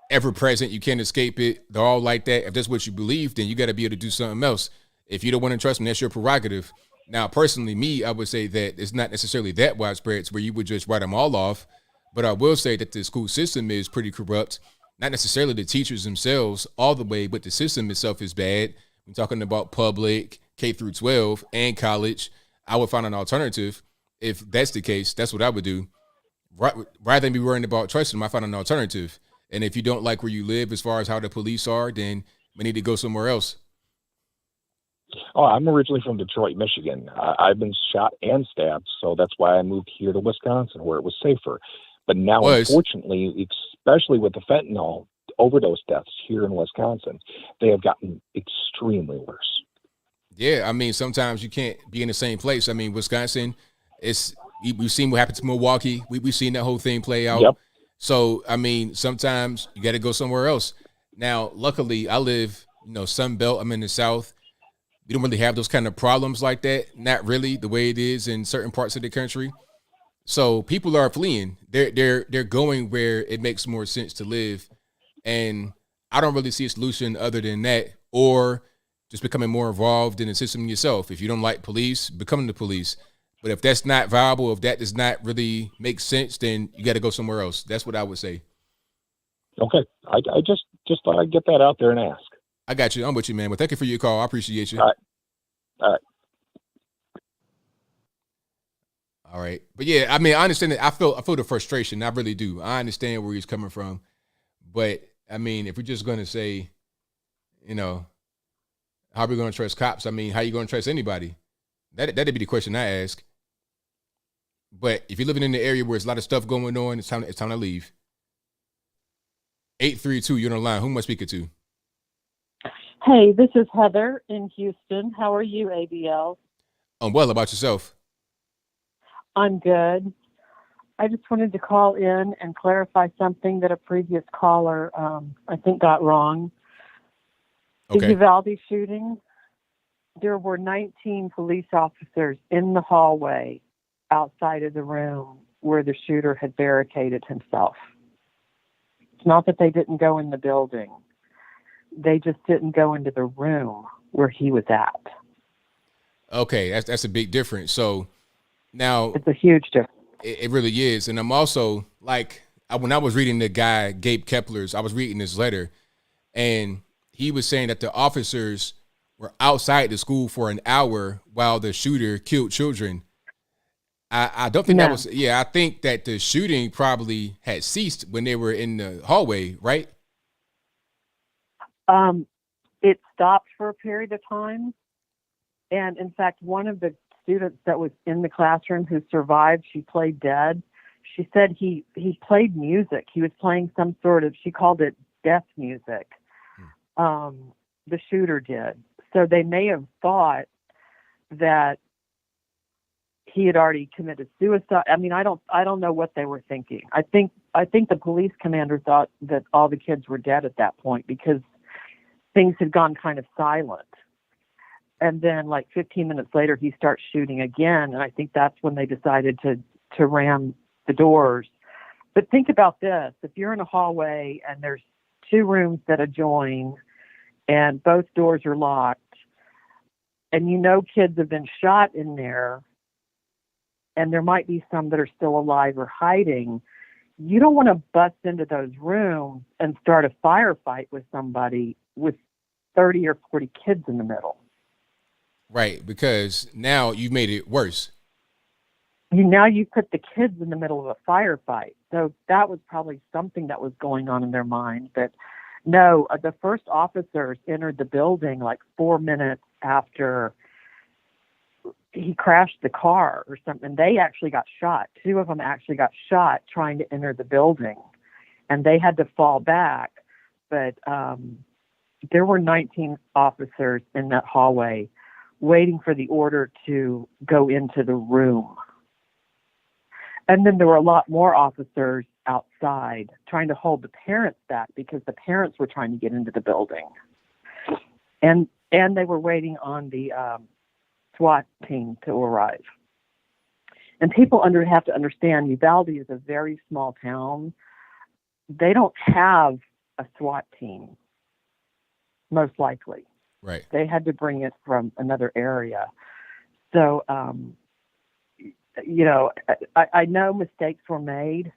ever present, you can't escape it, they're all like that. If that's what you believe, then you got to be able to do something else. If you don't want to trust them, that's your prerogative. Now, personally, me, I would say that it's not necessarily that widespread to where you would just write them all off. But I will say that the school system is pretty corrupt. Not necessarily the teachers themselves all the way, but the system itself is bad. We're talking about public, K through 12, and college. I would find an alternative. If that's the case, that's what I would do. Rather than be worrying about trusting them, I find an alternative. And if you don't like where you live as far as how the police are, then we need to go somewhere else. Oh, I'm originally from Detroit, Michigan. I've been shot and stabbed, so that's why I moved here to Wisconsin, where it was safer. But now, unfortunately, especially with the fentanyl overdose deaths here in Wisconsin, they have gotten extremely worse. Yeah, I mean, sometimes you can't be in the same place. I mean, Wisconsin, we've seen what happened to Milwaukee. We've seen that whole thing play out. Yep. So, I mean, sometimes you got to go somewhere else. Now, luckily, I live, Sun Belt. I'm in the South. We don't really have those kind of problems like that. Not really the way it is in certain parts of the country. So people are fleeing. They're going where it makes more sense to live. And I don't really see a solution other than that, or just becoming more involved in the system yourself. If you don't like police, become the police. But if that's not viable, if that does not really make sense, then you got to go somewhere else. That's what I would say. Okay. I just thought I'd get that out there and ask. I got you. I'm with you, man. Well, thank you for your call. I appreciate you. All right. All right. But yeah, I mean, I understand that. I feel the frustration. I really do. I understand where he's coming from. But I mean, if we're just going to say, how are we going to trust cops? I mean, how are you going to trust anybody? That'd be the question I ask. But if you're living in the area where there's a lot of stuff going on, it's time to leave. 832, you're on the line. Who am I speaking to? Hey, this is Heather in Houston. How are you, ABL? I'm well. About yourself? I'm good. I just wanted to call in and clarify something that a previous caller, I think, got wrong. Okay. The Uvalde shooting, there were 19 police officers in the hallway outside of the room where the shooter had barricaded himself. It's not that they didn't go in the building. They just didn't go into the room where he was at. Okay, that's a big difference. So now it's a huge difference. It really is. And I'm also when I was reading the guy, Gabe Kepler's, I was reading his letter, and he was saying that the officers were outside the school for an hour while the shooter killed children. I don't think No. that was. Yeah, I think that the shooting probably had ceased when they were in the hallway, right? It stopped for a period of time. And in fact, one of the students that was in the classroom who survived, she played dead. She said he played music. He was playing some sort of, she called it death music. The shooter did. So they may have thought that he had already committed suicide. I mean, I don't know what they were thinking. I think the police commander thought that all the kids were dead at that point because things had gone kind of silent. And then like 15 minutes later, he starts shooting again. And I think that's when they decided to ram the doors. But think about this. If you're in a hallway and there's two rooms that adjoin and both doors are locked and you know kids have been shot in there and there might be some that are still alive or hiding, you don't want to bust into those rooms and start a firefight with somebody with 30 or 40 kids in the middle. Right, because now you've made it worse. Now you put the kids in the middle of a firefight. So that was probably something that was going on in their mind. But no, the first officers entered the building like 4 minutes after he crashed the car or something. They actually got shot. Two of them actually got shot trying to enter the building. And they had to fall back. But there were 19 officers in that hallway waiting for the order to go into the room. And then there were a lot more officers outside trying to hold the parents back because the parents were trying to get into the building. And they were waiting on the SWAT team to arrive. And people have to understand Uvalde is a very small town. They don't have a SWAT team, most likely. Right. They had to bring it from another area. So, I know mistakes were made,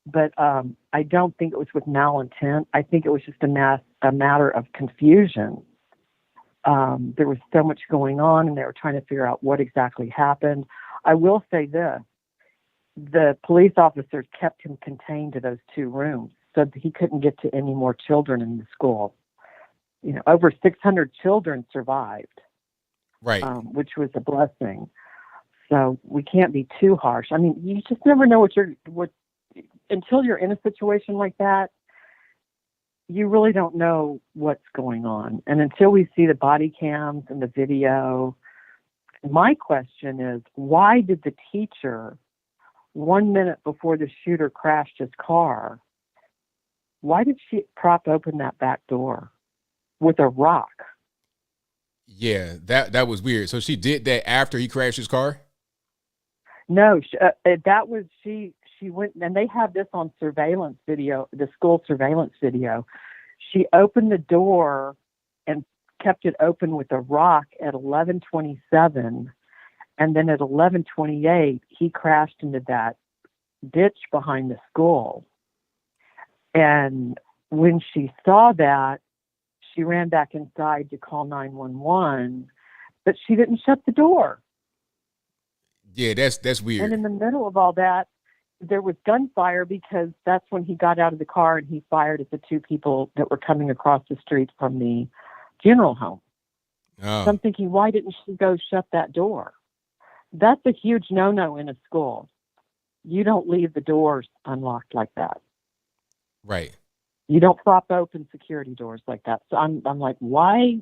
but I don't think it was with malintent. I think it was just a matter of confusion. There was so much going on, and they were trying to figure out what exactly happened. I will say this. The police officers kept him contained to those two rooms so that he couldn't get to any more children in the school. Over 600 children survived, right? Which was a blessing. So we can't be too harsh. I mean, you just never know until you're in a situation like that, you really don't know what's going on. And until we see the body cams and the video, my question is, why did the teacher, 1 minute before the shooter crashed his car, why did she prop open that back door with a rock? Yeah, that was weird. So she did that after he crashed his car? No, she went, and they have this on surveillance video, the school surveillance video. She opened the door and kept it open with a rock at 11:27, and then at 11:28 he crashed into that ditch behind the school. And when she saw that, she ran back inside to call 911, but she didn't shut the door. Yeah, that's weird. And in the middle of all that, there was gunfire because that's when he got out of the car and he fired at the two people that were coming across the street from the funeral home. Oh. So I'm thinking, why didn't she go shut that door? That's a huge no-no in a school. You don't leave the doors unlocked like that. Right. You don't prop open security doors like that. So I'm like, why?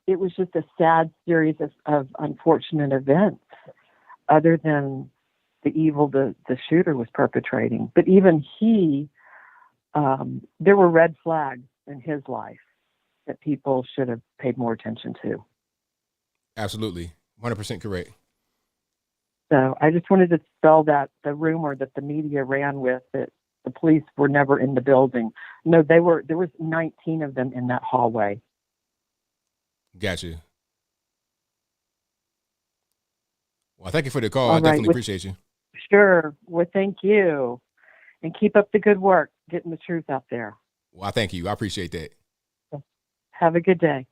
It was just a sad series of unfortunate events, other than the evil the shooter was perpetrating. But even there were red flags in his life that people should have paid more attention to. Absolutely. 100% correct. So I just wanted to dispel the rumor that the media ran with, that the police were never in the building. No, there was 19 of them in that hallway. Gotcha. Well, thank you for the call. All I definitely right. appreciate you. Sure. Well, thank you. And keep up the good work, getting the truth out there. Well, thank you. I appreciate that. Have a good day.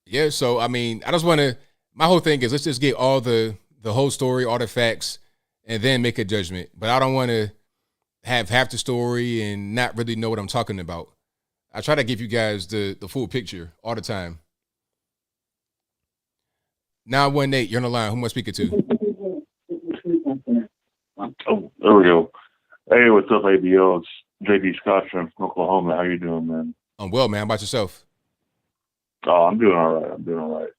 Yeah, so, I mean, I just want to my whole thing is let's just get all the whole story, all the facts, and then make a judgment. But I don't want to have half the story and not really know what I'm talking about. I try to give you guys the full picture all the time. 918, you're on the line. Who am I speaking to? Oh, there we go. Hey, what's up, ABL? It's JD Scott from Oklahoma. How you doing, man? I'm well, man. How about yourself? Oh, I'm doing all right.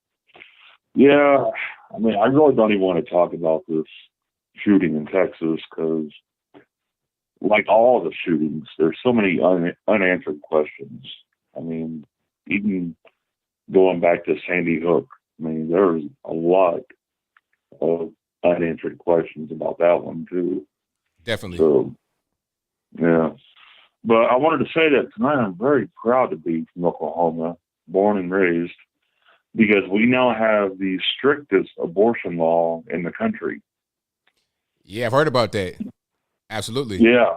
Yeah, I mean, I really don't even want to talk about this shooting in Texas because, like all the shootings, there's so many unanswered questions. I mean, even going back to Sandy Hook, I mean, there's a lot of unanswered questions about that one, too. Definitely. So, yeah. But I wanted to say that tonight I'm very proud to be from Oklahoma, born and raised, because we now have the strictest abortion law in the country. Yeah, I've heard about that. Absolutely. Yeah.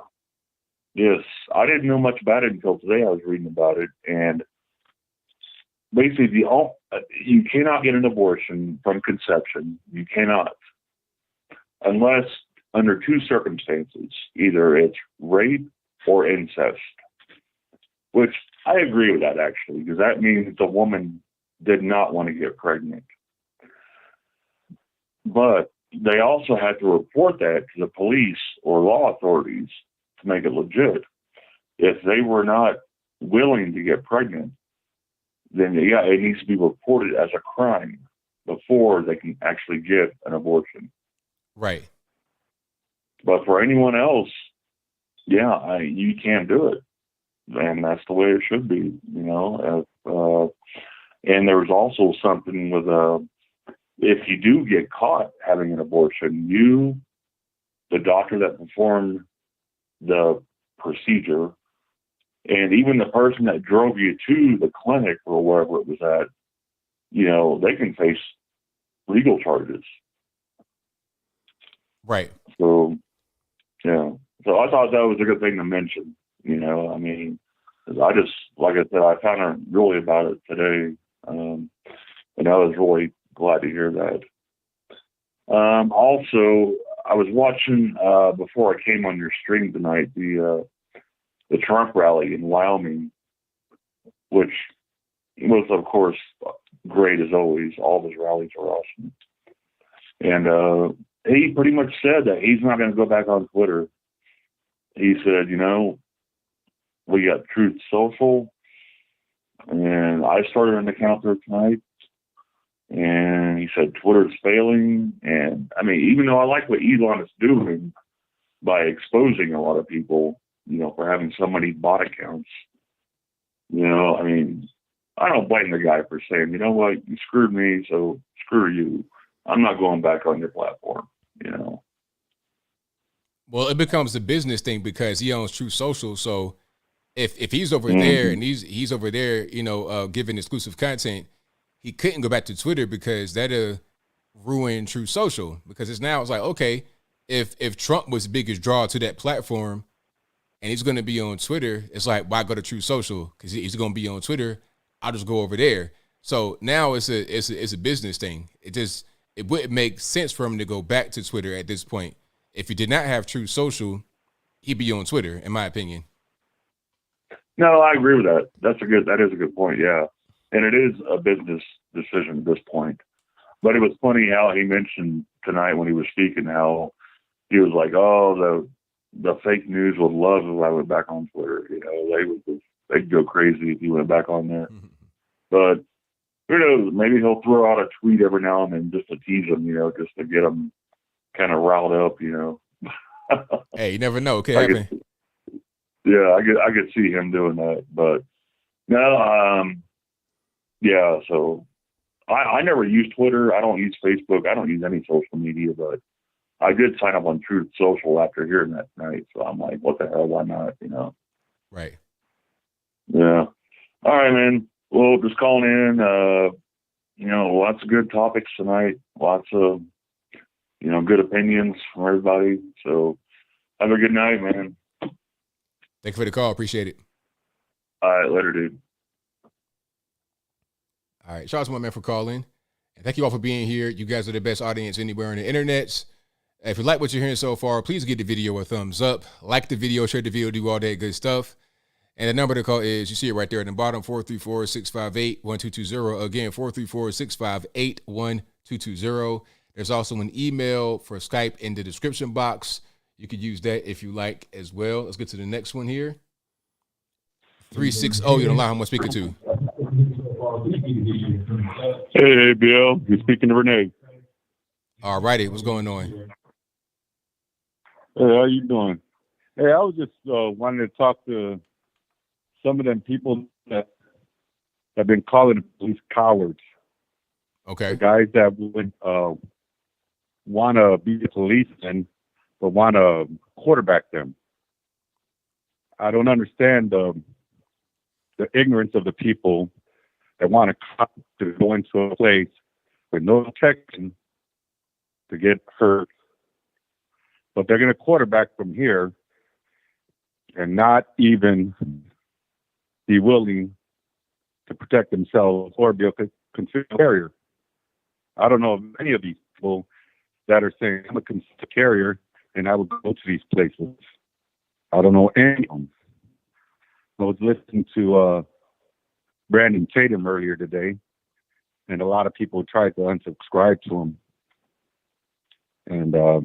Yes. I didn't know much about it until today. I was reading about it. And basically, you cannot get an abortion from conception. You cannot. Unless under two circumstances. Either it's rape or incest. Which I agree with that, actually, because that means the woman did not want to get pregnant. But they also had to report that to the police or law authorities to make it legit. If they were not willing to get pregnant, then yeah, it needs to be reported as a crime before they can actually get an abortion. Right. But for anyone else, yeah, you can't do it. And that's the way it should be, you know. And there was also something with if you do get caught having an abortion, the doctor that performed the procedure, and even the person that drove you to the clinic or wherever it was at, you know, they can face legal charges. Right. So, yeah. So I thought that was a good thing to mention, you know. I mean, I just, like I said, I found out really about it today. And I was really glad to hear that. Also, I was watching, before I came on your stream tonight, the Trump rally in Wyoming, which was, of course, great as always. All of his rallies are awesome. And he pretty much said that he's not going to go back on Twitter. He said, you know, we got Truth Social, and I started an account there tonight. And he said Twitter's failing. And I mean, even though I like what Elon is doing by exposing a lot of people, you know, for having so many bot accounts, you know, I mean, I don't blame the guy for saying, you know what, you screwed me, so screw you. I'm not going back on your platform, you know. Well, it becomes a business thing because he owns Truth Social. So if he's over there and he's over there, you know, giving exclusive content, he couldn't go back to Twitter because that'll ruin Truth Social. Because it's like, okay, if Trump was the biggest draw to that platform and he's going to be on Twitter, it's like, why go to Truth Social? Because he's going to be on Twitter. I'll just go over there. So now it's a business thing. It wouldn't make sense for him to go back to Twitter at this point. If he did not have Truth Social, he'd be on Twitter, in my opinion. No, I agree with that. That is a good point, yeah. And it is a business decision at this point. But it was funny how he mentioned tonight when he was speaking how he was like, oh, the fake news would love if I went back on Twitter. You know, they'd go crazy if he went back on there. Mm-hmm. But who knows? Maybe he'll throw out a tweet every now and then just to tease them, you know, just to get them kind of riled up, you know. Hey, you never know. Okay, I could see him doing that. But no, yeah. So I never use Twitter. I don't use Facebook. I don't use any social media. But I did sign up on Truth Social after hearing that tonight. So I'm like, what the hell? Why not? You know. Right. Yeah. All right, man. Well, just calling in. You know, lots of good topics tonight. Lots of, you know, good opinions from everybody. So have a good night, man. Thank you for the call. Appreciate it. All right. Later, dude. All right. Shout out to my man for calling. And thank you all for being here. You guys are the best audience anywhere on the internet. If you like what you're hearing so far, please give the video a thumbs up. Like the video, share the video, do all that good stuff. And the number to call is, you see it right there at the bottom, 434-658-1220. Again, 434-658-1220. There's also an email for Skype in the description box. You could use that if you like as well. Let's get to the next one here. 360, you're on line. Who am I speaking to? Hey, ABL. You're speaking to Renee. All righty. What's going on? Hey, how you doing? Hey, I was just wanting to talk to some of them people that have been calling the police cowards. Okay. The guys that would want to be a policeman but want to quarterback them. I don't understand the ignorance of the people that want to go into a place with no protection to get hurt, but they're going to quarterback from here and not even be willing to protect themselves or be a concealed carrier. I don't know of any of these people that are saying, I'm a concealed carrier and I will go to these places. I don't know any of them. I was listening to Brandon Tatum earlier today, and a lot of people tried to unsubscribe to him. And I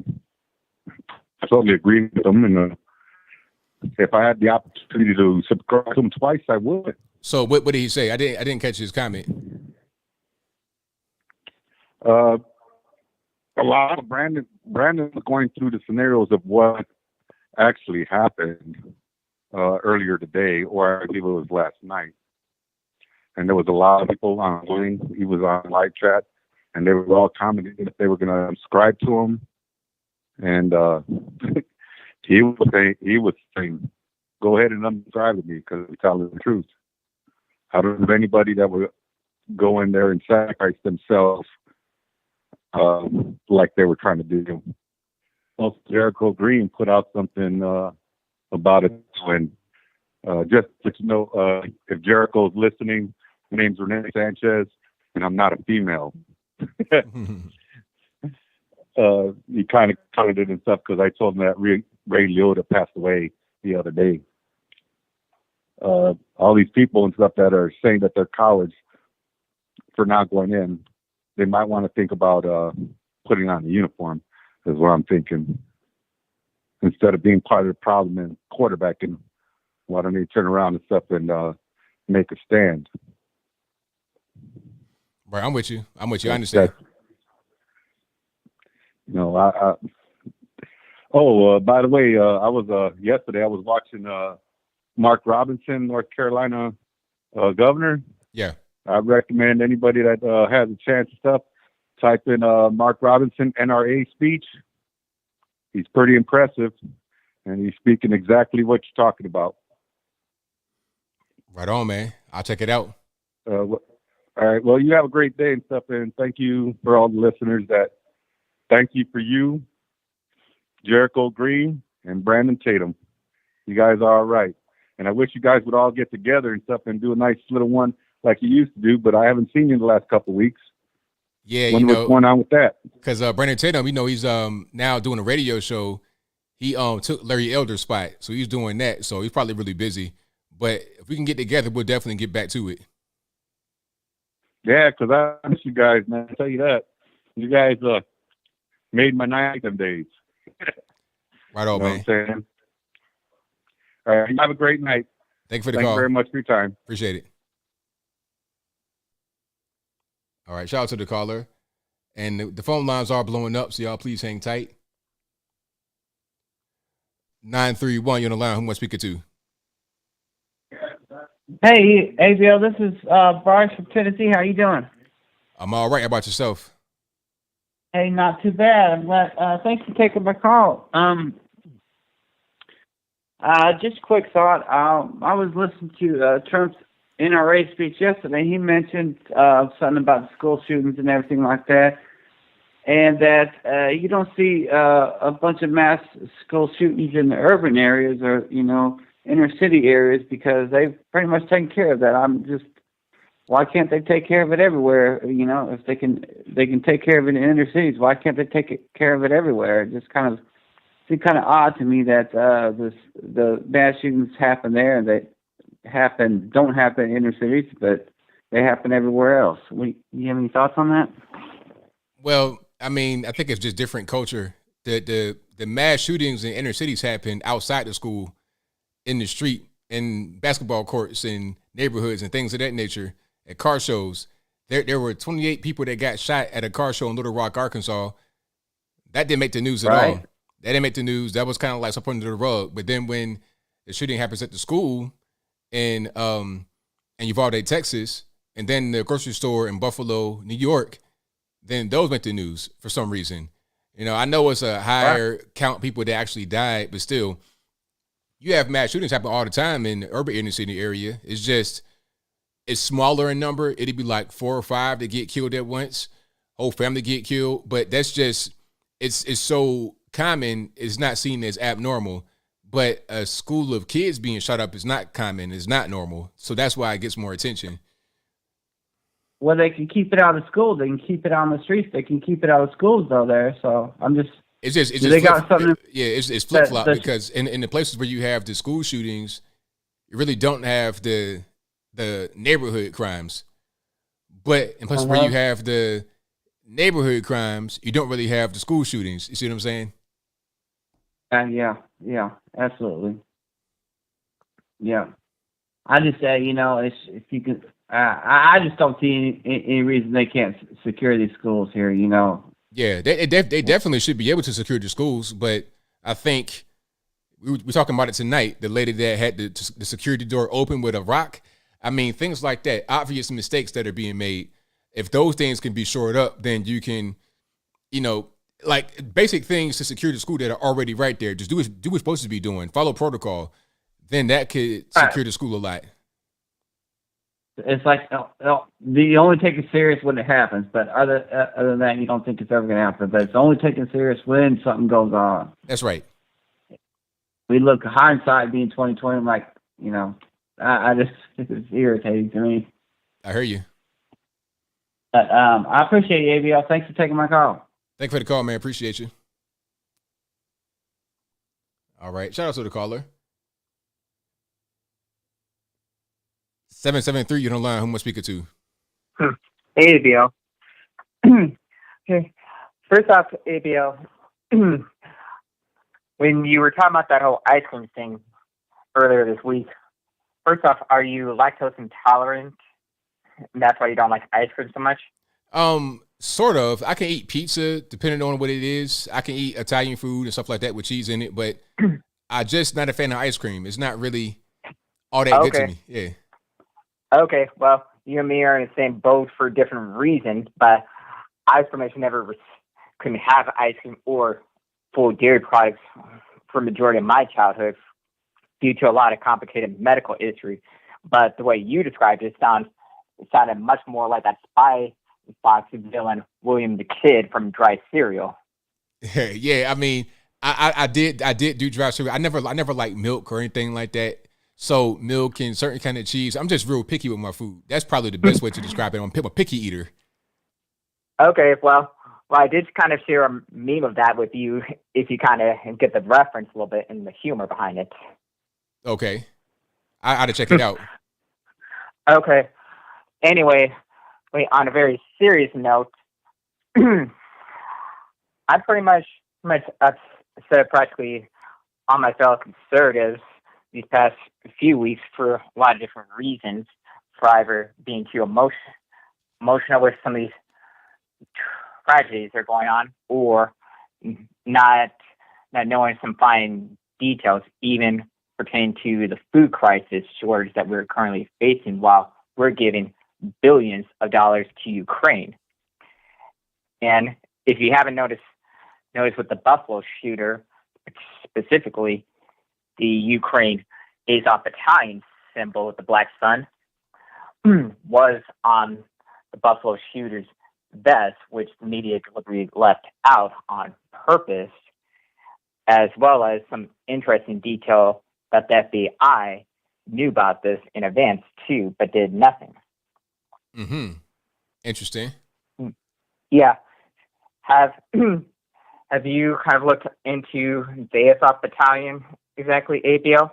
totally agree with him. And if I had the opportunity to subscribe to him twice, I would. So what did he say? I didn't catch his comment. A lot of Brandon was going through the scenarios of what actually happened earlier today, or I believe it was last night. And there was a lot of people online. He was on live chat, and they were all commenting that they were going to subscribe to him. And he was saying, go ahead and unsubscribe to me because he's telling the truth. I don't know anybody that would go in there and sacrifice themselves like they were trying to do. Also, Jericho Green put out something about it. And just to let you know, if Jericho's listening, my name's Renee Sanchez, and I'm not a female. He kind of commented and stuff because I told him that Ray Liotta passed away the other day. All these people and stuff that are saying that they're cowards for not going in, they might want to think about putting on a uniform, is what I'm thinking. Instead of being part of the problem and quarterbacking, why don't they turn around and stuff and make a stand? Right, I'm with you. I understand. By the way, I was yesterday. I was watching Mark Robinson, North Carolina governor. Yeah. I recommend anybody that has a chance and stuff, type in Mark Robinson NRA speech. He's pretty impressive, and he's speaking exactly what you're talking about. Right on, man. I'll check it out. All right. Well, you have a great day and stuff, and thank you for all the listeners. Thank you for you, Jericho Green, and Brandon Tatum. You guys are all right. And I wish you guys would all get together and stuff and do a nice little one like you used to do, but I haven't seen you in the last couple of weeks. Yeah, what's going on with that? Because Brandon Tatum, he's now doing a radio show. He took Larry Elder's spot, so he's doing that. So he's probably really busy. But if we can get together, we'll definitely get back to it. Yeah, because I miss you guys, man. I'll tell you that. You guys made my night them days. Right on, man. What I'm saying? All right, have a great night. Thank you for the call. call. Thank you very much for your time. Appreciate it. All right, shout out to the caller. And the phone lines are blowing up, so y'all please hang tight. 931, you're on the line. Who am I speaking to? Hey, ABL, this is Bryce from Tennessee. How you doing? I'm all right. How about yourself? Hey, not too bad. I'm glad. Thanks for taking my call. Just a quick thought. I was listening to Trump's NRA speech yesterday. He mentioned something about school shootings and everything like that, and that you don't see a bunch of mass school shootings in the urban areas or, inner city areas because they've pretty much taken care of that. I'm just why can't they take care of it everywhere? You know, if they can take care of it in inner cities, why can't they take care of it everywhere? It just kind of seems kind of odd to me that the mass shootings happen there and they don't happen in inner cities, but they happen everywhere else. You have any thoughts on that? Well, I mean, I think it's just different culture. The mass shootings in inner cities happen outside the school, in the street, in basketball courts, in neighborhoods, and things of that nature. At car shows, there were 28 people that got shot at a car show in Little Rock, Arkansas. That didn't make the news at all. That didn't make the news. That was kind of like something under the rug. But then when the shooting happens at the school in Uvalde, Texas, and then the grocery store in Buffalo, New York, then those make the news for some reason. You know, I know it's a higher count of people that actually died, but still, you have mass shootings happen all the time in the urban inner city area. It's just, it's smaller in number. It'd be like 4 or 5 that get killed at once, whole family get killed. But that's just, it's so common, it's not seen as abnormal. But a school of kids being shot up is not common, it's not normal. So that's why it gets more attention. Well, they can keep it out of school. They can keep it on the streets. They can keep it out of schools, though. There, so it's just it's flip flop because in the places where you have the school shootings, you really don't have the neighborhood crimes, but in places where you have the neighborhood crimes, you don't really have the school shootings. You see what I'm saying? Yeah, absolutely. Yeah, I just say if you can. I just don't see any reason they can't secure these schools here, you know. Yeah, they definitely should be able to secure the schools, but I think we're talking about it tonight. The lady that had the security door open with a rock. I mean, things like that, obvious mistakes that are being made. If those things can be shored up, then you can, like basic things to secure the school that are already right there. Just do what you're supposed to be doing. Follow protocol. Then that could secure the school a lot. It's like you only take it serious when it happens, but other than that, you don't think it's ever going to happen. But it's only taken serious when something goes on. That's right. We look hindsight being 2020. I'm like, I just it's irritating to me. I hear you. But I appreciate you, ABL. Thanks for taking my call. Thank you for the call, man. Appreciate you. All right. Shout out to the caller. 773, you're on the line. Who am I speaking to? Hey, ABL. Okay. First off, ABL, when you were talking about that whole ice cream thing earlier this week, first off, are you lactose intolerant? And that's why you don't like ice cream so much? Sort of. I can eat pizza depending on what it is. I can eat Italian food and stuff like that with cheese in it, but I'm just not a fan of ice cream. It's not really all that good to me. Yeah. Okay, well, you and me are in the same boat for different reasons, but I, for much, never couldn't have ice cream or full dairy products for the majority of my childhood due to a lot of complicated medical history. But the way you described it sounded much more like that Spy Fox villain William the Kid from Dry Cereal. Yeah, I mean, I did do dry cereal. I never liked milk or anything like that. So milk and certain kind of cheese. I'm just real picky with my food. That's probably the best way to describe it. I'm a picky eater. Okay, well, I did kind of share a meme of that with you if you kind of get the reference a little bit and the humor behind it. Okay. I ought to check it out. Okay. Anyway, on a very serious note, I pretty much upset practically all my fellow conservatives these past few weeks for a lot of different reasons, for either being too emotional with some of these tragedies that are going on, or not knowing some fine details, even pertaining to the food crisis shortage that we're currently facing while we're giving billions of dollars to Ukraine. And if you haven't noticed with the Buffalo shooter, specifically, the Ukraine Azov Battalion symbol with the black sun was on the Buffalo shooter's vest, which the media deliberately left out on purpose, as well as some interesting detail that the FBI knew about this in advance too, but did nothing. Mm-hmm. Interesting. Yeah. Have you kind of looked into the ASOP battalion, exactly, ABL?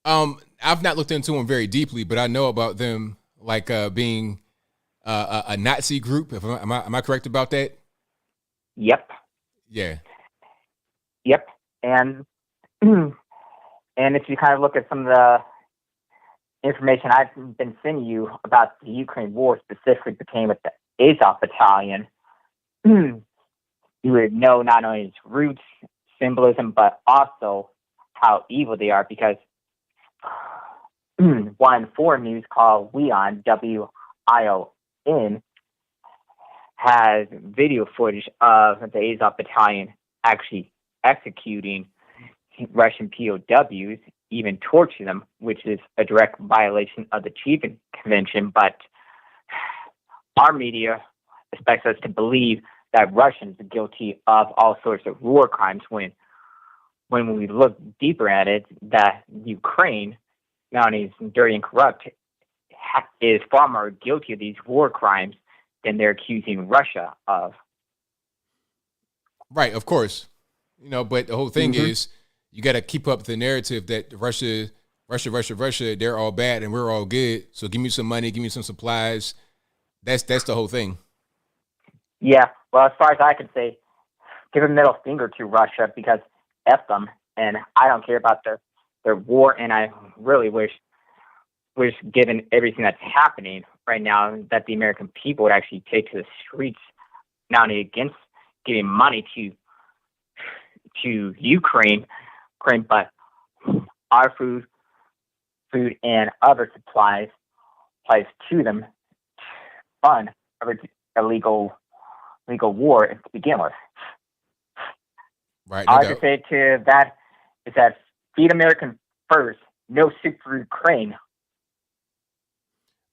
I've not looked into them very deeply, but I know about them like being a Nazi group. Am I correct about that? Yep. Yeah. Yep. And and if you kind of look at some of the information I've been sending you about the Ukraine war, specifically pertaining with the Azov battalion, you would know not only its roots, symbolism, but also how evil they are, because one foreign news called WION, WION, has video footage of the Azov battalion actually executing Russian POWs, even torturing them, which is a direct violation of the Geneva Convention. But our media expects us to believe that Russians are guilty of all sorts of war crimes, when we look deeper at it, that Ukraine, not only is dirty and corrupt, is far more guilty of these war crimes than they're accusing Russia of. Right, of course. But the whole thing is, you got to keep up the narrative that Russia, they're all bad and we're all good. So give me some money, give me some supplies. That's the whole thing. Yeah, well, as far as I can say, give a middle finger to Russia, because F them, and I don't care about their war, and I really wish, given everything that's happening right now, that the American people would actually take to the streets, not only against giving money to Ukraine, but our food and other supplies to them, fund illegal war to begin with. Right. All I can say to that is that feed American first, no soup for Ukraine.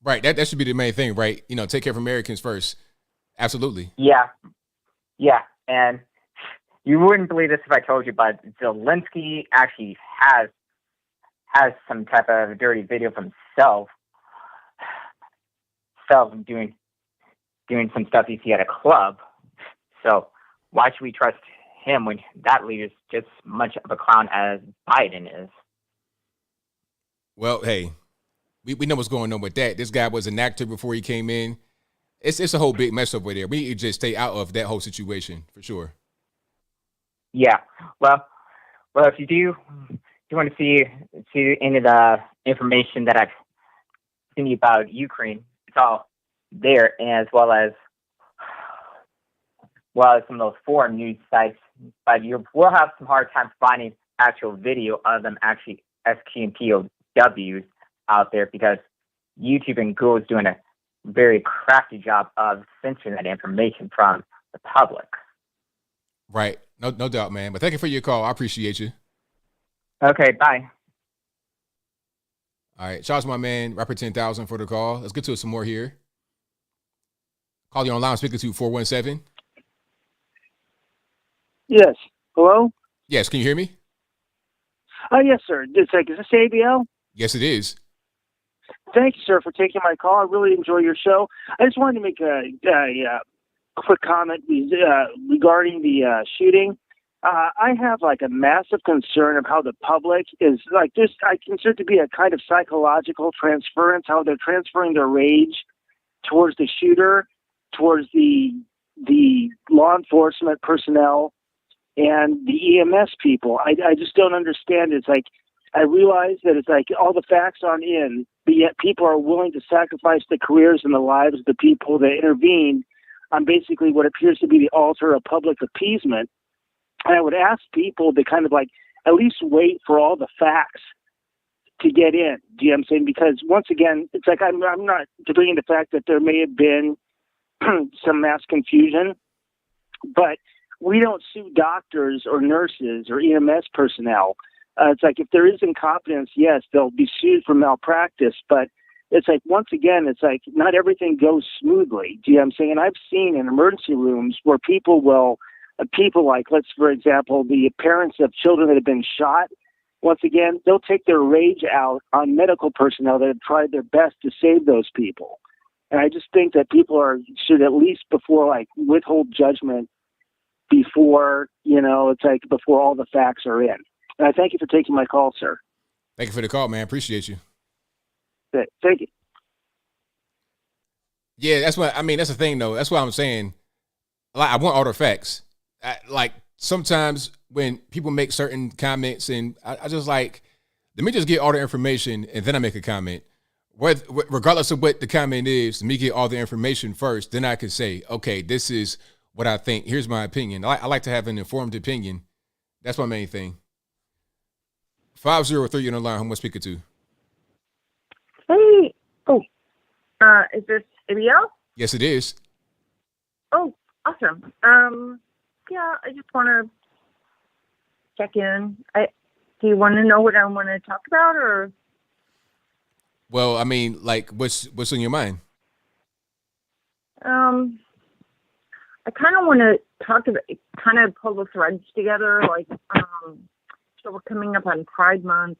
Right. That should be the main thing, right? Take care of Americans first. Absolutely. Yeah. And you wouldn't believe this if I told you, but Zelensky actually has some type of dirty video of himself doing some stuff you see at a club. So why should we trust him when that leader is just as much of a clown as Biden is? Well, hey, we know what's going on with that. This guy was an actor before he came in. It's a whole big mess over there. We need to just stay out of that whole situation for sure. Yeah. Well, if you want to see any of the information that I've seen you about Ukraine, it's all there, and as well as some of those foreign news sites. But we'll have some hard time finding actual video of them actually executing POWs out there, because YouTube and Google is doing a very crafty job of censoring that information from the public. Right. No doubt, man. But thank you for your call. I appreciate you. Okay, bye. All right. Shout out to my man, Rapper 10,000 for the call. Let's get to some more here. Call you online, speaker to 417. Yes. Hello? Yes. Can you hear me? Yes, sir. Is this ABL? Yes, it is. Thank you, sir, for taking my call. I really enjoy your show. I just wanted to make a quick comment regarding the shooting. I have a massive concern of how the public is this. I consider it to be a kind of psychological transference, how they're transferring their rage towards the shooter, towards the law enforcement personnel and the EMS people. I just don't understand. It's I realize that it's all the facts aren't in, but yet people are willing to sacrifice the careers and the lives of the people that intervene on basically what appears to be the altar of public appeasement. And I would ask people to kind of at least wait for all the facts to get in. Do you know what I'm saying? Because once again, it's I'm not debating the fact that there may have been some mass confusion, but we don't sue doctors or nurses or EMS personnel. It's if there is incompetence, yes, they'll be sued for malpractice, but it's once again, it's not everything goes smoothly. Do you know what I'm saying? And I've seen in emergency rooms where people let's, for example, the parents of children that have been shot, once again, they'll take their rage out on medical personnel that have tried their best to save those people. And I just think that people should at least withhold judgment before, it's like before all the facts are in. And I thank you for taking my call, sir. Thank you for the call, man. Appreciate you. Thank you. Yeah, that's the thing, though. That's what I'm saying. Like, I want all the facts. Sometimes when people make certain comments, and I just let me just get all the information and then I make a comment. Regardless of what the comment is, let me get all the information first. Then I can say, okay, this is what I think. Here's my opinion. I like to have an informed opinion. That's my main thing. 503 on the line. Who am I speaking to? Hey. Oh, is this ABL? Yes, it is. Oh, awesome. Yeah, I just want to check in. Do you want to know what I want to talk about, or? Well, I mean, what's on your mind? I kind of want to talk about, kind of pull the threads together. So we're coming up on Pride Month.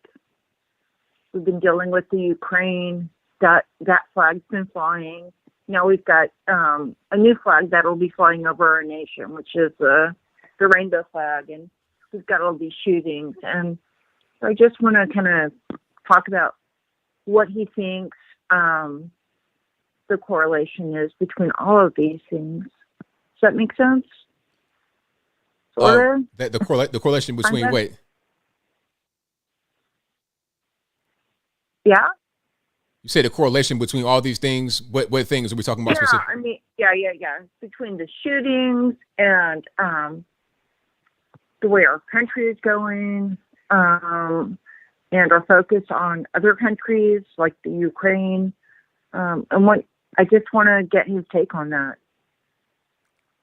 We've been dealing with the Ukraine. That flag's been flying. Now we've got a new flag that will be flying over our nation, which is the rainbow flag, and we've got all these shootings. And so I just want to kind of talk about what he thinks the correlation is between all of these things. Does that make sense? The correlation between what? Yeah. You say the correlation between all these things. What things are we talking about specifically? I mean, yeah. Between the shootings and the way our country is going, and our focus on other countries like the Ukraine, and what I just want to get his take on that.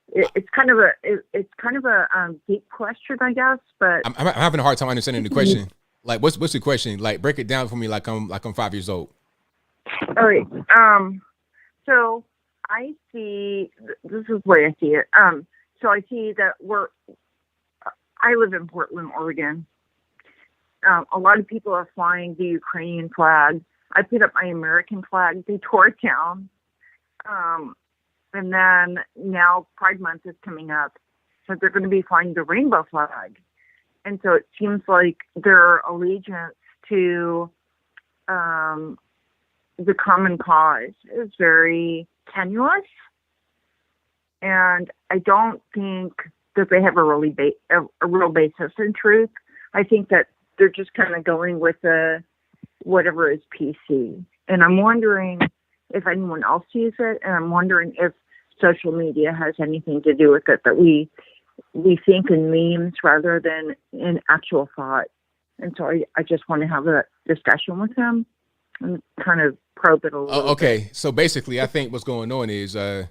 It's kind of a deep question, I guess, but I'm having a hard time understanding the question. What's the question? Break it down for me, like I'm 5 years old. All right. So I see. This is the way I see it. So I see that I live in Portland, Oregon. A lot of people are flying the Ukrainian flag. I put up my American flag. They tore it down. And then now Pride Month is coming up, so they're going to be flying the rainbow flag. And so it seems like their allegiance to the common cause is very tenuous. And I don't think that they have a real basis in truth. I think that they're just kind of going with whatever is PC. And I'm wondering if anyone else sees it, and I'm wondering if social media has anything to do with it, that we think in memes rather than in actual thought. And so I just want to have a discussion with him and kind of probe it a little bit. So basically, I think what's going on is I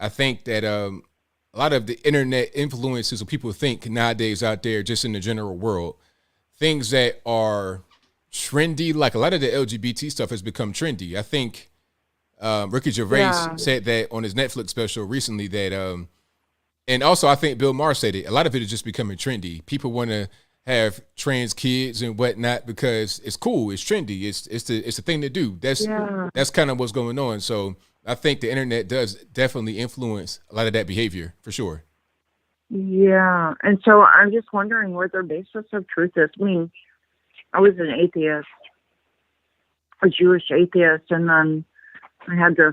think that a lot of the internet influences of people think nowadays out there, just in the general world, things that are trendy, like a lot of the LGBT stuff has become trendy. I think Ricky Gervais said that on his Netflix special recently that, and also I think Bill Maher said it, a lot of it is just becoming trendy. People want to have trans kids and whatnot because it's cool, it's trendy, it's the thing to do. That's kind of what's going on. So I think the internet does definitely influence a lot of that behavior for sure. Yeah, and so I'm just wondering where their basis of truth is. I mean, I was an atheist, a Jewish atheist, and then I had this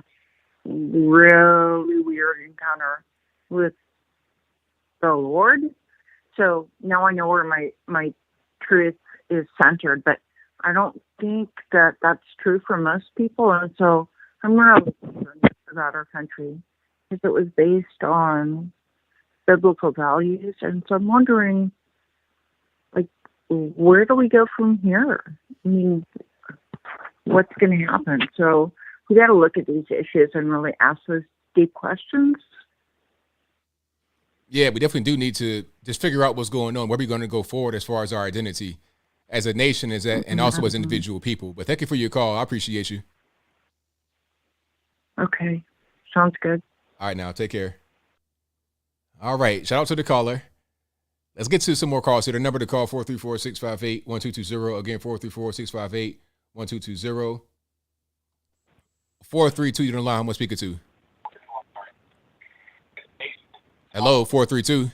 really weird encounter with the Lord. So now I know where my truth is centered, but I don't think that that's true for most people. And so I'm really concerned about our country because it was based on biblical values. And so I'm wondering, where do we go from here? I mean, what's going to happen? So we got to look at these issues and really ask those deep questions. Yeah, we definitely do need to just figure out what's going on, where we're going to go forward as far as our identity as a nation, and also as individual people. But thank you for your call. I appreciate you. Okay. Sounds good. All right, now take care. All right. Shout out to the caller. Let's get to some more calls here. The number to call, 434-658-1220. Again, 434-658-1220. 432, you're on the line. Who am I speaking to? Hello, 432.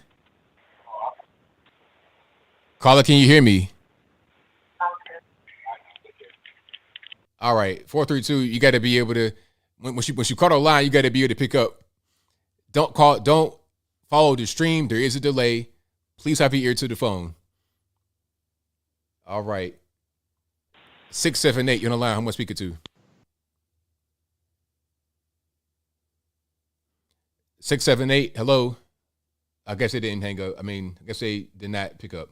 Caller, can you hear me? All right, 432. You got to be able to when she call the line, you got to be able to pick up. Don't follow the stream. There is a delay. Please have your ear to the phone. All right. 678, you're on the line. Who am I speaking to? 678, hello. I guess they didn't hang up. I guess they did not pick up.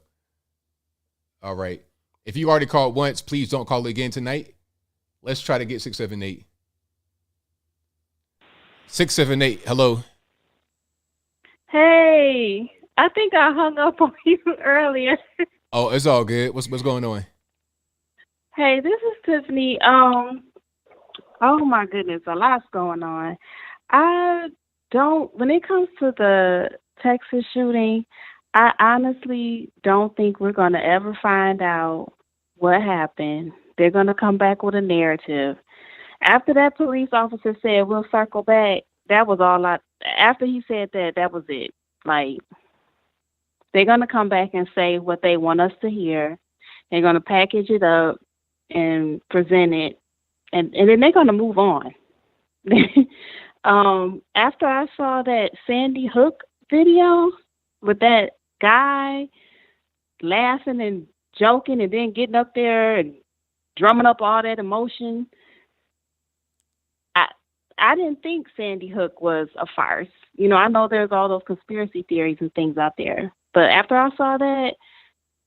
All right. If you already called once, please don't call again tonight. Let's try to get 678. 678, hello. Hey, I think I hung up on you earlier. Oh, it's all good. What's going on? Hey, this is Tiffany. Oh my goodness, a lot's going on. When it comes to the Texas shooting, I honestly don't think we're going to ever find out what happened. They're going to come back with a narrative. After that police officer said, we'll circle back, that was all after he said that, that was it. Like, they're going to come back and say what they want us to hear. They're going to package it up and present it, and then they're going to move on. After I saw that Sandy Hook video with that guy laughing and joking and then getting up there and drumming up all that emotion, I didn't think Sandy Hook was a farce. You know, I know there's all those conspiracy theories and things out there, but after I saw that,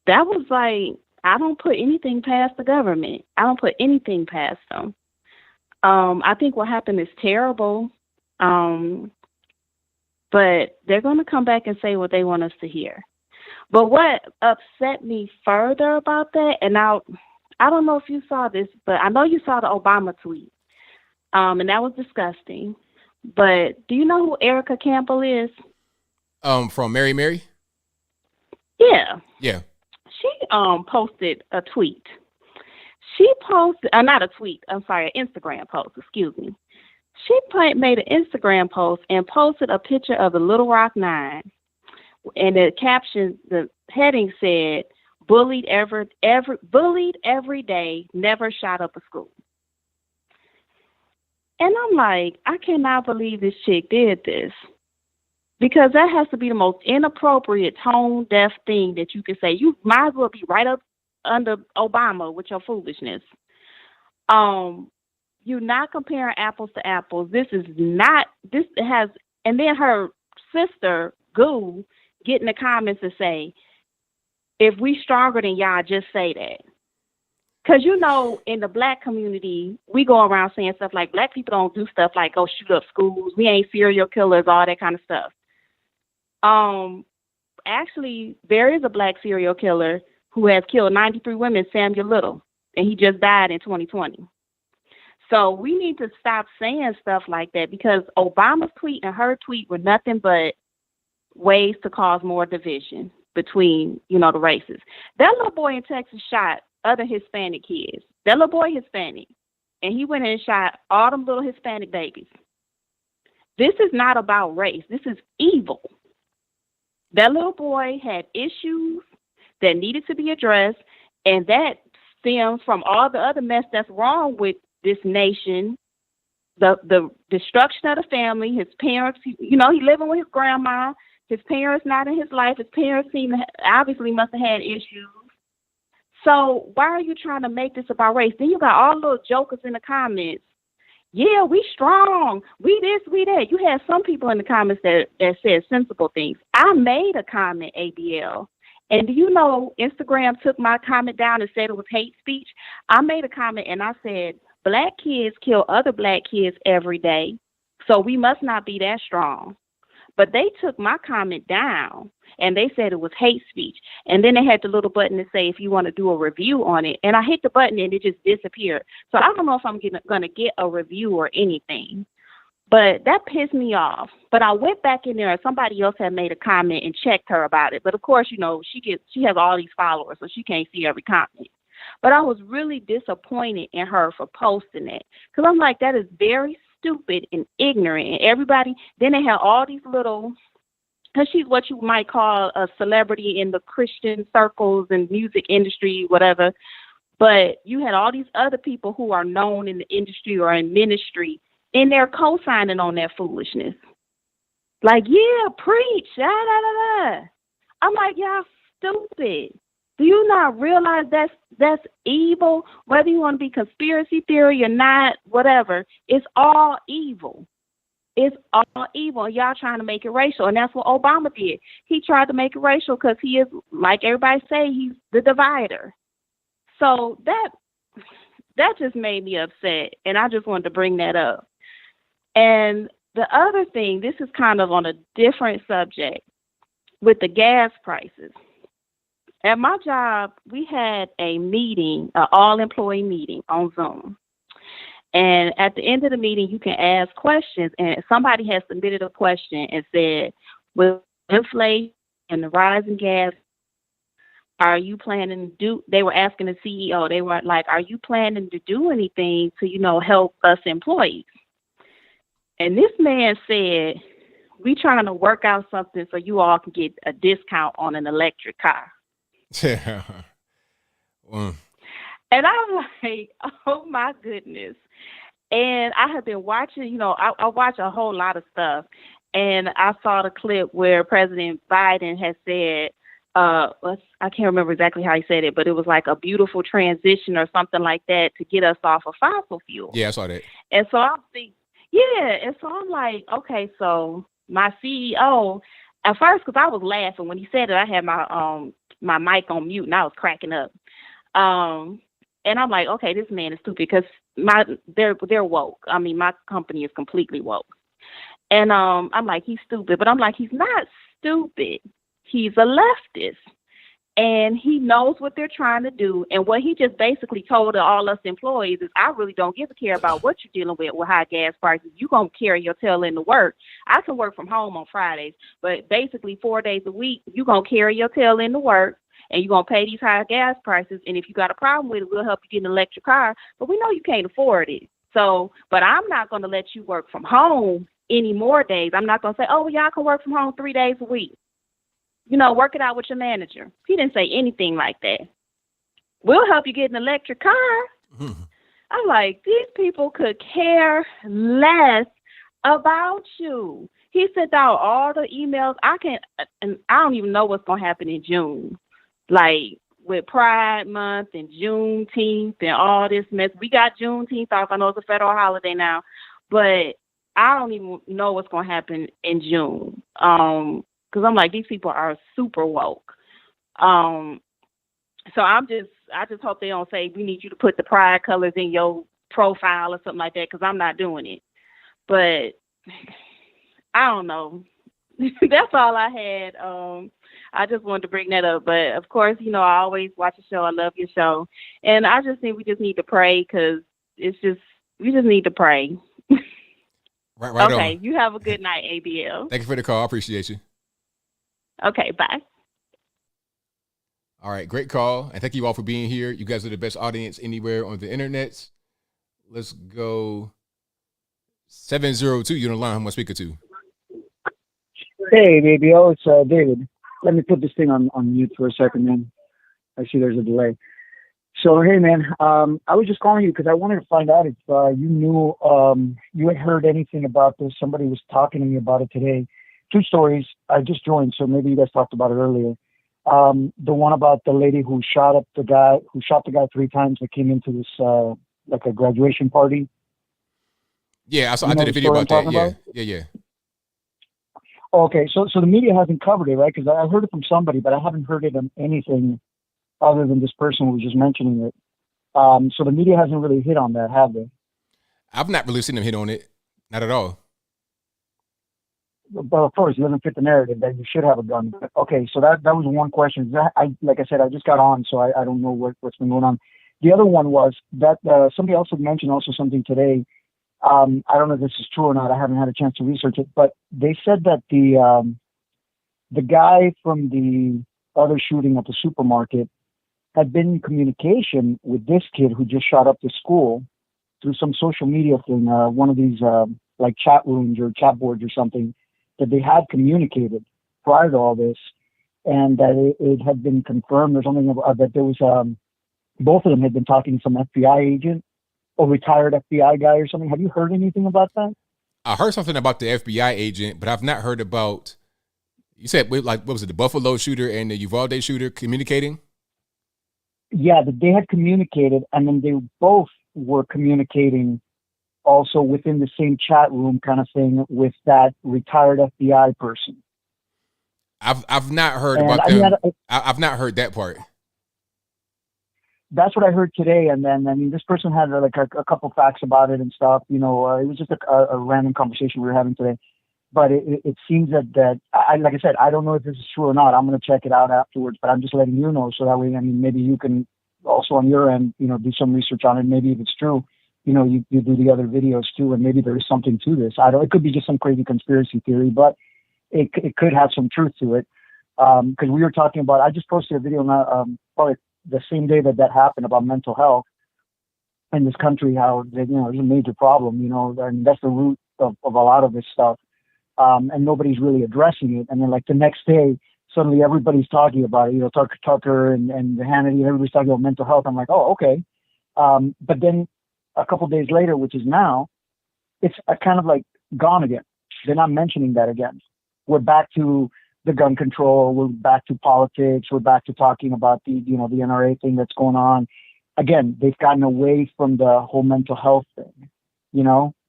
that was like, I don't put anything past the government. I don't put anything past them. I think what happened is terrible, but they're going to come back and say what they want us to hear. But what upset me further about that, and I don't know if you saw this, but I know you saw the Obama tweet, and that was disgusting. But do you know who Erica Campbell is? From Mary? Yeah. Yeah. She posted a tweet. She posted, not a tweet, I'm sorry, an Instagram post, excuse me. She made an Instagram post and posted a picture of the Little Rock Nine. And the caption, the heading said, bullied every day, never shot up a school. And I'm like, I cannot believe this chick did this. Because that has to be the most inappropriate, tone-deaf thing that you can say. You might as well be right up under Obama with your foolishness. You're not comparing apples to apples. And then her sister, Goo, get in the comments and say, if we stronger than y'all, just say that. Because, you know, in the black community, we go around saying stuff like black people don't do stuff like go shoot up schools. We ain't serial killers, all that kind of stuff. Actually, there is a black serial killer who has killed 93 women, Samuel Little, and he just died in 2020. So we need to stop saying stuff like that, because Obama's tweet and her tweet were nothing but ways to cause more division between, you know, the races. That little boy in Texas shot other Hispanic kids. That little boy Hispanic, and he went in and shot all them little Hispanic babies. This is not about race. This is evil. That little boy had issues that needed to be addressed, and that stems from all the other mess that's wrong with this nation, the destruction of the family, his parents, you know, he living with his grandma, his parents not in his life, his parents obviously must have had issues. So why are you trying to make this about race? Then you got all little jokers in the comments. Yeah, we strong. We this, we that. You had some people in the comments that said sensible things. I made a comment, ABL. And do you know Instagram took my comment down and said it was hate speech? I made a comment and I said, black kids kill other black kids every day, so we must not be that strong. But they took my comment down and they said it was hate speech. And then they had the little button to say if you want to do a review on it. And I hit the button and it just disappeared. So I don't know if I'm going to get a review or anything. But that pissed me off. But I went back in there and somebody else had made a comment and checked her about it. But of course, you know, she has all these followers, so she can't see every comment. But I was really disappointed in her for posting that, because I'm like, that is very stupid and ignorant. And everybody, then they have all these little, because she's what you might call a celebrity in the Christian circles and music industry, whatever. But you had all these other people who are known in the industry or in ministry, and they're co-signing on that foolishness. Like, yeah, preach, da, da, da, da. I'm like, y'all stupid. Do you not realize that's evil? Whether you want to be conspiracy theory or not, whatever, it's all evil. It's all evil. Y'all trying to make it racial, and that's what Obama did. He tried to make it racial because he is, like everybody say, he's the divider. So that just made me upset, and I just wanted to bring that up. And the other thing, this is kind of on a different subject, with the gas prices. At my job, we had a meeting, an all-employee meeting on Zoom. And at the end of the meeting, you can ask questions. And somebody has submitted a question and said, with inflation and the rise in gas, are you planning to do, they were asking the CEO, they were like, are you planning to do anything to, help us employees? And this man said, we trying to work out something so you all can get a discount on an electric car. Yeah. And I'm like, oh my goodness. And I have been watching, I watch a whole lot of stuff. And I saw the clip where President Biden has said, I can't remember exactly how he said it, but it was like a beautiful transition or something like that to get us off of fossil fuel. Yeah, I saw that. And so I'm thinking, yeah. And so I'm like, okay, so my CEO, at first, because I was laughing when he said it, I had my mic on mute and I was cracking up. And I'm like, okay, this man is stupid, because they're woke. I mean, my company is completely woke. And I'm like, he's stupid. But I'm like, he's not stupid. He's a leftist. And he knows what they're trying to do. And what he just basically told all us employees is, I really don't give a care about what you're dealing with high gas prices. You're going to carry your tail into work. I can work from home on Fridays, but basically 4 days a week, you're going to carry your tail into work, and you're going to pay these high gas prices. And if you got a problem with it, we'll help you get an electric car. But we know you can't afford it. So, but I'm not going to let you work from home any more days. I'm not going to say, oh, well, y'all can work from home 3 days a week. Work it out with your manager. He didn't say anything like that. We'll help you get an electric car. Mm-hmm. I'm like, these people could care less about you. He sent out all the emails. And I don't even know what's going to happen in June. Like with Pride Month and Juneteenth and all this mess. We got Juneteenth off. I know it's a federal holiday now, but I don't even know what's going to happen in June. Because I'm like, these people are super woke. So I just hope they don't say, we need you to put the pride colors in your profile or something like that, because I'm not doing it. But I don't know. That's all I had. I just wanted to bring that up. But of course, I always watch the show. I love your show. And I just think we just need to pray, because we just need to pray. Right okay, on. You have a good night, ABL. Thank you for the call. I appreciate you. Okay, bye. All right, great call. And thank you all for being here. You guys are the best audience anywhere on the internet. Let's go 702. You're on the line. Who am I speaking to? Hey, baby. Oh, it's David. Let me put this thing on mute for a second, man. I see there's a delay. So, hey, man, I was just calling you because I wanted to find out if you knew, you had heard anything about this. Somebody was talking to me about it today. 2 stories. I just joined, so maybe you guys talked about it earlier. The one about the lady who shot the guy 3 times that came into this, like a graduation party. Yeah, I did a video about that. Yeah. Okay, so the media hasn't covered it, right? Because I heard it from somebody, but I haven't heard it on anything other than this person who was just mentioning it. So the media hasn't really hit on that, have they? I've not really seen them hit on it. Not at all. But of course, it doesn't fit the narrative that you should have a gun. Okay, so that was one question. Like I said, I just got on, so I don't know what's been going on. The other one was that somebody else had mentioned also something today. I don't know if this is true or not. I haven't had a chance to research it, but they said that the guy from the other shooting at the supermarket had been in communication with this kid who just shot up the school through some social media thing, one of these like chat rooms or chat boards or something, that they had communicated prior to all this, and that it had been confirmed or something that there was both of them had been talking to some FBI agent or retired FBI guy or something. Have you heard anything about that? I heard something about the FBI agent, but I've not heard about. You said like what was it? The Buffalo shooter and the Uvalde shooter communicating? Yeah, that they had communicated, and then they both were communicating also within the same chat room kind of thing with that retired FBI person. I've not heard about them. I've not heard that part. That's what I heard today, and then this person had like a couple facts about it and stuff. It was just a random conversation we were having today. But it seems that like I said, I don't know if this is true or not. I'm going to check it out afterwards, but I'm just letting you know so that way, maybe you can also on your end, do some research on it. Maybe if it's true, you do the other videos too, and maybe there is something to this. It could be just some crazy conspiracy theory, but it could have some truth to it. Because we were talking about, I just posted a video probably the same day that happened about mental health in this country, how there's a major problem, and that's the root of a lot of this stuff. And nobody's really addressing it. And then like the next day, suddenly everybody's talking about it, Tucker and Hannity, everybody's talking about mental health. I'm like, oh, okay. But then a couple days later, which is now, it's kind of like gone again. They're not mentioning that again. We're back to the gun control. We're back to politics. We're back to talking about the NRA thing that's going on. Again, they've gotten away from the whole mental health thing,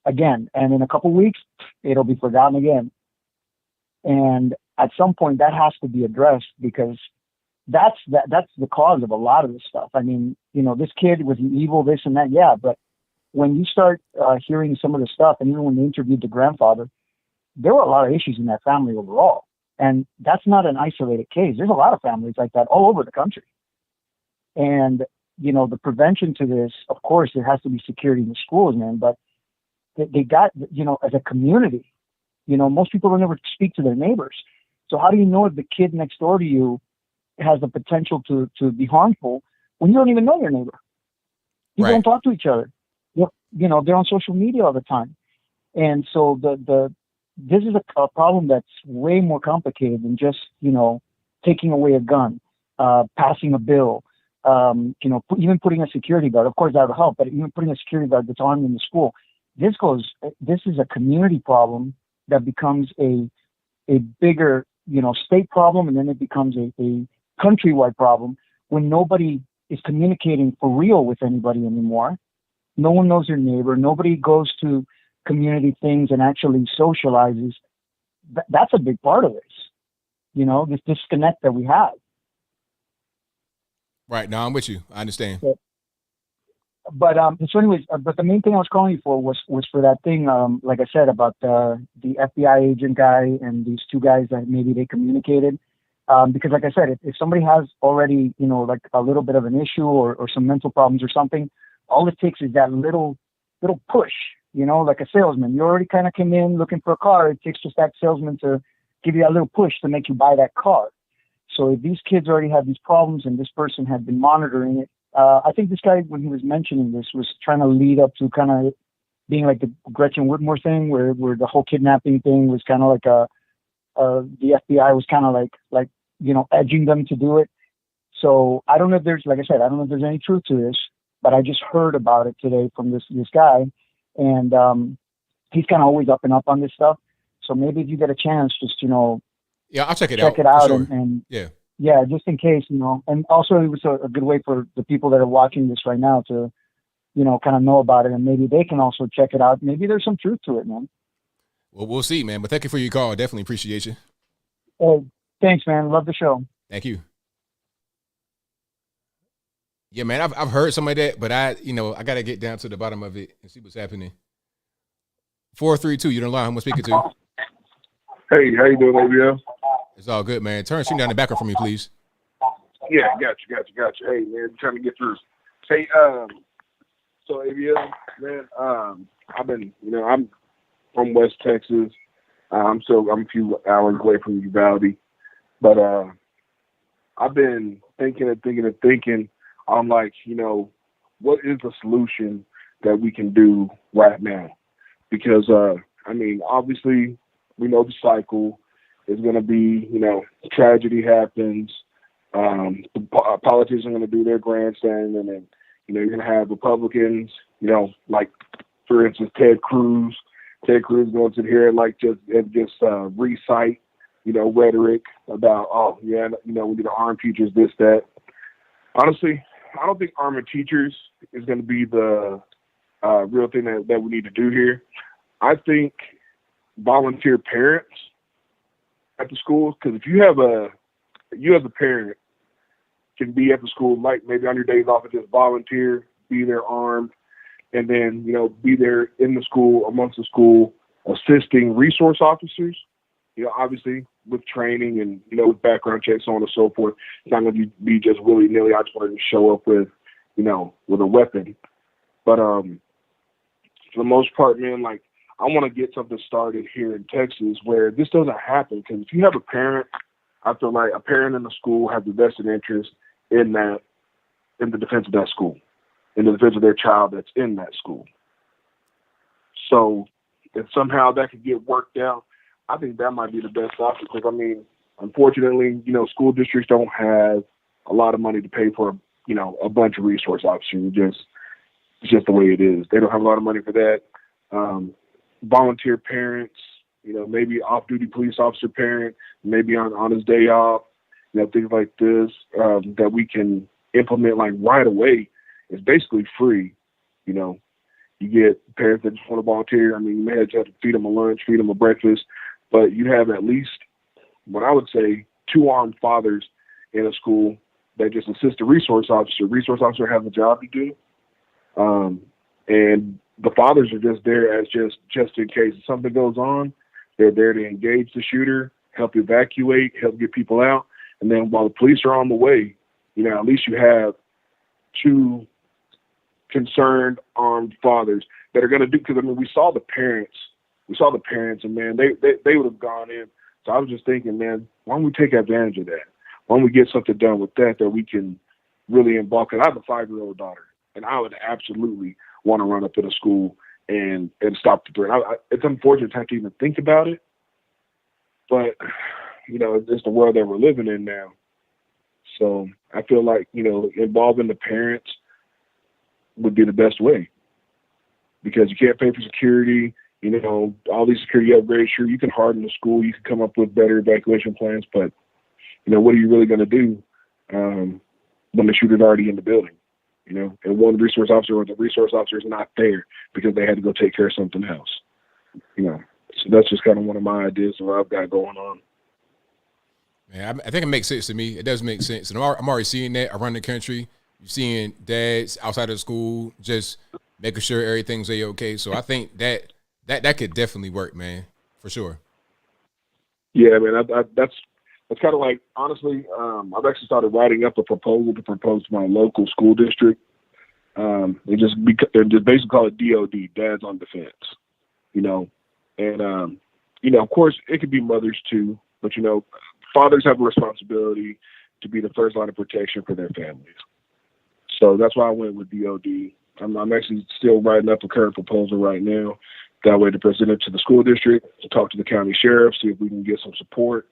again. And in a couple weeks, it'll be forgotten again. And at some point, that has to be addressed because that's the cause of a lot of this stuff. This kid was evil, this and that, yeah. But when you start hearing some of the stuff, and even when they interviewed the grandfather, there were a lot of issues in that family overall. And that's not an isolated case. There's a lot of families like that all over the country. And, the prevention to this, of course, there has to be security in the schools, man. But they got, as a community, most people don't ever speak to their neighbors. So how do you know if the kid next door to you has the potential to be harmful when you don't even know your neighbor? People don't talk to each other. They're on social media all the time. And so this is a problem that's way more complicated than just, taking away a gun, passing a bill, even putting a security guard. Of course, that would help, but even putting a security guard that's armed in the school. This is a community problem that becomes a bigger, state problem, and then it becomes a countrywide problem when nobody is communicating for real with anybody anymore. No one knows their neighbor. Nobody goes to community things and actually socializes. That's a big part of this, this disconnect that we have. Right. No, I'm with you. I understand. But so anyways, but the main thing I was calling you for was for that thing, like I said, about the FBI agent guy and these two guys that maybe they communicated. Because like I said, if somebody has already, like a little bit of an issue or some mental problems or something, all it takes is that little push, like a salesman. You already kind of came in looking for a car. It takes just that salesman to give you that little push to make you buy that car. So if these kids already had these problems and this person had been monitoring it, I think this guy, when he was mentioning this, was trying to lead up to kind of being like the Gretchen Whitmore thing, where the whole kidnapping thing was kind of like the FBI was kind of like edging them to do it. So I don't know if there's, like I said, I don't know if there's any truth to this, but I just heard about it today from this guy, and he's kind of always up and up on this stuff. So maybe if you get a chance, just yeah, I'll check it out. Sure. And yeah, just in case, and also it was a good way for the people that are watching this right now to, kind of know about it, and maybe they can also check it out. Maybe there's some truth to it, man. Well, we'll see, man. But thank you for your call. Definitely appreciate you. Hey, thanks, man. Love the show. Thank you. Yeah, man, I've heard some of that, but I got to get down to the bottom of it and see what's happening. 432, you don't lie. Who am I speaking to? Hey, how you doing, ABL? It's all good, man. Turn down the background for me, please. Yeah, got you. Hey, man, trying to get through. Hey, so ABL, man, I've been, I'm from West Texas. I'm a few hours away from Uvalde, but I've been thinking on like, what is the solution that we can do right now? Because, obviously we know the cycle is going to be, tragedy happens. The politicians are going to do their grandstand, and then, you're going to have Republicans, like, for instance, Ted Cruz. Ted Cruz going to here like just recite, rhetoric about, we need to arm teachers, this, that. Honestly, I don't think arming teachers is going to be the real thing that we need to do here. I think volunteer parents at the schools, because if you as a parent can be at the school, like maybe on your days off and just volunteer, be there armed, and then, be there in the school, amongst the school, assisting resource officers, obviously with training and, with background checks, so on and so forth. It's not going to be just willy-nilly. I just wanted to show up with, with a weapon. But for the most part, man, like, I want to get something started here in Texas where this doesn't happen. Because if you have a parent, I feel like a parent in the school has the vested interest in the defense of that school, in the defense of their child that's in that school. So if somehow that could get worked out, I think that might be the best option. Because, unfortunately, school districts don't have a lot of money to pay for, a bunch of resource officers. It's just the way it is. They don't have a lot of money for that. Volunteer parents, maybe off-duty police officer parent, maybe on his day off, things like this that we can implement like right away. It's basically free. You get parents that just want to volunteer. You may have to feed them a lunch, feed them a breakfast, but you have at least, what I would say, 2 armed fathers in a school that just assist the resource officer. Resource officer has a job to do. And the fathers are just there as just in case if something goes on. They're there to engage the shooter, help evacuate, help get people out. And then while the police are on the way, at least you have 2 concerned armed fathers that are going to do, because we saw the parents, and man, they would have gone in. So I was just thinking, man, why don't we take advantage of that? Why don't we get something done with that we can really involve? Because I have a 5-year-old daughter, and I would absolutely want to run up to the school and stop the threat. It's unfortunate to have to even think about it, but it's the world that we're living in now. So I feel like involving the parents would be the best way, because you can't pay for security. All these security upgrades. Sure, you can harden the school, you can come up with better evacuation plans, but what are you really going to do when the shooter's already in the building? And one resource officer or the resource officer is not there because they had to go take care of something else. So that's just kind of one of my ideas of what I've got going on. Yeah, I think it makes sense to me. It does make sense. And I'm already seeing that around the country. You're seeing dads outside of school just making sure everything's okay. So I think that could definitely work, man, for sure. Yeah, man, that's kind of like, honestly, I've actually started writing up a proposal to propose to my local school district. They just basically call it DOD, Dads on Defense, and, of course, it could be mothers too, but, fathers have a responsibility to be the first line of protection for their families. So that's why I went with DOD. I'm actually still writing up a current proposal right now. That way to present it to the school district, to talk to the county sheriff, see if we can get some support,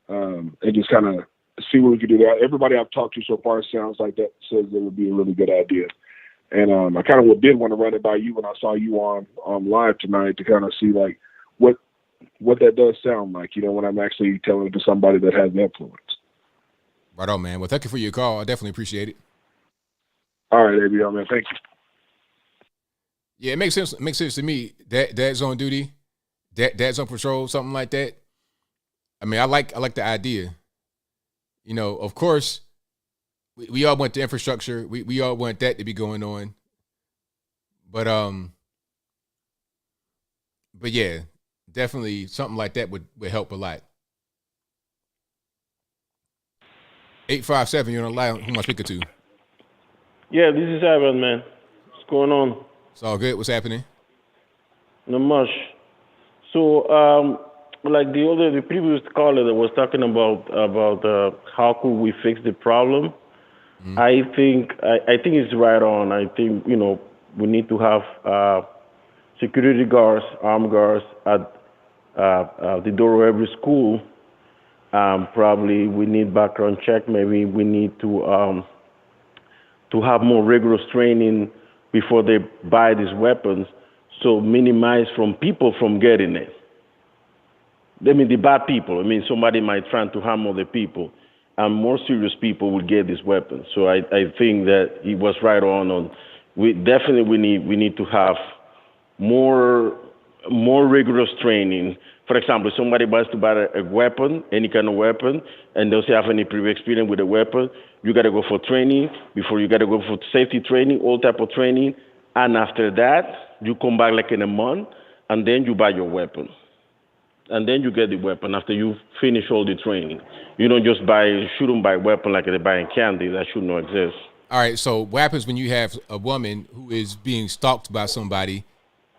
and just kind of see what we can do there. Everybody I've talked to so far sounds like that says it would be a really good idea. And I kind of did want to run it by you when I saw you on live tonight to kind of see like what that does sound like, when I'm actually telling it to somebody that has influence. Right on, man. Well, thank you for your call. I definitely appreciate it. All right, ABL, man. Thank you. Yeah, it makes sense. It makes sense to me. Dad's on duty, dad's on patrol, something like that. I like the idea. Of course, we all want the infrastructure. We all want that to be going on. But yeah, definitely something like that would help a lot. 857, you're on the line. Who am I speaking to? Yeah, this is Aaron, man. What's going on? It's all good. What's happening? Not much. So, like the previous caller that was talking about how could we fix the problem. I think it's right on. I think we need to have security guards, armed guards at the door of every school. Probably we need background check. Maybe we need to have more rigorous training before they buy these weapons, so minimize from people from getting it. I mean, the bad people. I mean, somebody might try to harm other people, and more serious people will get these weapons. So I think that he was right on. We need to have more rigorous training. For example, if somebody wants to buy a weapon, any kind of weapon, and doesn't have any previous experience with a weapon, you got to go for training. Before you got to go for safety training, all type of training, and after that, you come back like in a month, and then you buy your weapon. And then you get the weapon after you finish all the training. You don't just shoot them by weapon like they're buying candy. That should not exist. All right, so what happens when you have a woman who is being stalked by somebody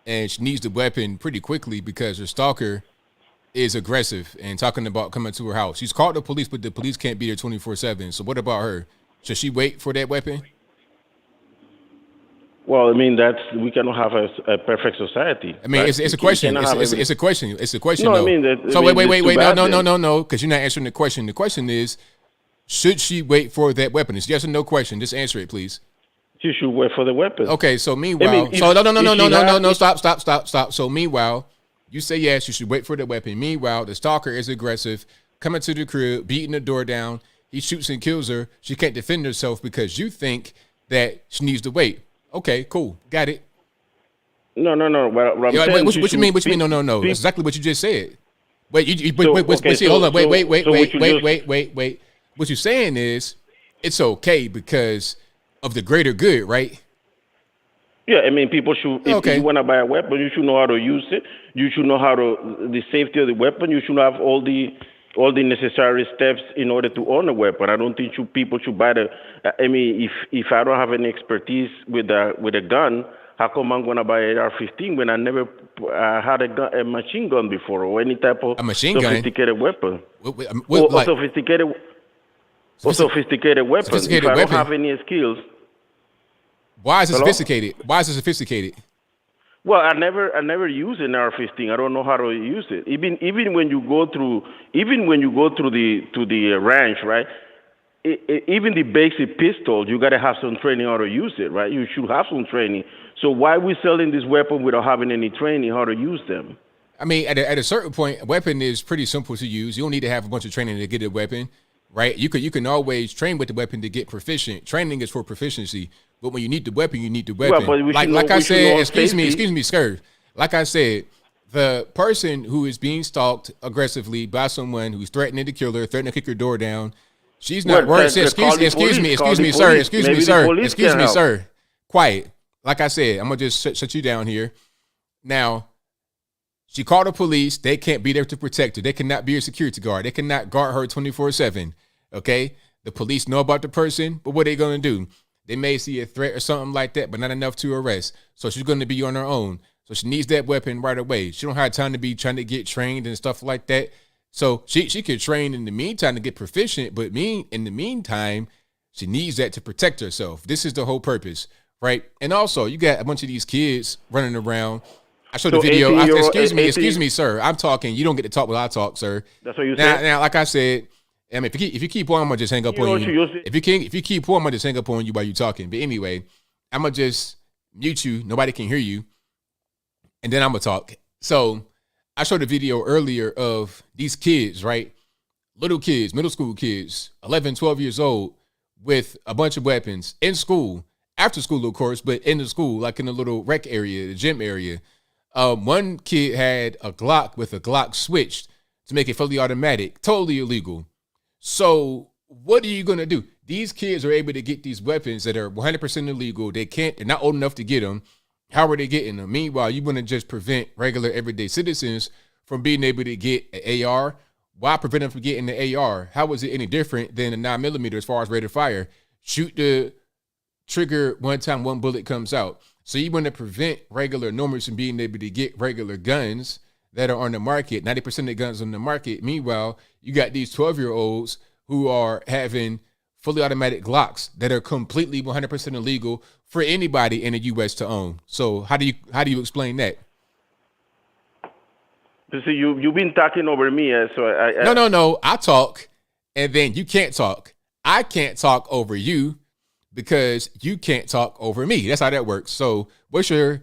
and she needs the weapon pretty quickly because her stalker is aggressive and talking about coming to her house? She's called the police, but the police can't be there 24/7. So what about her? Should she wait for that weapon? Well, I mean, we cannot have a perfect society. I mean, right? It's a question. It's a question. It's a question. No, though. I mean that. So wait. No. Because you're not answering the question. The question is, should she wait for that weapon? It's yes or no question. Just answer it, please. She should wait for the weapon. Okay. So meanwhile, no. Stop. So meanwhile, you say yes. You should wait for the weapon. Meanwhile, the stalker is aggressive, coming to the crib, beating the door down. He shoots and kills her. She can't defend herself because you think that she needs to wait. Okay, cool. Got it. No. What you mean? No. That's exactly what you just said. Hold on. Wait. What you're saying is it's okay because of the greater good, right? Yeah, I mean, people should, if you want to buy a weapon, you should know how to use it. You should know the safety of the weapon. You should have all the necessary steps in order to own a weapon. I don't think people should buy I mean, if I don't have any expertise with a gun, how come I'm going to buy an AR-15 when I never had a machine gun before or any type of sophisticated weapon? Sophisticated weapon. If I don't have any skills. Why is it sophisticated? Well, I never use an AR-15. I don't know how to use it. Even when you go through the ranch, right? Even the basic pistol, you got to have some training how to use it, right? You should have some training. So why are we selling this weapon without having any training how to use them? I mean, at a certain point, a weapon is pretty simple to use. You don't need to have a bunch of training to get a weapon, right? You can always train with the weapon to get proficient. Training is for proficiency. But when you need the weapon, you need the weapon. Well, like I said, excuse me, sir. Like I said, the person who is being stalked aggressively by someone who's threatening to kill her, threatening to kick her door down, she's not worried. Excuse me, sir. Quiet. Like I said, I'm gonna just shut you down here. Now, she called the police. They can't be there to protect her. They cannot be a security guard. They cannot guard her 24/7. Okay? The police know about the person, but what are they gonna do? They may see a threat or something like that, but not enough to arrest. So she's going to be on her own. So she needs that weapon right away. She don't have time to be trying to get trained and stuff like that. So she could train in the meantime to get proficient, but in the meantime, she needs that to protect herself. This is the whole purpose, right? And also, you got a bunch of these kids running around. I showed the video. Excuse me, sir. I'm talking. You don't get to talk while I talk, sir. That's what you said. Now, like I said, I mean, if you keep on, I'm gonna just hang up on you. If you keep on, I'm gonna just hang up on you while you're talking. But anyway, I'm gonna just mute you. Nobody can hear you, and then I'm gonna talk. So I showed a video earlier of these kids, right? Little kids, middle school kids, 11, 12 years old, with a bunch of weapons in school, after school, of course, but in the school, like in the little rec area, the gym area. One kid had a Glock with a Glock switched to make it fully automatic, totally illegal. So what are you going to do? These kids are able to get these weapons that are 100% illegal. They're not old enough to get them. How are they getting them? Meanwhile, you want to just prevent regular everyday citizens from being able to get an AR. Why prevent them from getting the AR? How is it any different than a 9mm as far as rate of fire? Shoot the trigger one time, one bullet comes out. So you want to prevent regular normals from being able to get regular guns that are on the market, 90% of the guns on the market. Meanwhile, you got these 12-year-olds who are having fully automatic Glocks that are completely 100% illegal for anybody in the U.S. to own. So how do you explain that? So you've been talking over me, so I No. I talk, and then you can't talk. I can't talk over you because you can't talk over me. That's how that works. So what's your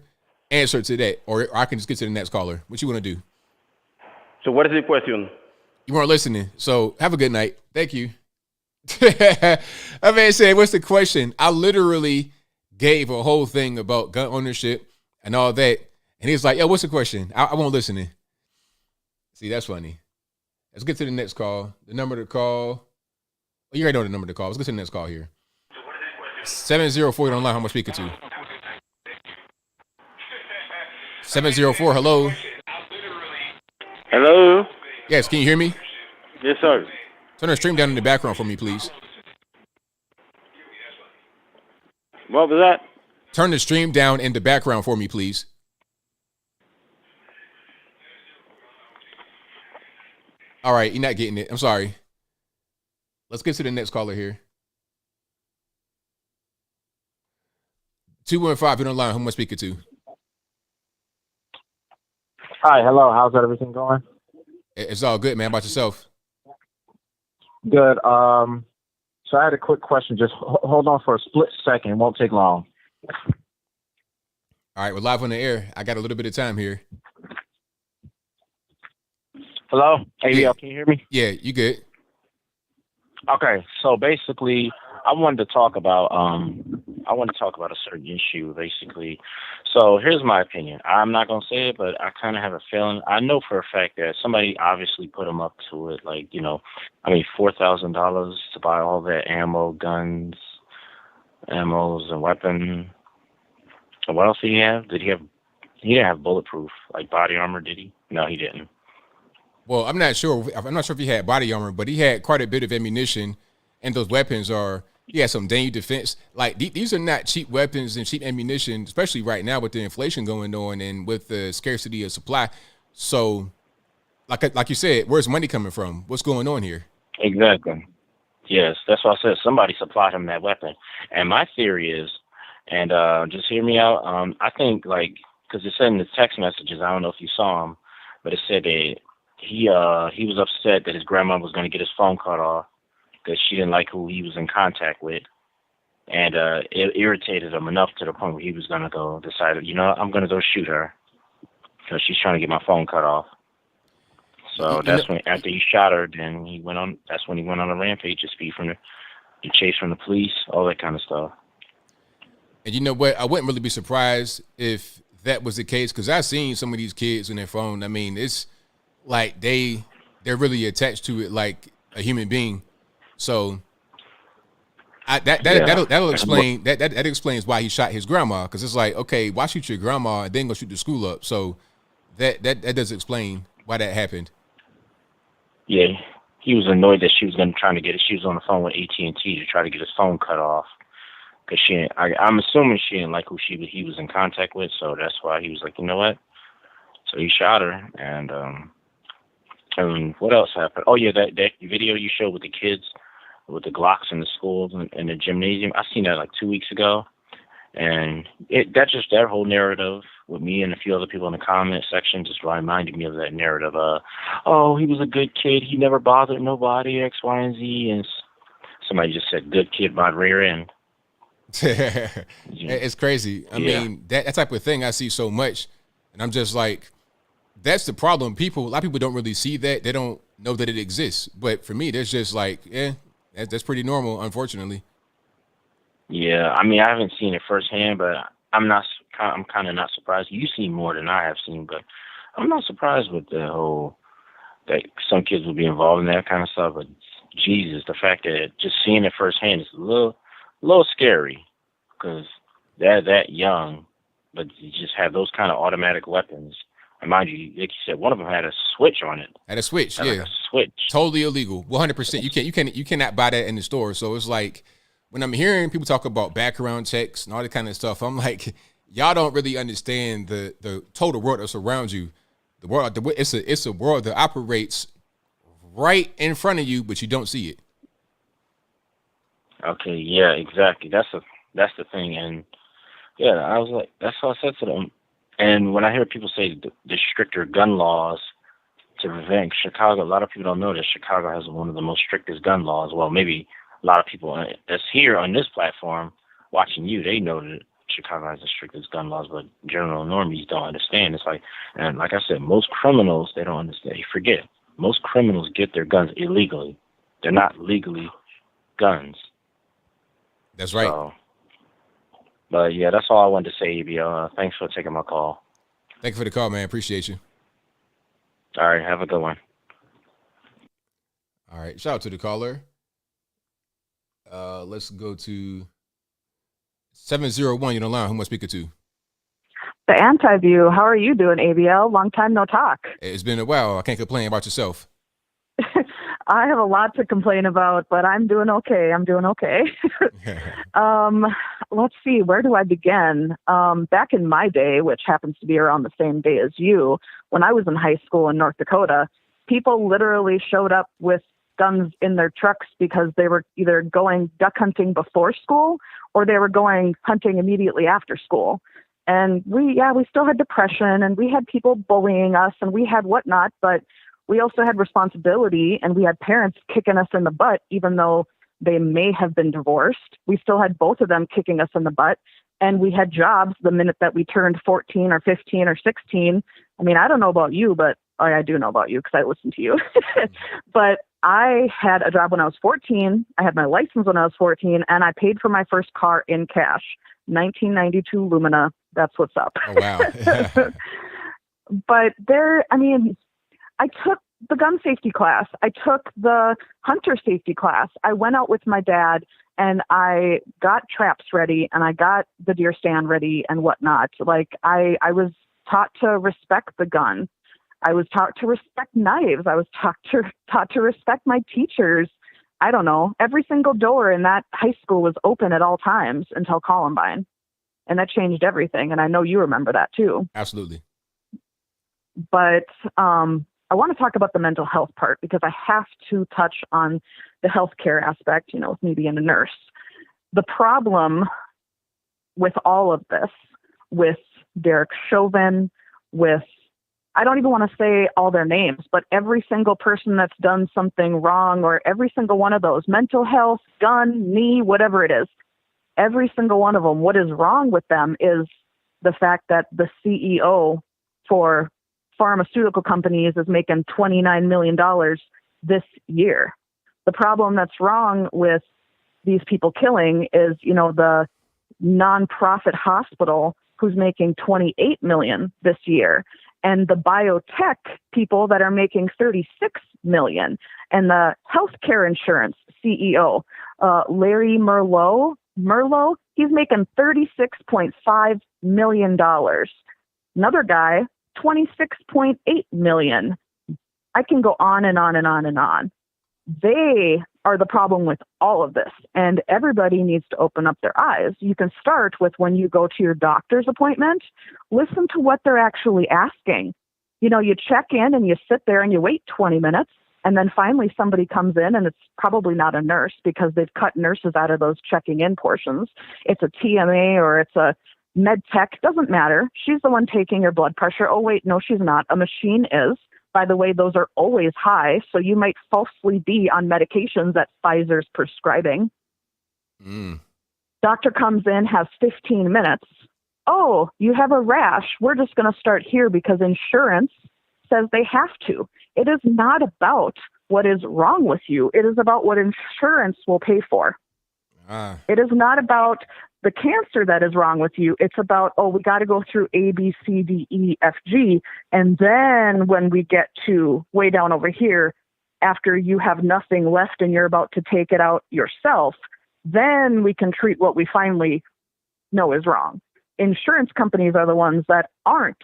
answer to that? Or I can just get to the next caller. What you want to do? So what is the question? You weren't listening. So have a good night. Thank you. That man said, what's the question? I literally gave a whole thing about gun ownership and all that. And he's like, yo, what's the question? I won't listen. See, that's funny. Let's get to the next call. The number to call. Oh, you already know the number to call. Let's get to the next call here. 704 online. How much speaker to? 704. Hello. Hello. Yes. Can you hear me? Yes, sir. Turn the stream down in the background for me, please. What was that? Turn the stream down in the background for me, please. All right, you're not getting it. I'm sorry. Let's get to the next caller here. 215, you're on the line. Who am I speaking to? Hi, hello. How's everything going? It's all good, man. How about yourself? Good. So I had a quick question. Just hold on for a split second. It won't take long. All right, we're live on the air. I got a little bit of time here. Hello? ABL, can you hear me? Yeah, you good. Okay, so basically, I wanted to talk about a certain issue, basically. So here's my opinion. I'm not gonna say it, but I kind of have a feeling. I know for a fact that somebody obviously put them up to it. Like, $4,000 to buy all that ammo, guns, ammos, and weapon. And what else did he have? He didn't have bulletproof, like body armor, did he? No, he didn't. Well, I'm not sure if he had body armor, but he had quite a bit of ammunition, and those weapons he had some dang defense. Like, these are not cheap weapons and cheap ammunition, especially right now with the inflation going on and with the scarcity of supply. So, like you said, where's money coming from? What's going on here? Exactly. Yes, that's what I said. Somebody supplied him that weapon. And my theory is, and just hear me out, I think, because it said in the text messages, I don't know if you saw him, but it said that he was upset that his grandma was going to get his phone cut off because she didn't like who he was in contact with. And it irritated him enough to the point where he was going to go decide, I'm going to go shoot her because she's trying to get my phone cut off. So that's when, after he shot her, then that's when he went on a rampage, just be from the chase from the police, all that kind of stuff. And you know what? I wouldn't really be surprised if that was the case, because I've seen some of these kids on their phone. I mean, it's like they're really attached to it like a human being. So that'll explain that explains why he shot his grandma, because it's like, okay, why shoot your grandma and then go shoot the school up? So that does explain why that happened. Yeah, he was annoyed that she was trying to get it. She was on the phone with AT&T to try to get his phone cut off. Because I'm assuming she didn't like who he was in contact with, so that's why he was like, you know what? So he shot her, and what else happened? Oh yeah, that video you showed with the kids, with the Glocks in the schools and in the gymnasium. I seen that like 2 weeks ago, and that whole narrative with me and a few other people in the comment section just reminded me of that narrative. Oh, he was a good kid. He never bothered nobody. X, Y, and Z, and somebody just said, "Good kid by rear end." It's crazy. I mean, that type of thing I see so much, and I'm just like, that's the problem. A lot of people don't really see that. They don't know that it exists. But for me, that's just like, that's pretty normal, unfortunately. Yeah, I mean, I haven't seen it firsthand, but I'm kind of not surprised. You've seen more than I have seen, but I'm not surprised with the whole that some kids will be involved in that kind of stuff. But Jesus, the fact that just seeing it firsthand is a little scary, because they're that young, but you just have those kind of automatic weapons. And mind you, like you said, one of them had a switch on it. Had a switch, Like a switch. Totally illegal, 100%. You cannot buy that in the store. So it's like, when I'm hearing people talk about background checks and all that kind of stuff, I'm like, y'all don't really understand the total world that surrounds you. The world, it's a world that operates right in front of you, but you don't see it. Okay, yeah, exactly. That's the thing, and yeah, I was like, that's what I said to them. And when I hear people say the stricter gun laws to prevent Chicago, a lot of people don't know that Chicago has one of the most strictest gun laws. Well, maybe a lot of people that's here on this platform watching you, they know that Chicago has the strictest gun laws, but general normies don't understand. It's like, and like I said, most criminals, they don't understand. You forget, most criminals get their guns illegally. They're not legally guns. That's right. So, but yeah, that's all I wanted to say, ABL. Thanks for taking my call. Thank you for the call, man. Appreciate you. All right, have a good one. All right, shout out to the caller. Let's go to 701. You're on the line. Who am I speaking to? The anti-view. How are you doing, ABL? Long time no talk. It's been a while. I can't complain about yourself. I have a lot to complain about, but I'm doing okay. Let's see. Where do I begin? Back in my day, which happens to be around the same day as you, when I was in high school in North Dakota, people literally showed up with guns in their trucks because they were either going duck hunting before school or they were going hunting immediately after school. And we still had depression and we had people bullying us and we had whatnot, but we also had responsibility and we had parents kicking us in the butt, even though they may have been divorced. We still had both of them kicking us in the butt. And we had jobs the minute that we turned 14 or 15 or 16. I mean, I don't know about you, but I do know about you because I listen to you. But I had a job when I was 14. I had my license when I was 14, and I paid for my first car in cash. 1992 Lumina. That's what's up. Oh, wow. But I took the gun safety class. I took the hunter safety class. I went out with my dad and I got traps ready and I got the deer stand ready and whatnot. Like I was taught to respect the gun. I was taught to respect knives. I was taught to respect my teachers. I don't know. Every single door in that high school was open at all times until Columbine. And that changed everything. And I know you remember that too. Absolutely. But I want to talk about the mental health part because I have to touch on the healthcare aspect, with me being a nurse. The problem with all of this, with Derek Chauvin, I don't even want to say all their names, but every single person that's done something wrong or every single one of those, mental health, gun, knee, whatever it is, every single one of them, what is wrong with them is the fact that the CEO for pharmaceutical companies is making $29 million this year. The problem that's wrong with these people killing is, the nonprofit hospital who's making $28 million this year, and the biotech people that are making $36 million, and the healthcare insurance CEO, Larry Merlo, he's making $36.5 million. Another guy, $26.8 million. I can go on and on and on and on. They are the problem with all of this, and everybody needs to open up their eyes. You can start with when you go to your doctor's appointment, listen to what they're actually asking. You check in and you sit there and you wait 20 minutes, and then finally somebody comes in, and it's probably not a nurse because they've cut nurses out of those checking in portions. It's a TMA or it's a med tech, doesn't matter. She's the one taking your blood pressure. Oh, wait, no, she's not. A machine is. By the way, those are always high, so you might falsely be on medications that Pfizer's prescribing. Doctor comes in, has 15 minutes. Oh, you have a rash. We're just going to start here because insurance says they have to. It is not about what is wrong with you. It is about what insurance will pay for. It is not about the cancer that is wrong with you. It's about, we got to go through A, B, C, D, E, F, G. And then when we get to way down over here, after you have nothing left and you're about to take it out yourself, then we can treat what we finally know is wrong. Insurance companies are the ones that aren't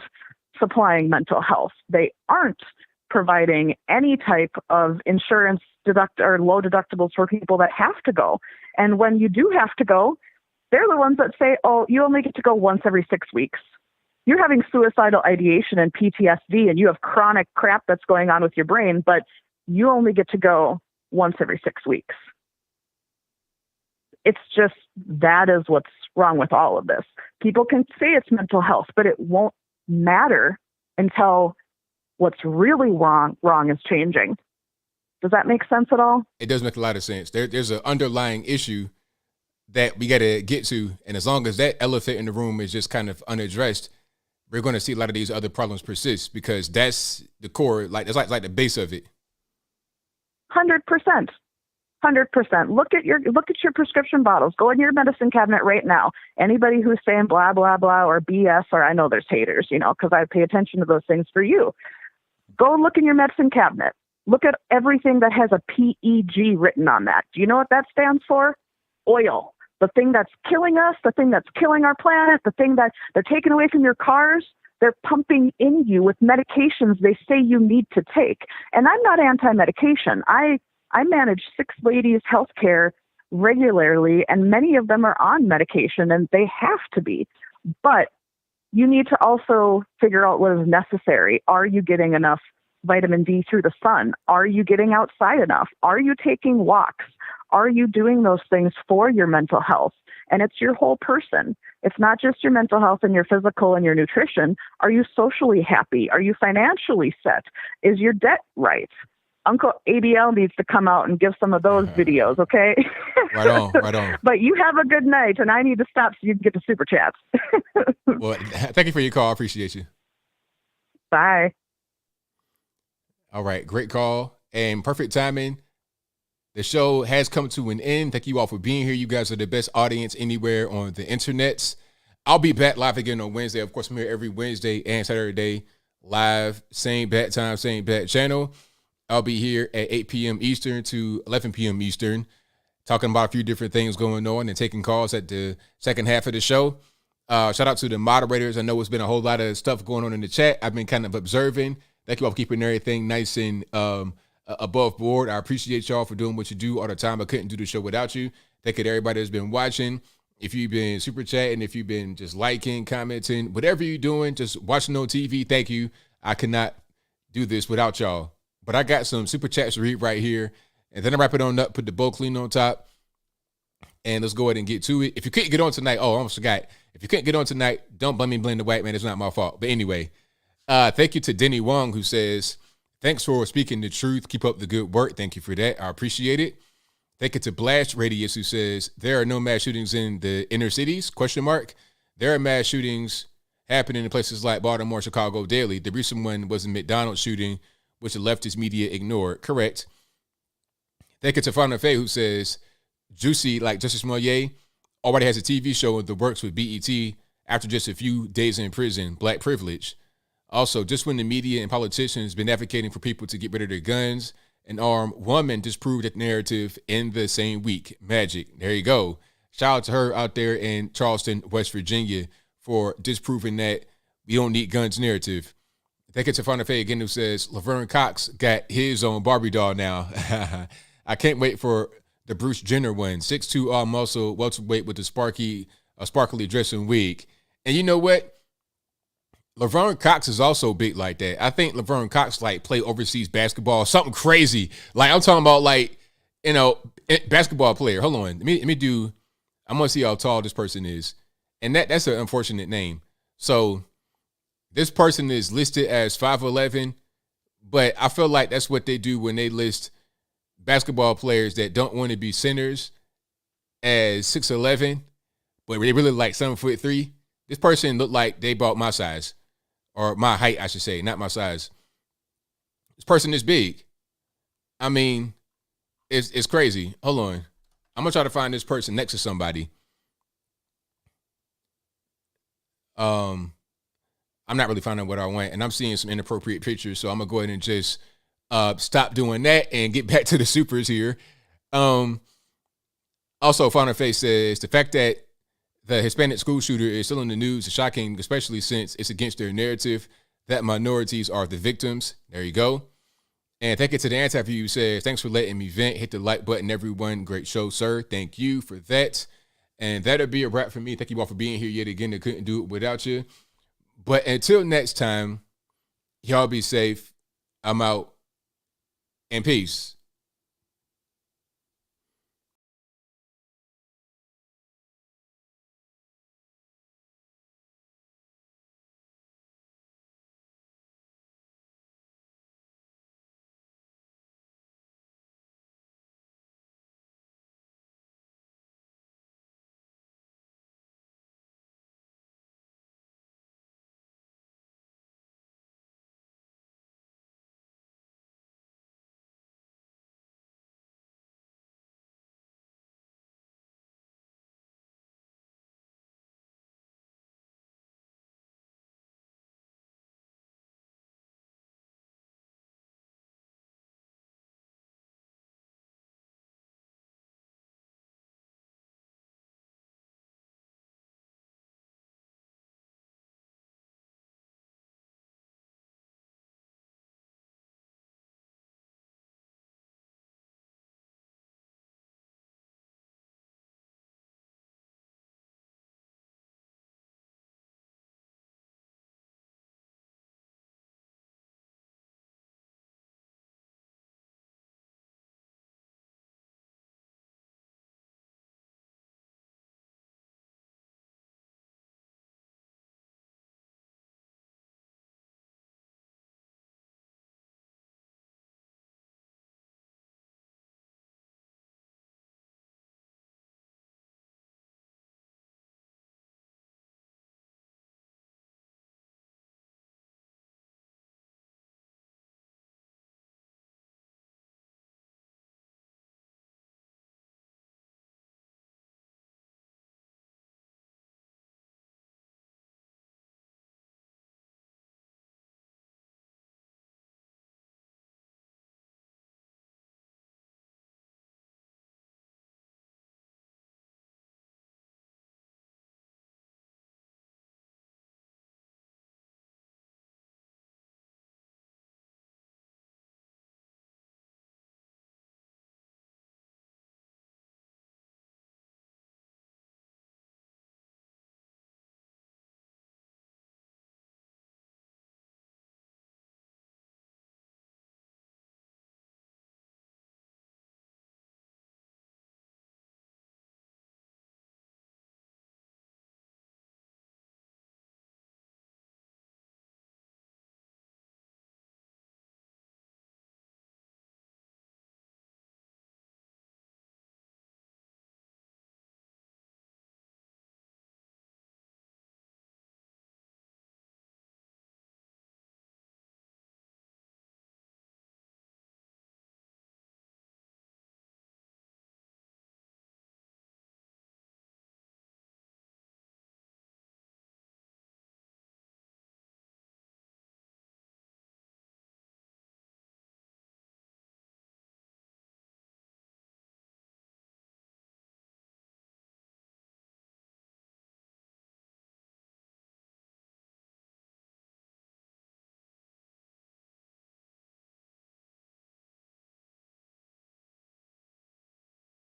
supplying mental health. They aren't providing any type of insurance or low deductibles for people that have to go. And when you do have to go, they're the ones that say, you only get to go once every 6 weeks. You're having suicidal ideation and PTSD and you have chronic crap that's going on with your brain, but you only get to go once every 6 weeks. it's just that is what's wrong with all of this. People can say it's mental health, but it won't matter until what's really wrong is changing. Does that make sense at all? It does make a lot of sense. There's an underlying issue that we got to get to, and as long as that elephant in the room is just kind of unaddressed, we're going to see a lot of these other problems persist, because that's the core, it's like the base of it. 100%. 100%. Look at your prescription bottles. Go in your medicine cabinet right now. Anybody who's saying blah, blah, blah, or BS, or I know there's haters, because I pay attention to those things for you. Go look in your medicine cabinet. Look at everything that has a PEG written on that. Do you know what that stands for? Oil. The thing that's killing us, the thing that's killing our planet, the thing that they're taking away from your cars, they're pumping in you with medications they say you need to take. And I'm not anti-medication. I manage 6 ladies' healthcare regularly, and many of them are on medication, and they have to be. But you need to also figure out what is necessary. Are you getting enough vitamin D through the sun? Are you getting outside enough? Are you taking walks? Are you doing those things for your mental health? And it's your whole person. It's not just your mental health and your physical and your nutrition. Are you socially happy? Are you financially set? Is your debt right? Uncle ABL needs to come out and give some of those videos, okay? Right on, right on. But you have a good night, and I need to stop so you can get the super chats. Well, thank you for your call. I appreciate you. Bye. All right, great call and perfect timing. The show has come to an end. Thank you all for being here. You guys are the best audience anywhere on the internets. I'll be back live again on Wednesday. Of course, I'm here every Wednesday and Saturday live, same bat time, same bat channel. I'll be here at 8 p.m. Eastern to 11 p.m. Eastern, talking about a few different things going on and taking calls at the second half of the show. Shout out to the moderators. I know it's been a whole lot of stuff going on in the chat. I've been kind of observing. Thank you all for keeping everything nice and above board. I appreciate y'all for doing what you do all the time. I couldn't do the show without you. Thank you to everybody that's been watching. If you've been super chatting, if you've been just liking, commenting, whatever you're doing, just watching on TV, thank you. I could not do this without y'all. But I got some super chats to read right here. And then I wrap it on up, put the bowl clean on top. And let's go ahead and get to it. If you couldn't get on tonight, I almost forgot. If you couldn't get on tonight, don't blame me, blame the white man. It's not my fault. But anyway, thank you to Denny Wong, who says, thanks for speaking the truth. Keep up the good work. Thank you for that. I appreciate it. Thank you to Blast Radius, who says, there are no mass shootings in the inner cities, ? There are mass shootings happening in places like Baltimore, Chicago daily. The recent one was a McDonald's shooting, which the leftist media ignored. Correct. Thank you to Fana Faye, who says, Juicy, like Justice Moyer, already has a TV show in the works with BET after just a few days in prison. Black privilege. Also, just when the media and politicians been advocating for people to get rid of their guns, an armed woman disproved that narrative in the same week. Magic. There you go. Shout out to her out there in Charleston, West Virginia, for disproving that we don't need guns narrative. Thank you to Fana Faye again, who says, Laverne Cox got his own Barbie doll now. I can't wait for the Bruce Jenner one. 6'2" all muscle, welterweight with the sparkly dress and wig. And you know what? Laverne Cox is also big like that. I think Laverne Cox play overseas basketball, something crazy. I'm talking about basketball player. Hold on. Let me do, I'm going to see how tall this person is. And that's an unfortunate name. So this person is listed as 5'11", but I feel like that's what they do when they list basketball players that don't want to be centers as 6'11", but they really 7'3". This person looked like they bought my size, or my height, I should say, not my size. This person is big. I mean, it's crazy. Hold on. I'm going to try to find this person next to somebody. I'm not really finding what I want, and I'm seeing some inappropriate pictures, so I'm going to go ahead and just stop doing that and get back to the supers here. Also, Fana Face says, the fact that the Hispanic school shooter is still in the news is shocking, especially since it's against their narrative that minorities are the victims. There you go. And thank you to the Anti-View, who says, thanks for letting me vent. Hit the like button, everyone. Great show, sir. Thank you for that. And that'll be a wrap for me. Thank you all for being here yet again. I couldn't do it without you. But until next time, y'all be safe. I'm out. And peace.